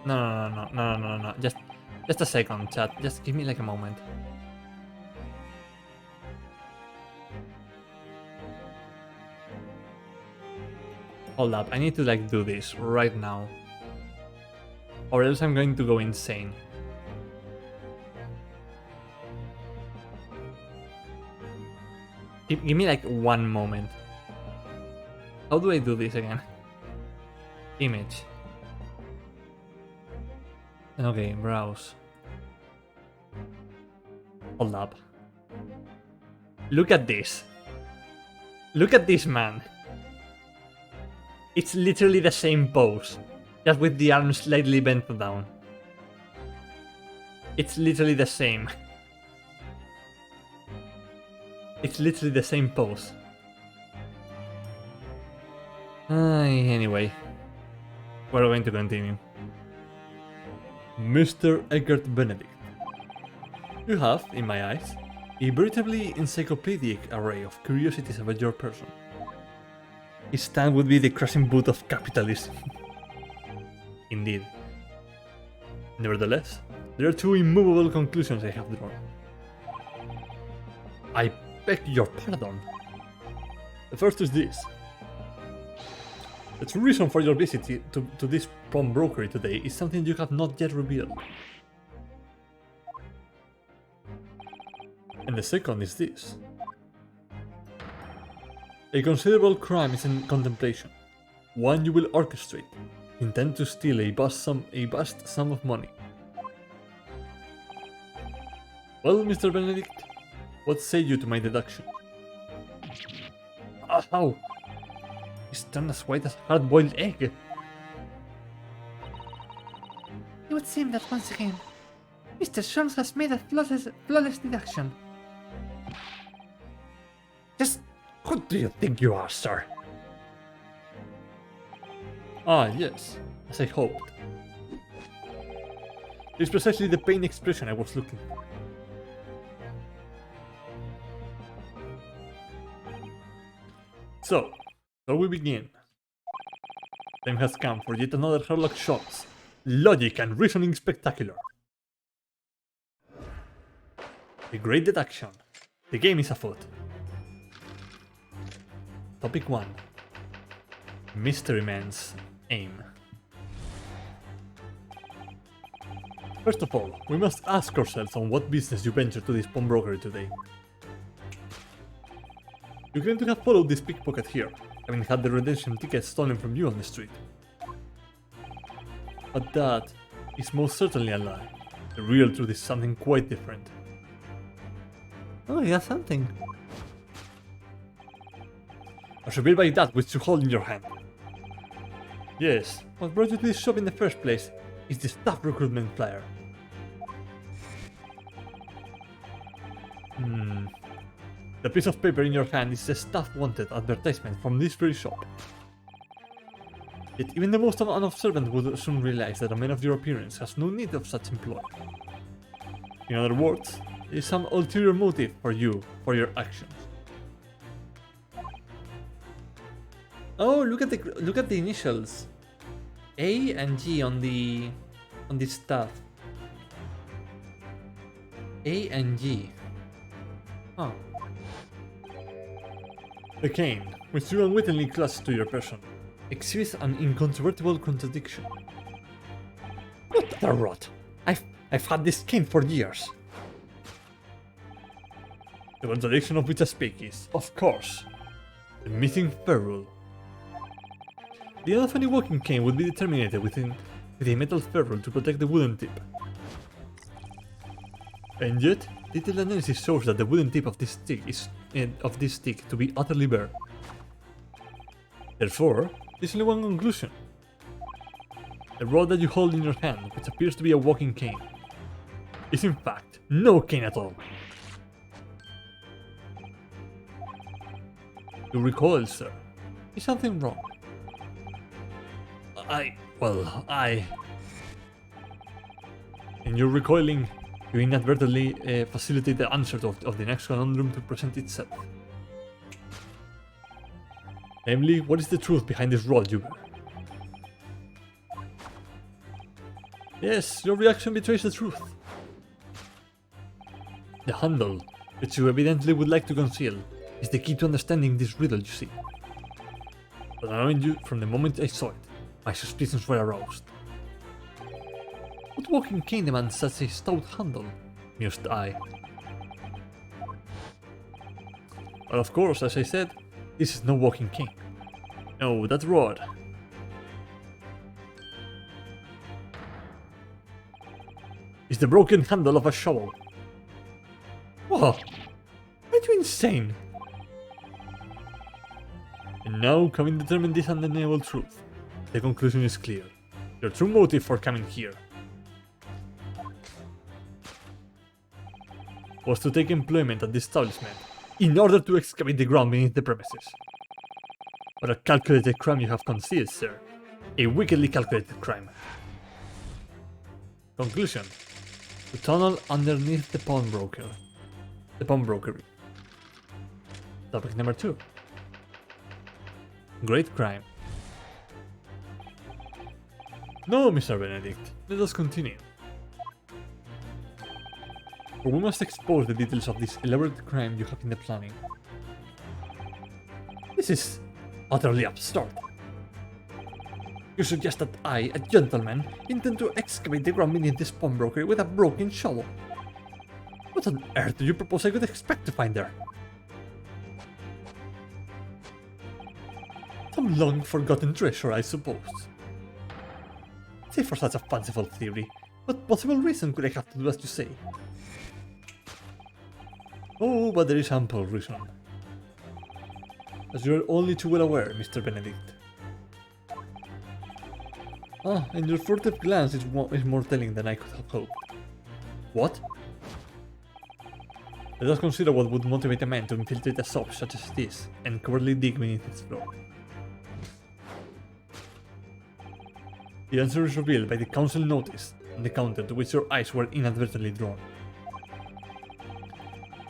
No. Just a second, chat. Just give me like a moment. Hold up, I need to like do this right now. Or else I'm going to go insane. Give me like one moment. How do I do this again? Image. Okay, browse. Hold up. Look at this. Look at this man. It's literally the same pose, just with the arms slightly bent down. It's literally the same. It's literally the same pose. Anyway, we're going to continue. Mr. Eggert Benedict. You have, in my eyes, a veritably encyclopedic array of curiosities about your person. His stand would be the crushing boot of capitalism. Indeed. Nevertheless, there are two immovable conclusions I have drawn. I beg your pardon. The first is this. The true reason for your visit to this pawnbrokery today is something you have not yet revealed. And the second is this. A considerable crime is in contemplation. One you will orchestrate. Intend to steal a vast sum of money. Well, Mr. Benedict, what say you to my deduction? How? He's turned as white as a hard-boiled egg. It would seem that once again, Mr. Sholmes has made a flawless deduction. Just who do you think you are, sir? Ah, yes, as I hoped. It's precisely the pain expression I was looking for. So, shall we begin? Time has come for yet another Sherlock Sholmes. Logic and reasoning spectacular. A great deduction. The game is afoot. Topic 1. Mystery Man's aim. First of all, we must ask ourselves on what business you ventured to this pawnbrokery today. You claim to have followed this pickpocket here, having had the redemption ticket stolen from you on the street. But that is most certainly a lie. The real truth is something quite different. Oh, yeah, something. As revealed by that which you hold in your hand. Yes, what brought you to this shop in the first place is the staff recruitment flyer. The piece of paper in your hand is the staff wanted advertisement from this very shop. Yet even the most unobservant would soon realize that a man of your appearance has no need of such employ. In other words, there is some ulterior motive for you, for your actions. Oh, look at the initials. A and G on the staff. A and G. Oh. The cane, which you unwittingly clutched to your person, exhibits an incontrovertible contradiction. What the rot? I've had this cane for years. The contradiction of which I speak is, of course, the missing ferrule. The end of any walking cane would be terminated with a metal ferrule to protect the wooden tip. And yet, detailed analysis shows that the wooden tip of this stick to be utterly bare. Therefore, there's only one conclusion. The rod that you hold in your hand, which appears to be a walking cane, is in fact no cane at all. You recoil, sir. Is something wrong? In your recoiling, you inadvertently facilitate the answer of the next conundrum to present itself. Namely, what is the truth behind this rod you bear? Yes, your reaction betrays the truth. The handle, which you evidently would like to conceal, is the key to understanding this riddle you see. But knowing you from the moment I saw it, my suspicions were aroused. What walking cane demands such a stout handle? Mused I. Well, of course, as I said, this is no walking cane. No, that rod. Is the broken handle of a shovel. Whoa! Are you insane? And now, having determined this undeniable truth, the conclusion is clear. Your true motive for coming here was to take employment at the establishment in order to excavate the ground beneath the premises. What a calculated crime you have concealed, sir. A wickedly calculated crime. Conclusion. To tunnel underneath the pawnbrokery. Topic number 2. Great crime. No, Mr. Benedict, let us continue. For we must expose the details of this elaborate crime you have in the planning. This is utterly absurd. You suggest that I, a gentleman, intend to excavate the ground beneath this pawnbrokery with a broken shovel. What on earth do you propose I could expect to find there? Some long-forgotten treasure, I suppose. Say for such a fanciful theory, what possible reason could I have to do as you say? Oh, but there is ample reason. As you are only too well aware, Mr. Benedict. Ah, and your furtive glance is more telling than I could have hoped. What? Let us consider what would motivate a man to infiltrate a shop such as this and covertly dig beneath its floor. The answer is revealed by the council notice on the counter to which your eyes were inadvertently drawn.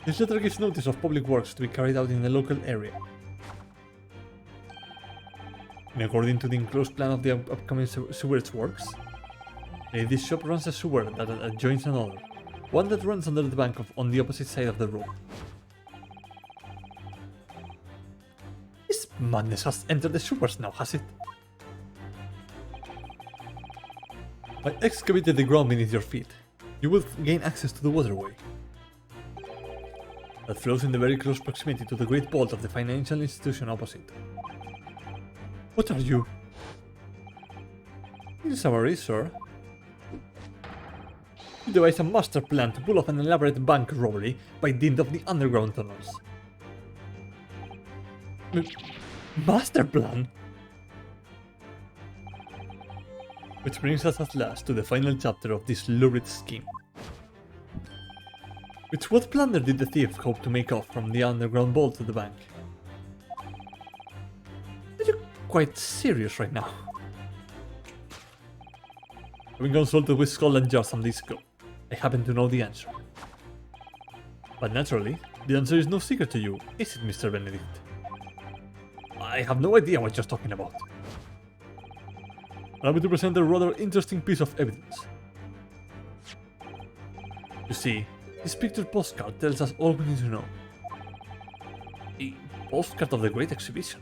This letter gives notice of public works to be carried out in the local area. And according to the enclosed plan of the upcoming sewerage works, this shop runs a sewer that adjoins another, one that runs under the bank on the opposite side of the road. Madness has entered the sewers now, has it? I excavated the ground beneath your feet. You will gain access to the waterway that flows in the very close proximity to the great vault of the financial institution opposite. What are you? It is our sir. You devised a master plan to pull off an elaborate bank robbery by dint of the underground tunnels. Master plan? Which brings us at last to the final chapter of this lurid scheme. With what plunder did the thief hope to make off from the underground vault to the bank? Are you quite serious right now? Having consulted with Scotland Yard some days ago, I happen to know the answer. But naturally, the answer is no secret to you, is it, Mr. Benedict? I have no idea what you're talking about. Allow me to present a rather interesting piece of evidence. You see, this pictured postcard tells us all we need to know. A postcard of the Great Exhibition?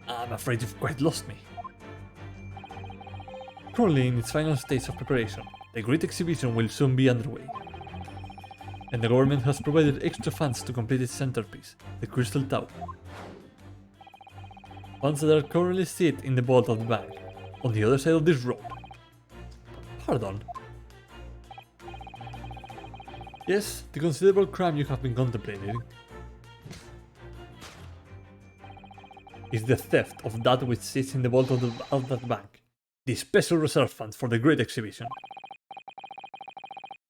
I'm afraid you've quite lost me. Currently in its final stage of preparation, the Great Exhibition will soon be underway. And the government has provided extra funds to complete its centerpiece, the Crystal Tower. Funds that are currently sit in the vault of the bank, on the other side of this road. Pardon? Yes, the considerable crime you have been contemplating is the theft of that which sits in the vault of that bank, the special reserve funds for the Great Exhibition.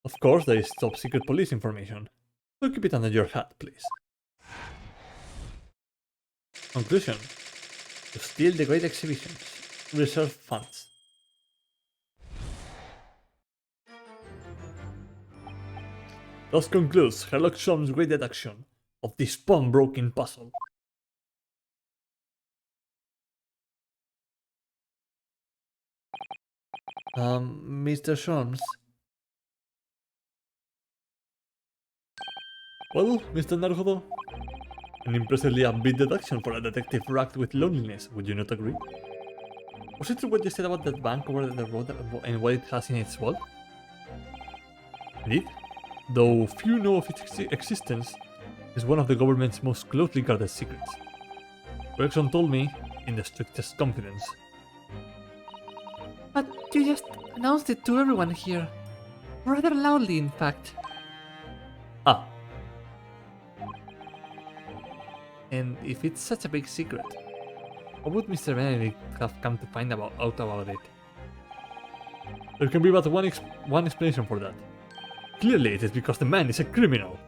Of course, there is top secret police information, so keep it under your hat, please. Conclusion: to steal the Great Exhibition's reserve funds. Thus concludes Sherlock Holmes' great deduction of this pawnbroking puzzle. Mr. Holmes. Well, Mr. Naruhodo, an impressively upbeat deduction for a detective racked with loneliness, would you not agree? Was it true what you said about that bank over the road and what it has in its vault? Indeed, though few know of its existence, is one of the government's most closely guarded secrets. Gregson told me in the strictest confidence. But you just announced it to everyone here. Rather loudly, in fact. Ah. And if it's such a big secret, how would Mr. Benedict have come to find out about it? There can be but one explanation for that. Clearly it is because the man is a criminal.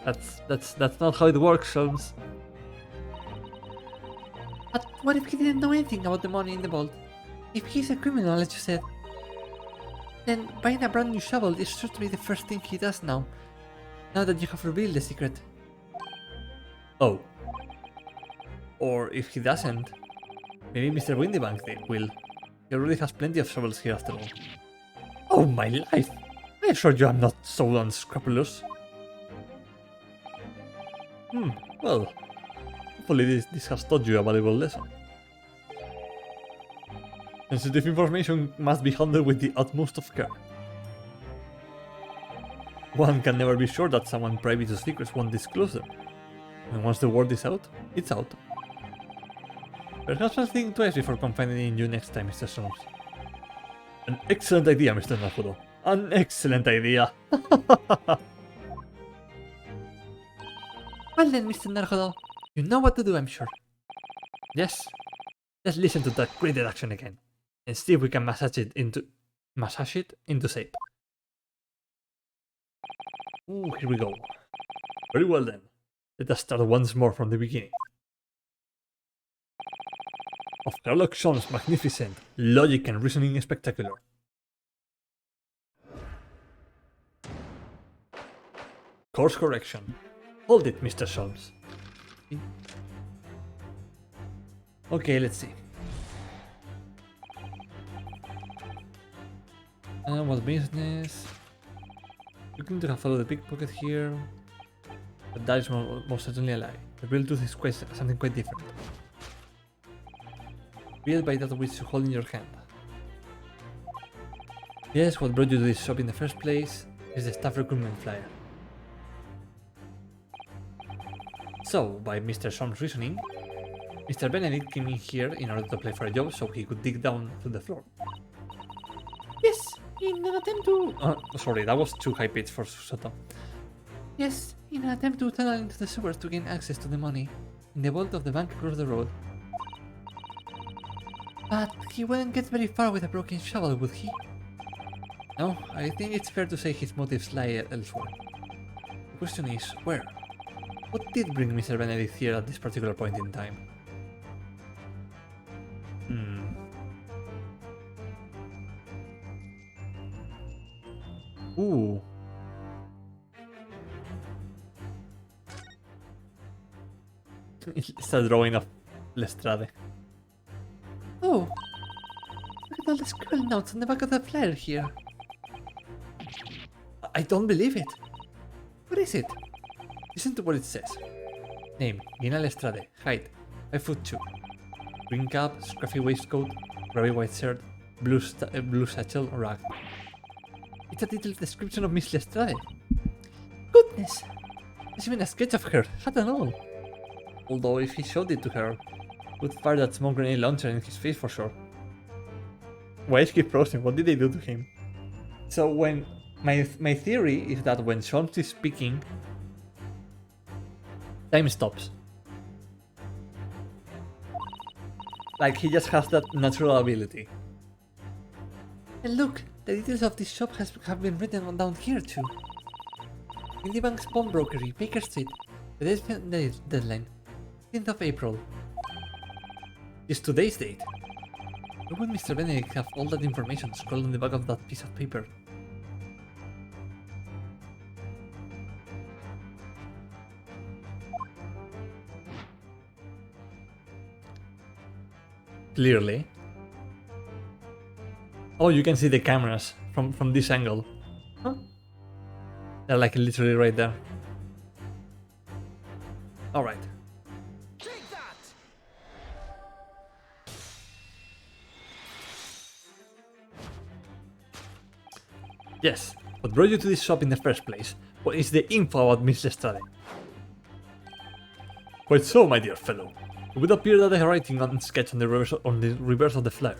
That's not how it works, Holmes. But what if he didn't know anything about the money in the vault? If he's a criminal, as you said, then buying a brand new shovel is sure to be the first thing he does now that you have revealed the secret. Oh. Or if he doesn't, maybe Mr. Windybank will. He already has plenty of shovels here after all. Oh my life! I assure you I'm not so unscrupulous. Well, hopefully this has taught you a valuable lesson. Sensitive information must be handled with the utmost of care. One can never be sure that someone privy to secrets won't disclose them. And once the word is out, it's out. Perhaps I'll think twice before confiding in you next time, Mr. Holmes. An excellent idea, Mr. Naruhodo. An excellent idea. Well then, Mr. Naruhodo, you know what to do, I'm sure. Yes. Let's listen to that great deduction again, and see if we can massage it into shape. Ooh, here we go. Very well then. Let us start once more from the beginning. Of Sherlock Holmes' magnificent logic and reasoning spectacular. Course correction. Hold it, Mr. Holmes. Okay, let's see. What business? Looking to have followed the pickpocket here. But that is most certainly a lie. The real truth is something quite different. Real by that which you hold in your hand. Yes, what brought you to this shop in the first place is the staff recruitment flyer. So, by Mr. Storm's reasoning, Mr. Benedict came in here in order to apply for a job so he could dig down through the floor. Yes, in an attempt to... Sorry, that was too high pitched for Soto. Yes, in an attempt to tunnel into the sewers to gain access to the money in the vault of the bank across the road. But he wouldn't get very far with a broken shovel, would he? No, I think it's fair to say his motives lie elsewhere. The question is, where? What did bring Mr. Benedict here at this particular point in time? Ooh. It's a drawing of Lestrade. Oh, look at all the scribble notes on the back of the flyer here. I don't believe it. What is it? Listen to what it says. Name, Gina Lestrade. Height, 5'2". Green cap, scruffy waistcoat, grey white shirt, blue satchel, rag. It's a detailed description of Miss Lestrade. Goodness! There's even a sketch of her, hat and all. Although if he showed it to her, would fire that smoke grenade launcher in his face for sure. Why is he frozen? What did they do to him? So when my theory is that when Sholmes is speaking, time stops. Like he just has that natural ability. And look, the details of this shop have been written down here too. Windybank's Pawnbrokery, Baker Street. The deadline, 10th of April. Is today's date. Why would Mr. Benedict have all that information scrolled on the back of that piece of paper? Clearly. Oh, you can see the cameras from this angle. Huh? They're like literally right there. Alright. Yes, what brought you to this shop in the first place? What is the info about Miss Lestrade? Quite so, my dear fellow. It would appear that the writing on the sketch on the reverse of the flyer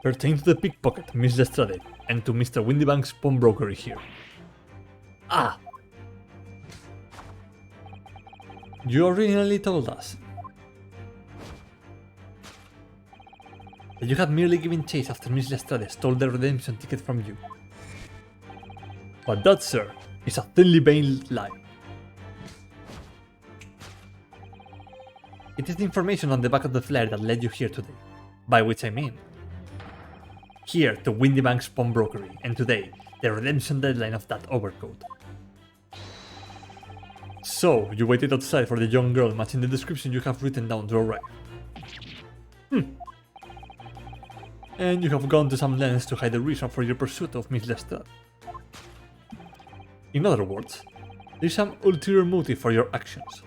pertains to the pickpocket, Miss Lestrade, and to Mr. Windybank's pawnbrokery here. Ah! You originally told us that you had merely given chase after Miss Lestrade stole the redemption ticket from you. But that, sir, is a thinly veiled lie. It is the information on the back of the flyer that led you here today. By which I mean, here to Windybank's pawnbrokery, and today, the redemption deadline of that overcoat. So, you waited outside for the young girl matching the description you have written down to arrive. And you have gone to some lengths to hide the reason for your pursuit of Miss Lestrade. In other words, there is some ulterior motive for your actions.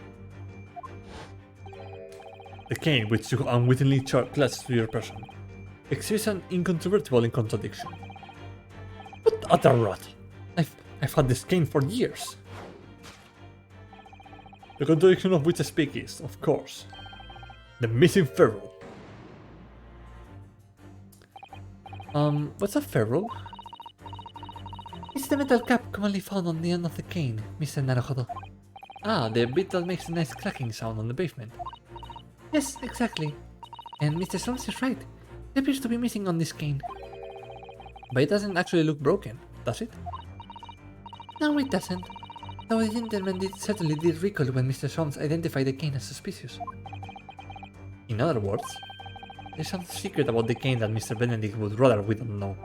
The cane which you unwittingly clutched to your person exhibits an incontrovertible contradiction. What utter rot! I've had this cane for years. The contradiction of which I speak is, of course, the missing ferrule. What's a ferrule? It's the metal cap commonly found on the end of the cane, Mr. Naruhodo. Ah, the bit that makes a nice cracking sound on the pavement. Yes, exactly. And Mr. Storms is right. It appears to be missing on this cane. But it doesn't actually look broken, does it? No, it doesn't. Though the gentleman certainly did recoil when Mr. Storms identified the cane as suspicious. In other words, there's some secret about the cane that Mr. Benedict would rather we don't know.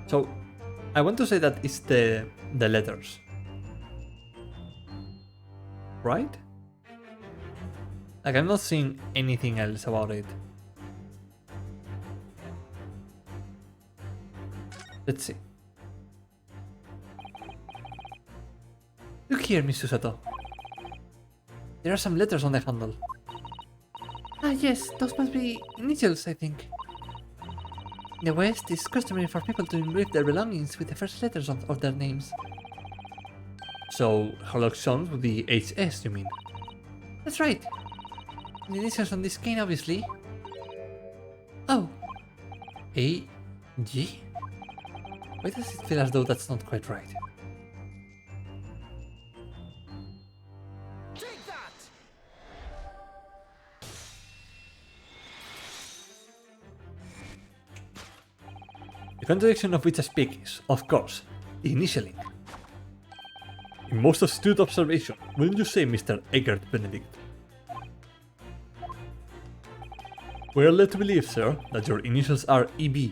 So, I want to say that it's the letters. Right? Like, I'm not seeing anything else about it. Let's see. Look here, Miss Susato. There are some letters on the handle. Ah yes, those must be initials, I think. In the West, it's customary for people to engrave their belongings with the first letters of their names. So, Harlock Jones would be HS, you mean? That's right. The initials on this cane, obviously. Oh. A-G? Why does it feel as though that's not quite right? Take that! The contradiction of which I speak is, of course, initialing. In most astute observation, wouldn't you say, Mr. Eggert Benedict? We are led to believe, sir, that your initials are EB.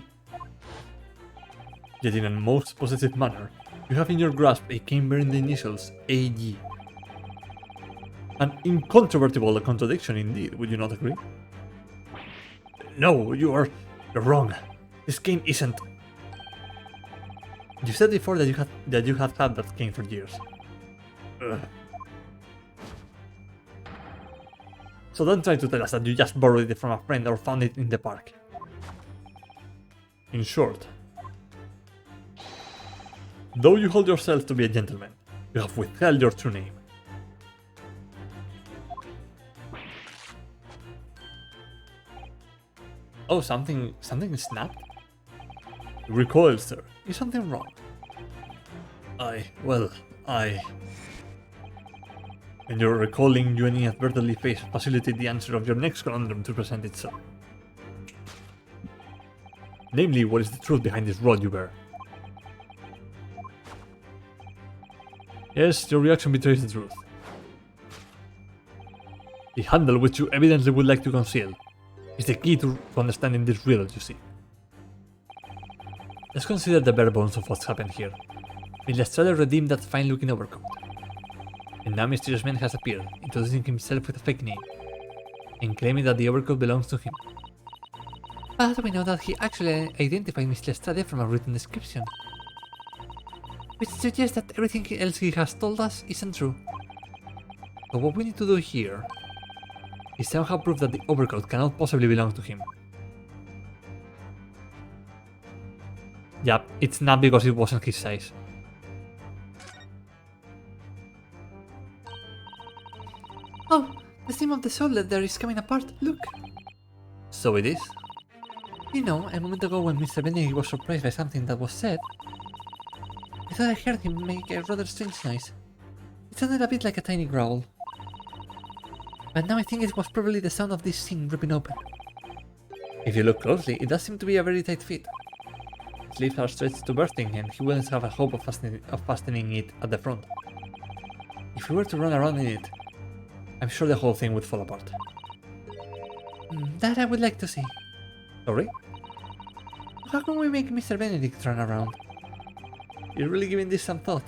Yet in a most possessive manner, you have in your grasp a cane bearing the initials AG. An incontrovertible contradiction indeed, would you not agree? No, you're wrong. This cane isn't... You said before that you have had that cane for years. Ugh. So don't try to tell us that you just borrowed it from a friend or found it in the park. In short, though you hold yourself to be a gentleman, you have withheld your true name. Oh, something snapped? Recoil, sir. Is something wrong? And you're recalling you inadvertently facilitate the answer of your next conundrum to present itself. Namely, what is the truth behind this rod you bear? Yes, your reaction betrays the truth. The handle which you evidently would like to conceal is the key to understanding this riddle, you see. Let's consider the bare bones of what's happened here. Lestrade redeemed that fine-looking overcoat. And now mysterious man has appeared, introducing himself with a fake name, and claiming that the overcoat belongs to him. But we know that he actually identified Miss Lestrade from a written description, which suggests that everything else he has told us isn't true. So what we need to do here is somehow prove that the overcoat cannot possibly belong to him. Yep, it's not because it wasn't his size. Oh, the seam of the shoulder there is coming apart, look! So it is? You know, a moment ago when Mr. Benedict was surprised by something that was said, I thought I heard him make a rather strange noise. It sounded a bit like a tiny growl. But now I think it was probably the sound of this seam ripping open. If you look closely, it does seem to be a very tight fit. His lips are stretched to bursting and he wouldn't have a hope of fastening it at the front. If we were to run around in it, I'm sure the whole thing would fall apart. That I would like to see. Sorry? How can we make Mr. Benedict run around? You're really giving this some thought?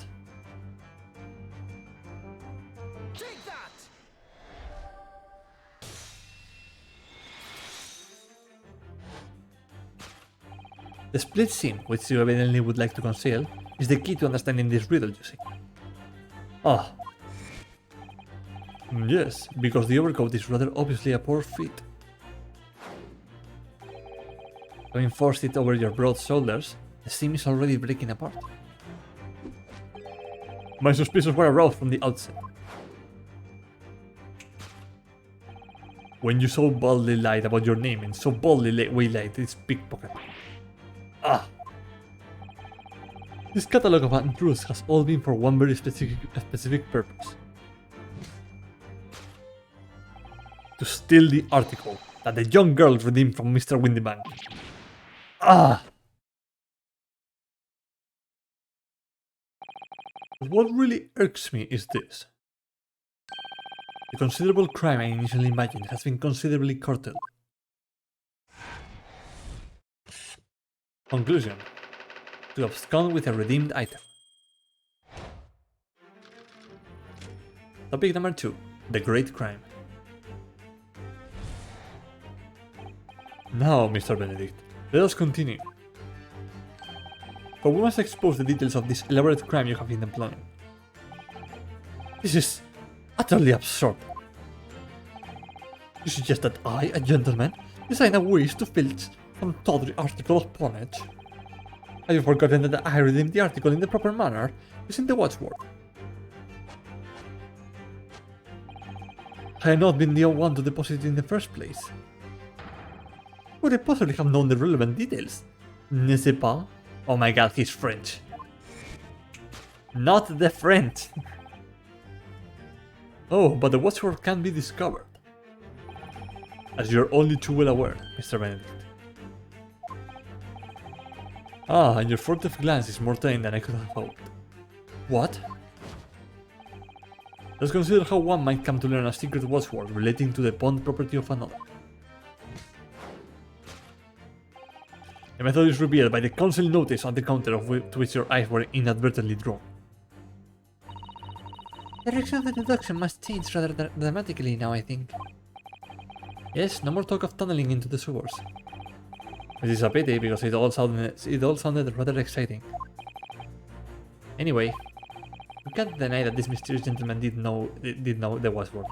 Take that! The split seam, which you evidently would like to conceal, is the key to understanding this riddle, you see. Ah. Yes, because the overcoat is rather obviously a poor fit. Having forced it over your broad shoulders, the seam is already breaking apart. My suspicions were aroused from the outset. When you so boldly lied about your name and so boldly waylaid this pickpocket. Ah! This catalogue of untruths has all been for one very specific purpose. To steal the article that the young girl redeemed from Mr. Windybank. Ah! But what really irks me is this. The considerable crime I initially imagined has been considerably curtailed. Conclusion. To abscond with a redeemed item. Topic number 2. The Great Crime. Now, Mr. Benedict, let us continue. For we must expose the details of this elaborate crime you have been employing. This is utterly absurd. You suggest that I, a gentleman, design a wish to filch some tawdry article upon it? Have you forgotten that I redeemed the article in the proper manner, using the watchword? I had not been the one to deposit it in the first place. Would I possibly have known the relevant details? N'est-ce pas? Oh my god, he's French. Not the French! Oh, but the watchword can be discovered. As you're only too well aware, Mr. Benedict. Ah, and your furtive glance is more telling than I could have hoped. What? Let's consider how one might come to learn a secret watchword relating to the pawned property of another. The method is revealed by the council notice on the counter to which your eyes were inadvertently drawn. The direction of the deduction must change rather dramatically now, I think. Yes, no more talk of tunneling into the sewers. Which is a pity because it all sounded rather exciting. Anyway, we can't deny that this mysterious gentleman did know the watchword.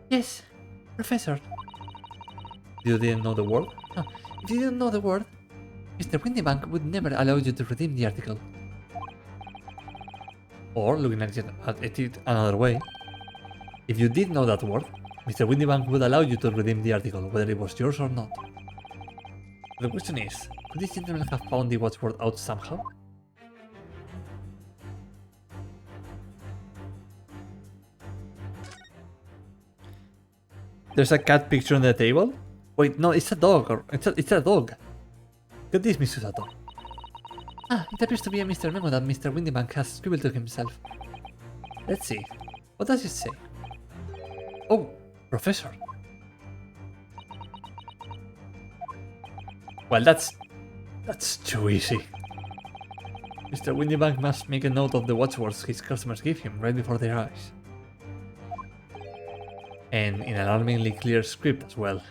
Yes, Professor. You didn't know the word? Oh, if you didn't know the word, Mr. Windybank would never allow you to redeem the article. Or, looking at it another way, if you did know that word, Mr. Windybank would allow you to redeem the article, whether it was yours or not. The question is, could this gentleman have found the watchword out somehow? There's a cat picture on the table? Wait, no, it's a dog, or it's a dog. Get this, Miss Susato. Ah, it appears to be a Mr. Memo that Mr. Windybank has scribbled to himself. Let's see. What does it say? Oh, Professor. Well, that's too easy. Mr. Windybank must make a note of the watchwords his customers give him right before their eyes. And in alarmingly clear script as well.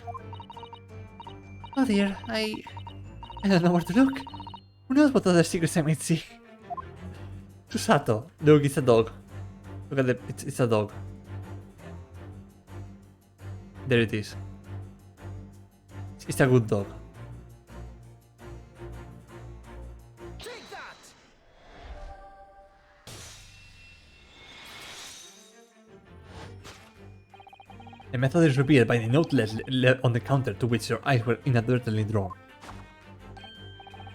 Oh dear, I don't know where to look. Who knows what other secrets I might see? Susato, look, it's a dog. Look at it's a dog. There it is. It's a good dog. Take that! The method is revealed by the note left on the counter to which your eyes were inadvertently drawn.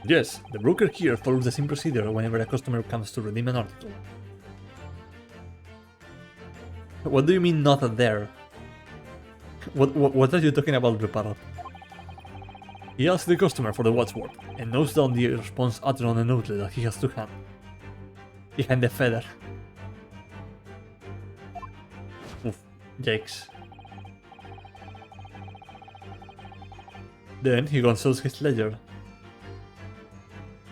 Yes, the broker here follows the same procedure whenever a customer comes to redeem an article. What do you mean not there? What are you talking about, Reparo? He asks the customer for the watchword, and notes down the response uttered on the notelet that he has to hand. Behind the feather. Oof, yikes. Then he consults his ledger.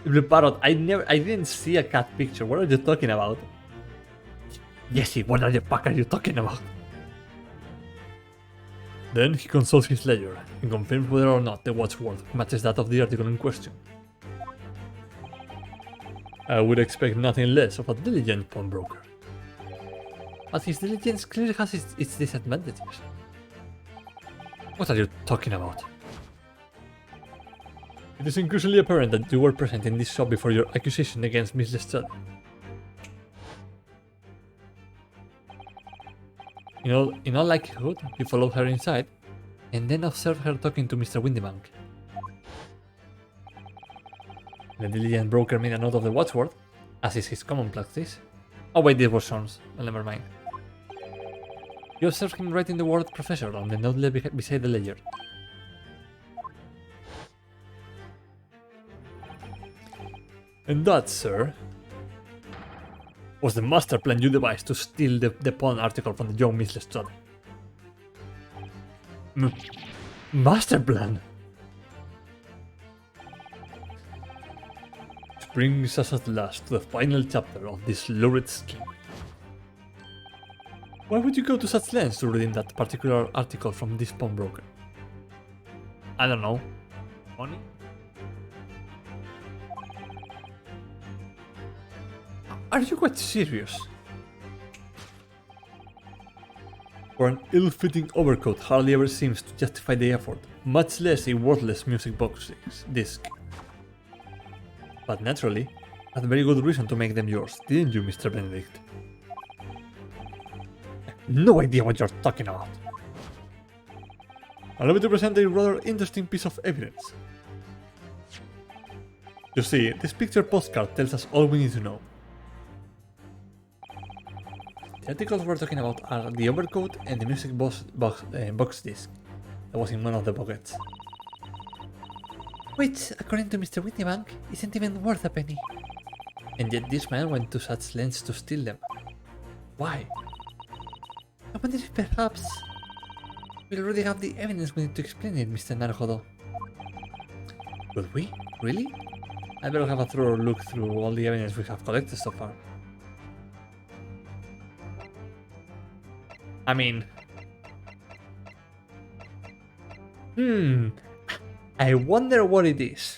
Blue Parrot, I didn't see a cat picture. What are you talking about? Jesse, what the fuck are you talking about? Then he consults his ledger and confirms whether or not the watchword matches that of the article in question. I would expect nothing less of a diligent pawnbroker. But his diligence clearly has its disadvantages. What are you talking about? It is increasingly apparent that you were present in this shop before your accusation against Miss Lestrade. In all likelihood, you followed her inside, and then observed her talking to Mr. Windybank. The diligent broker made a note of the watchword, as is his common practice. Oh wait, this was Sean's. Well, never mind. You observed him writing the word Professor on the note beside the ledger. And that, sir, was the master plan you devised to steal the pawn article from the young Miss Lestrade. Master plan? Which brings us at last to the final chapter of this lurid scheme. Why would you go to such lengths to redeem that particular article from this pawnbroker? I don't know. Money? Are you quite serious? For an ill-fitting overcoat hardly ever seems to justify the effort, much less a worthless music box disc. But naturally, had very good reason to make them yours, didn't you, Mr. Benedict? No idea what you're talking about. Allow me to present a rather interesting piece of evidence. You see, this picture postcard tells us all we need to know. The articles we're talking about are the overcoat and the music box disc that was in one of the pockets. Which, according to Mr. Whitneybank, isn't even worth a penny. And yet this man went to such lengths to steal them. Why? I wonder if perhaps we already have the evidence we need to explain it, Mr. Naruhodo. Would we? Really? I better have a thorough look through all the evidence we have collected so far. I mean... I wonder what it is.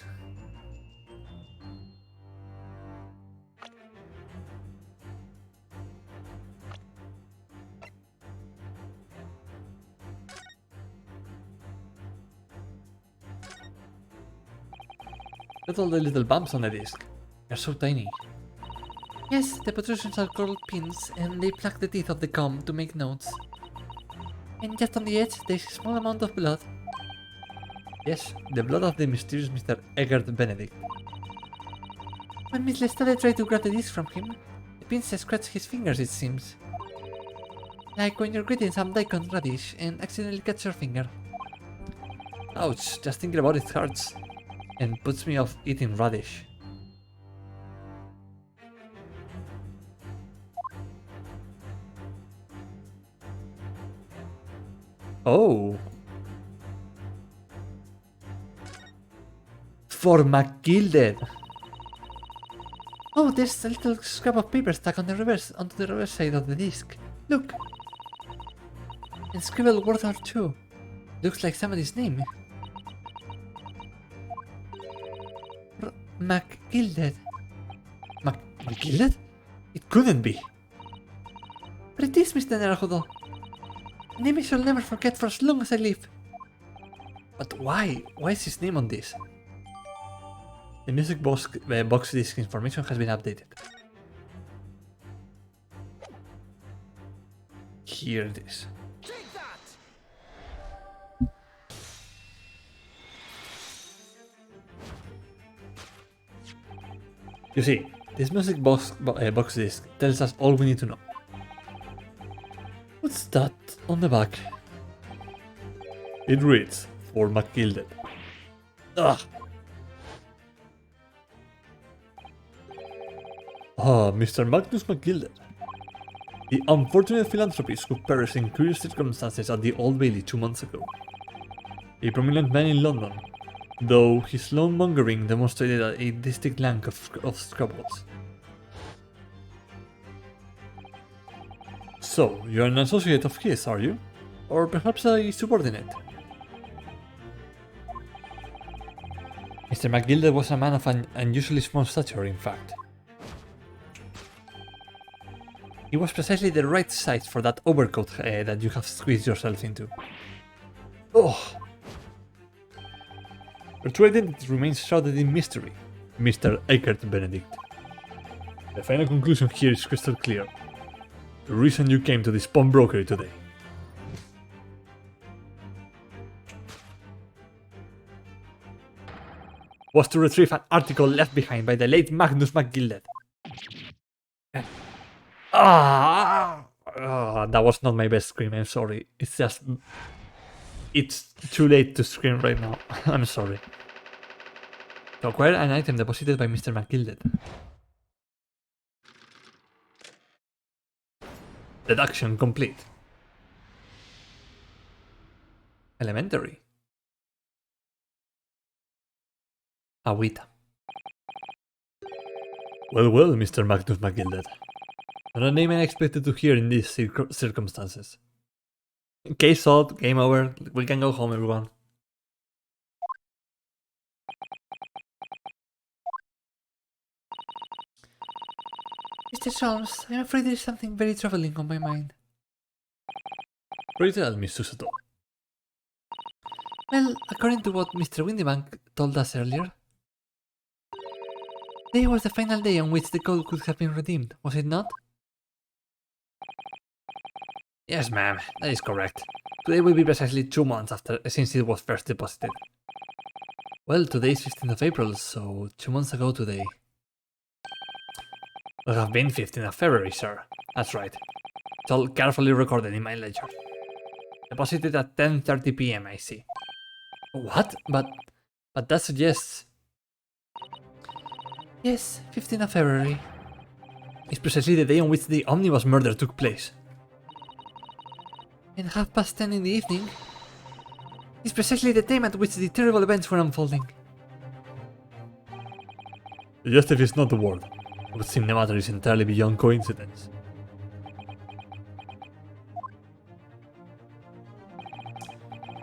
Look at all the little bumps on the disc. They're so tiny. Yes, the protrusions are called pins, and they plaque the teeth of the comb to make notes. And just on the edge, there's a small amount of blood. Yes, the blood of the mysterious Mr. Eggert Benedict. When Miss Lestat tried to grab the disc from him, the pins scratched his fingers, it seems. Like when you're grating some daikon radish and accidentally catch your finger. Ouch, just thinking about it hurts. And puts me off eating radish. Oh. For McGilded. Oh, there's a little scrap of paper stuck on the onto the reverse side of the disc. Look. And scribbled word or two. Looks like somebody's name. McGilded. McGilded? It couldn't be. But it is, Mr. Naruhodo. A name I shall never forget for as long as I live. But why? Why is his name on this? The music box disc information has been updated. Here it is. You see, this music box disc tells us all we need to know. What's that on the back? It reads, for McGilded. Ugh! Ah, Mr. Magnus McGilded. The unfortunate philanthropist who perished in curious circumstances at the Old Bailey 2 months ago. A prominent man in London, though his slow-mongering demonstrated a distinct lack of scruples. So, you're an associate of his, are you? Or perhaps a subordinate? Mr. McGilded was a man of an unusually small stature, in fact. He was precisely the right size for that overcoat that you have squeezed yourself into. Oh! Your true identity remains shrouded in mystery, Mr. Eckert Benedict. The final conclusion here is crystal clear. The reason you came to this pawnbrokery today. Was to retrieve an article left behind by the late Magnus McGilded. That was not my best scream, I'm sorry. It's just... It's too late to scream right now. I'm sorry. To acquire an item deposited by Mr. McGilded. Deduction complete. Elementary. Agüita. Well, Mr. Magnus McGilded. Not a name I expected to hear in these circumstances. Case solved, game over, we can go home, everyone. Mr. Solms, I'm afraid there's something very troubling on my mind. Pray tell me, Susato. Well, according to what Mr. Windybank told us earlier, today was the final day on which the code could have been redeemed, was it not? Yes, ma'am, that is correct. Today will be precisely 2 months after since it was first deposited. Well, today is 15th of April, so 2 months ago today. It have been 15th of February, sir. That's right. It's all carefully recorded in my ledger. Deposited at 10:30 p.m. I see. What? But that suggests... Yes, 15th of February. It's precisely the day on which the omnibus murder took place. And 10:30 in the evening is precisely the time at which the terrible events were unfolding. Suggestive is not the word. It would seem the matter is entirely beyond coincidence.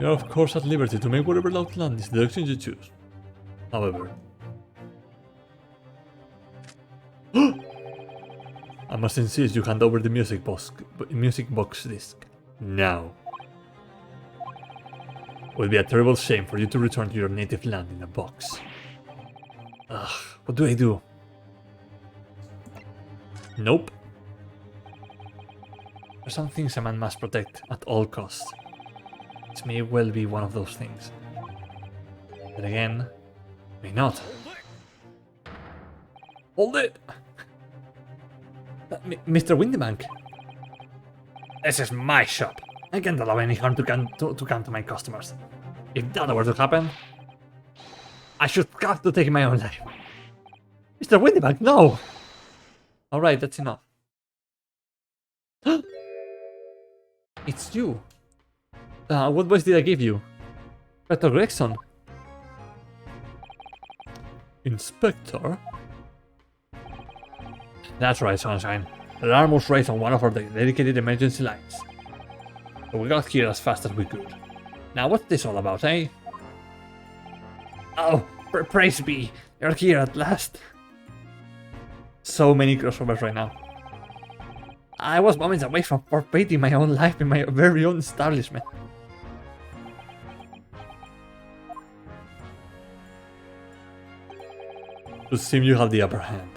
You are of course at liberty to make whatever outlandish deductions you choose. However... I must insist you hand over the music box disc. Now. It would be a terrible shame for you to return to your native land in a box. Ugh, what do I do? Nope. There are some things a man must protect at all costs. This may well be one of those things. Then again, may not. Hold it! Mr. Windybank. This is my shop. I can't allow any harm to come to my customers. If that were to happen, I should have to take my own life. Mr. Windybank, no! Alright, that's enough. It's you. What voice did I give you? Inspector Gregson. Inspector? That's right, Sunshine. The alarm was raised on one of our dedicated emergency lines. But we got here as fast as we could. Now what's this all about, eh? Oh, praise be, you're here at last. So many crossovers right now. I was moments away from forfeiting my own life in my very own establishment. It would seem you have the upper hand.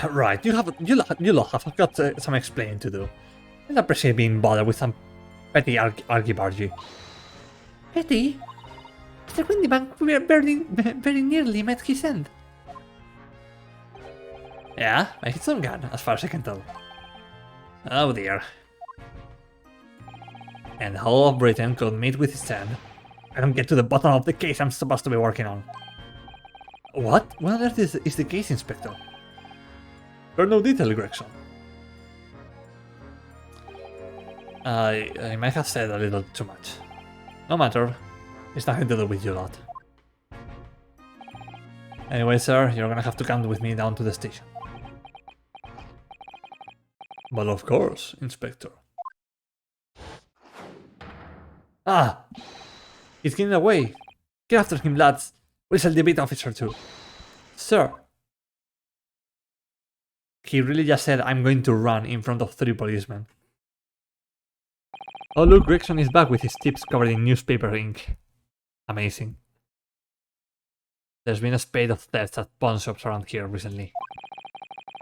Right, you lot have got some explaining to do. I don't appreciate being bothered with some petty argy-bargy. Petty? Mr. Windybank, we are very nearly met his end. Yeah, I hit some gun, as far as I can tell. Oh dear. And the whole of Britain could meet with his end. I don't get to the bottom of the case I'm supposed to be working on. What? What on earth is the case, Inspector? There's no detail, Gregson. I might have said a little too much. No matter. It's nothing to do with you lot. Anyway, sir, you're gonna have to come with me down to the station. But of course, Inspector. Ah! He's getting away! Get after him, lads! We'll sell the beat officer too. Sir! He really just said, I'm going to run in front of 3 policemen. Oh look, Gregson is back with his tips covered in newspaper ink. Amazing. There's been a spate of thefts at pawn shops around here recently.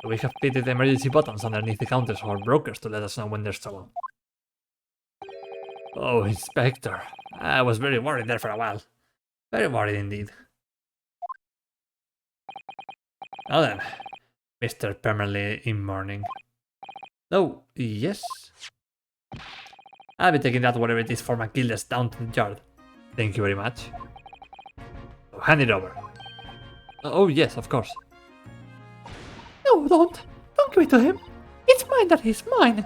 We have fitted emergency buttons underneath the counters for brokers to let us know when there's trouble. Oh, Inspector. I was very worried there for a while. Very worried indeed. Now then, Mr. Permanently in mourning. Oh, yes? I'll be taking that whatever it is for McGildas down to the yard. Thank you very much. So hand it over. Oh yes, of course. No, don't give it to him. It's mine, that is mine.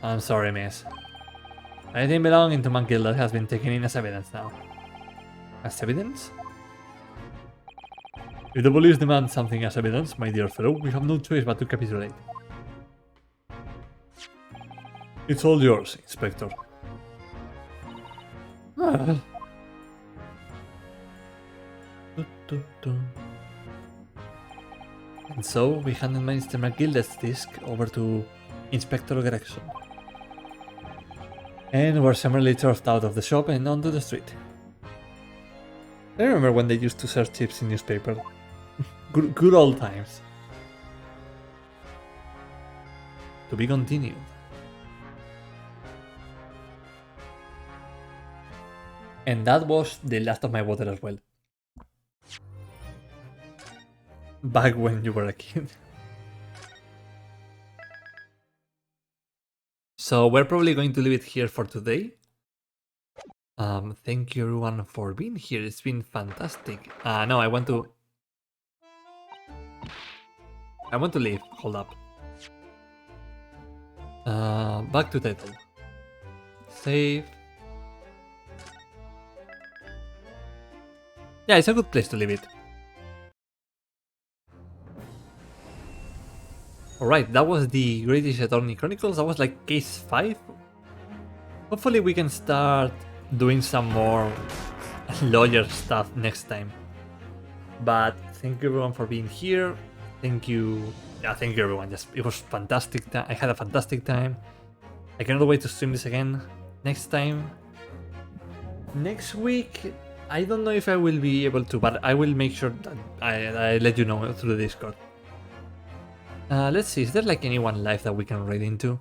I'm sorry, miss. Anything belonging to McGildas has been taken in as evidence now. As evidence? If the police demand something as evidence, my dear fellow, we have no choice but to capitulate. It's all yours, Inspector. And so we handed Mr. McGilde's disc over to Inspector Gregson. And were summarily thrust out of the shop and onto the street. I remember when they used to sell chips in newspaper. Good old times. To be continued. And that was the last of my water as well. Back when you were a kid. So we're probably going to leave it here for today. Thank you everyone for being here. It's been fantastic. No, I want to leave. Hold up. Back to title. Save. Yeah, it's a good place to leave it. Alright, that was the Greatest Attorney Chronicles. That was like case 5. Hopefully we can start doing some more lawyer stuff next time. But thank you everyone for being here. Thank you. Yeah, thank you everyone. It was fantastic. I had a fantastic time. I cannot wait to stream this again next time. Next week, I don't know if I will be able to, but I will make sure that I let you know through the Discord. Let's see, is there like anyone live that we can raid into?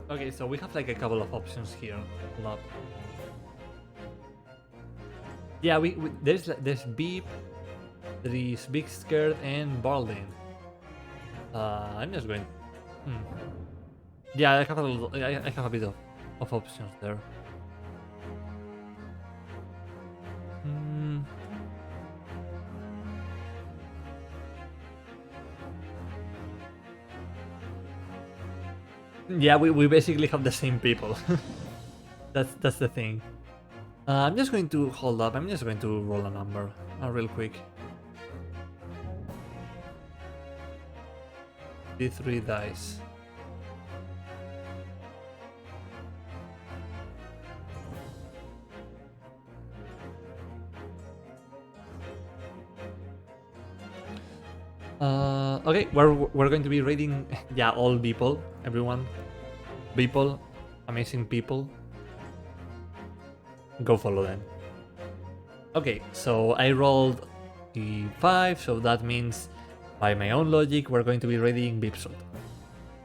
Okay, so we have like a couple of options here. Hold up. Yeah, there's Beep, there is Big Skirt and Balding. I'm just going. Yeah, I have a bit of options there. Yeah, we basically have the same people. That's the thing. I'm just going to hold up. I'm just going to roll a number real quick. D3 dice. Okay, we're going to be raiding, yeah, all people, everyone, people, amazing people. Go follow them. Okay, so I rolled E5, so that means by my own logic we're going to be raiding Vipsold.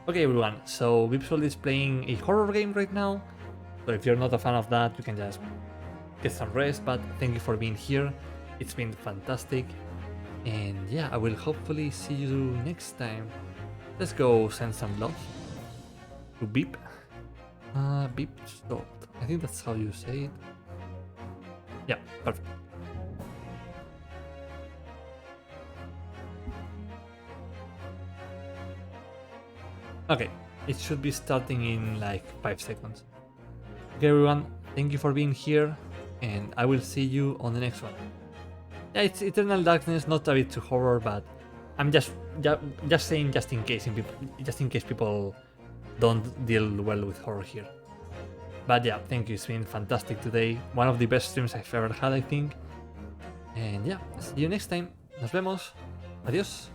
Okay everyone, so Vipsold is playing a horror game right now, so if you're not a fan of that you can just get some rest, but thank you for being here. It's been fantastic. And yeah, I will hopefully see you next time. Let's go send some love to Beep. Beep Salt. I think that's how you say it. Yeah, perfect. Okay, it should be starting in like 5 seconds. Okay everyone, thank you for being here, and I will see you on the next one. Yeah, it's Eternal Darkness, not a bit too horror, but I'm just saying just in case people don't deal well with horror here. But yeah, thank you, it's been fantastic today. One of the best streams I've ever had, I think. And yeah, see you next time. Nos vemos. Adiós.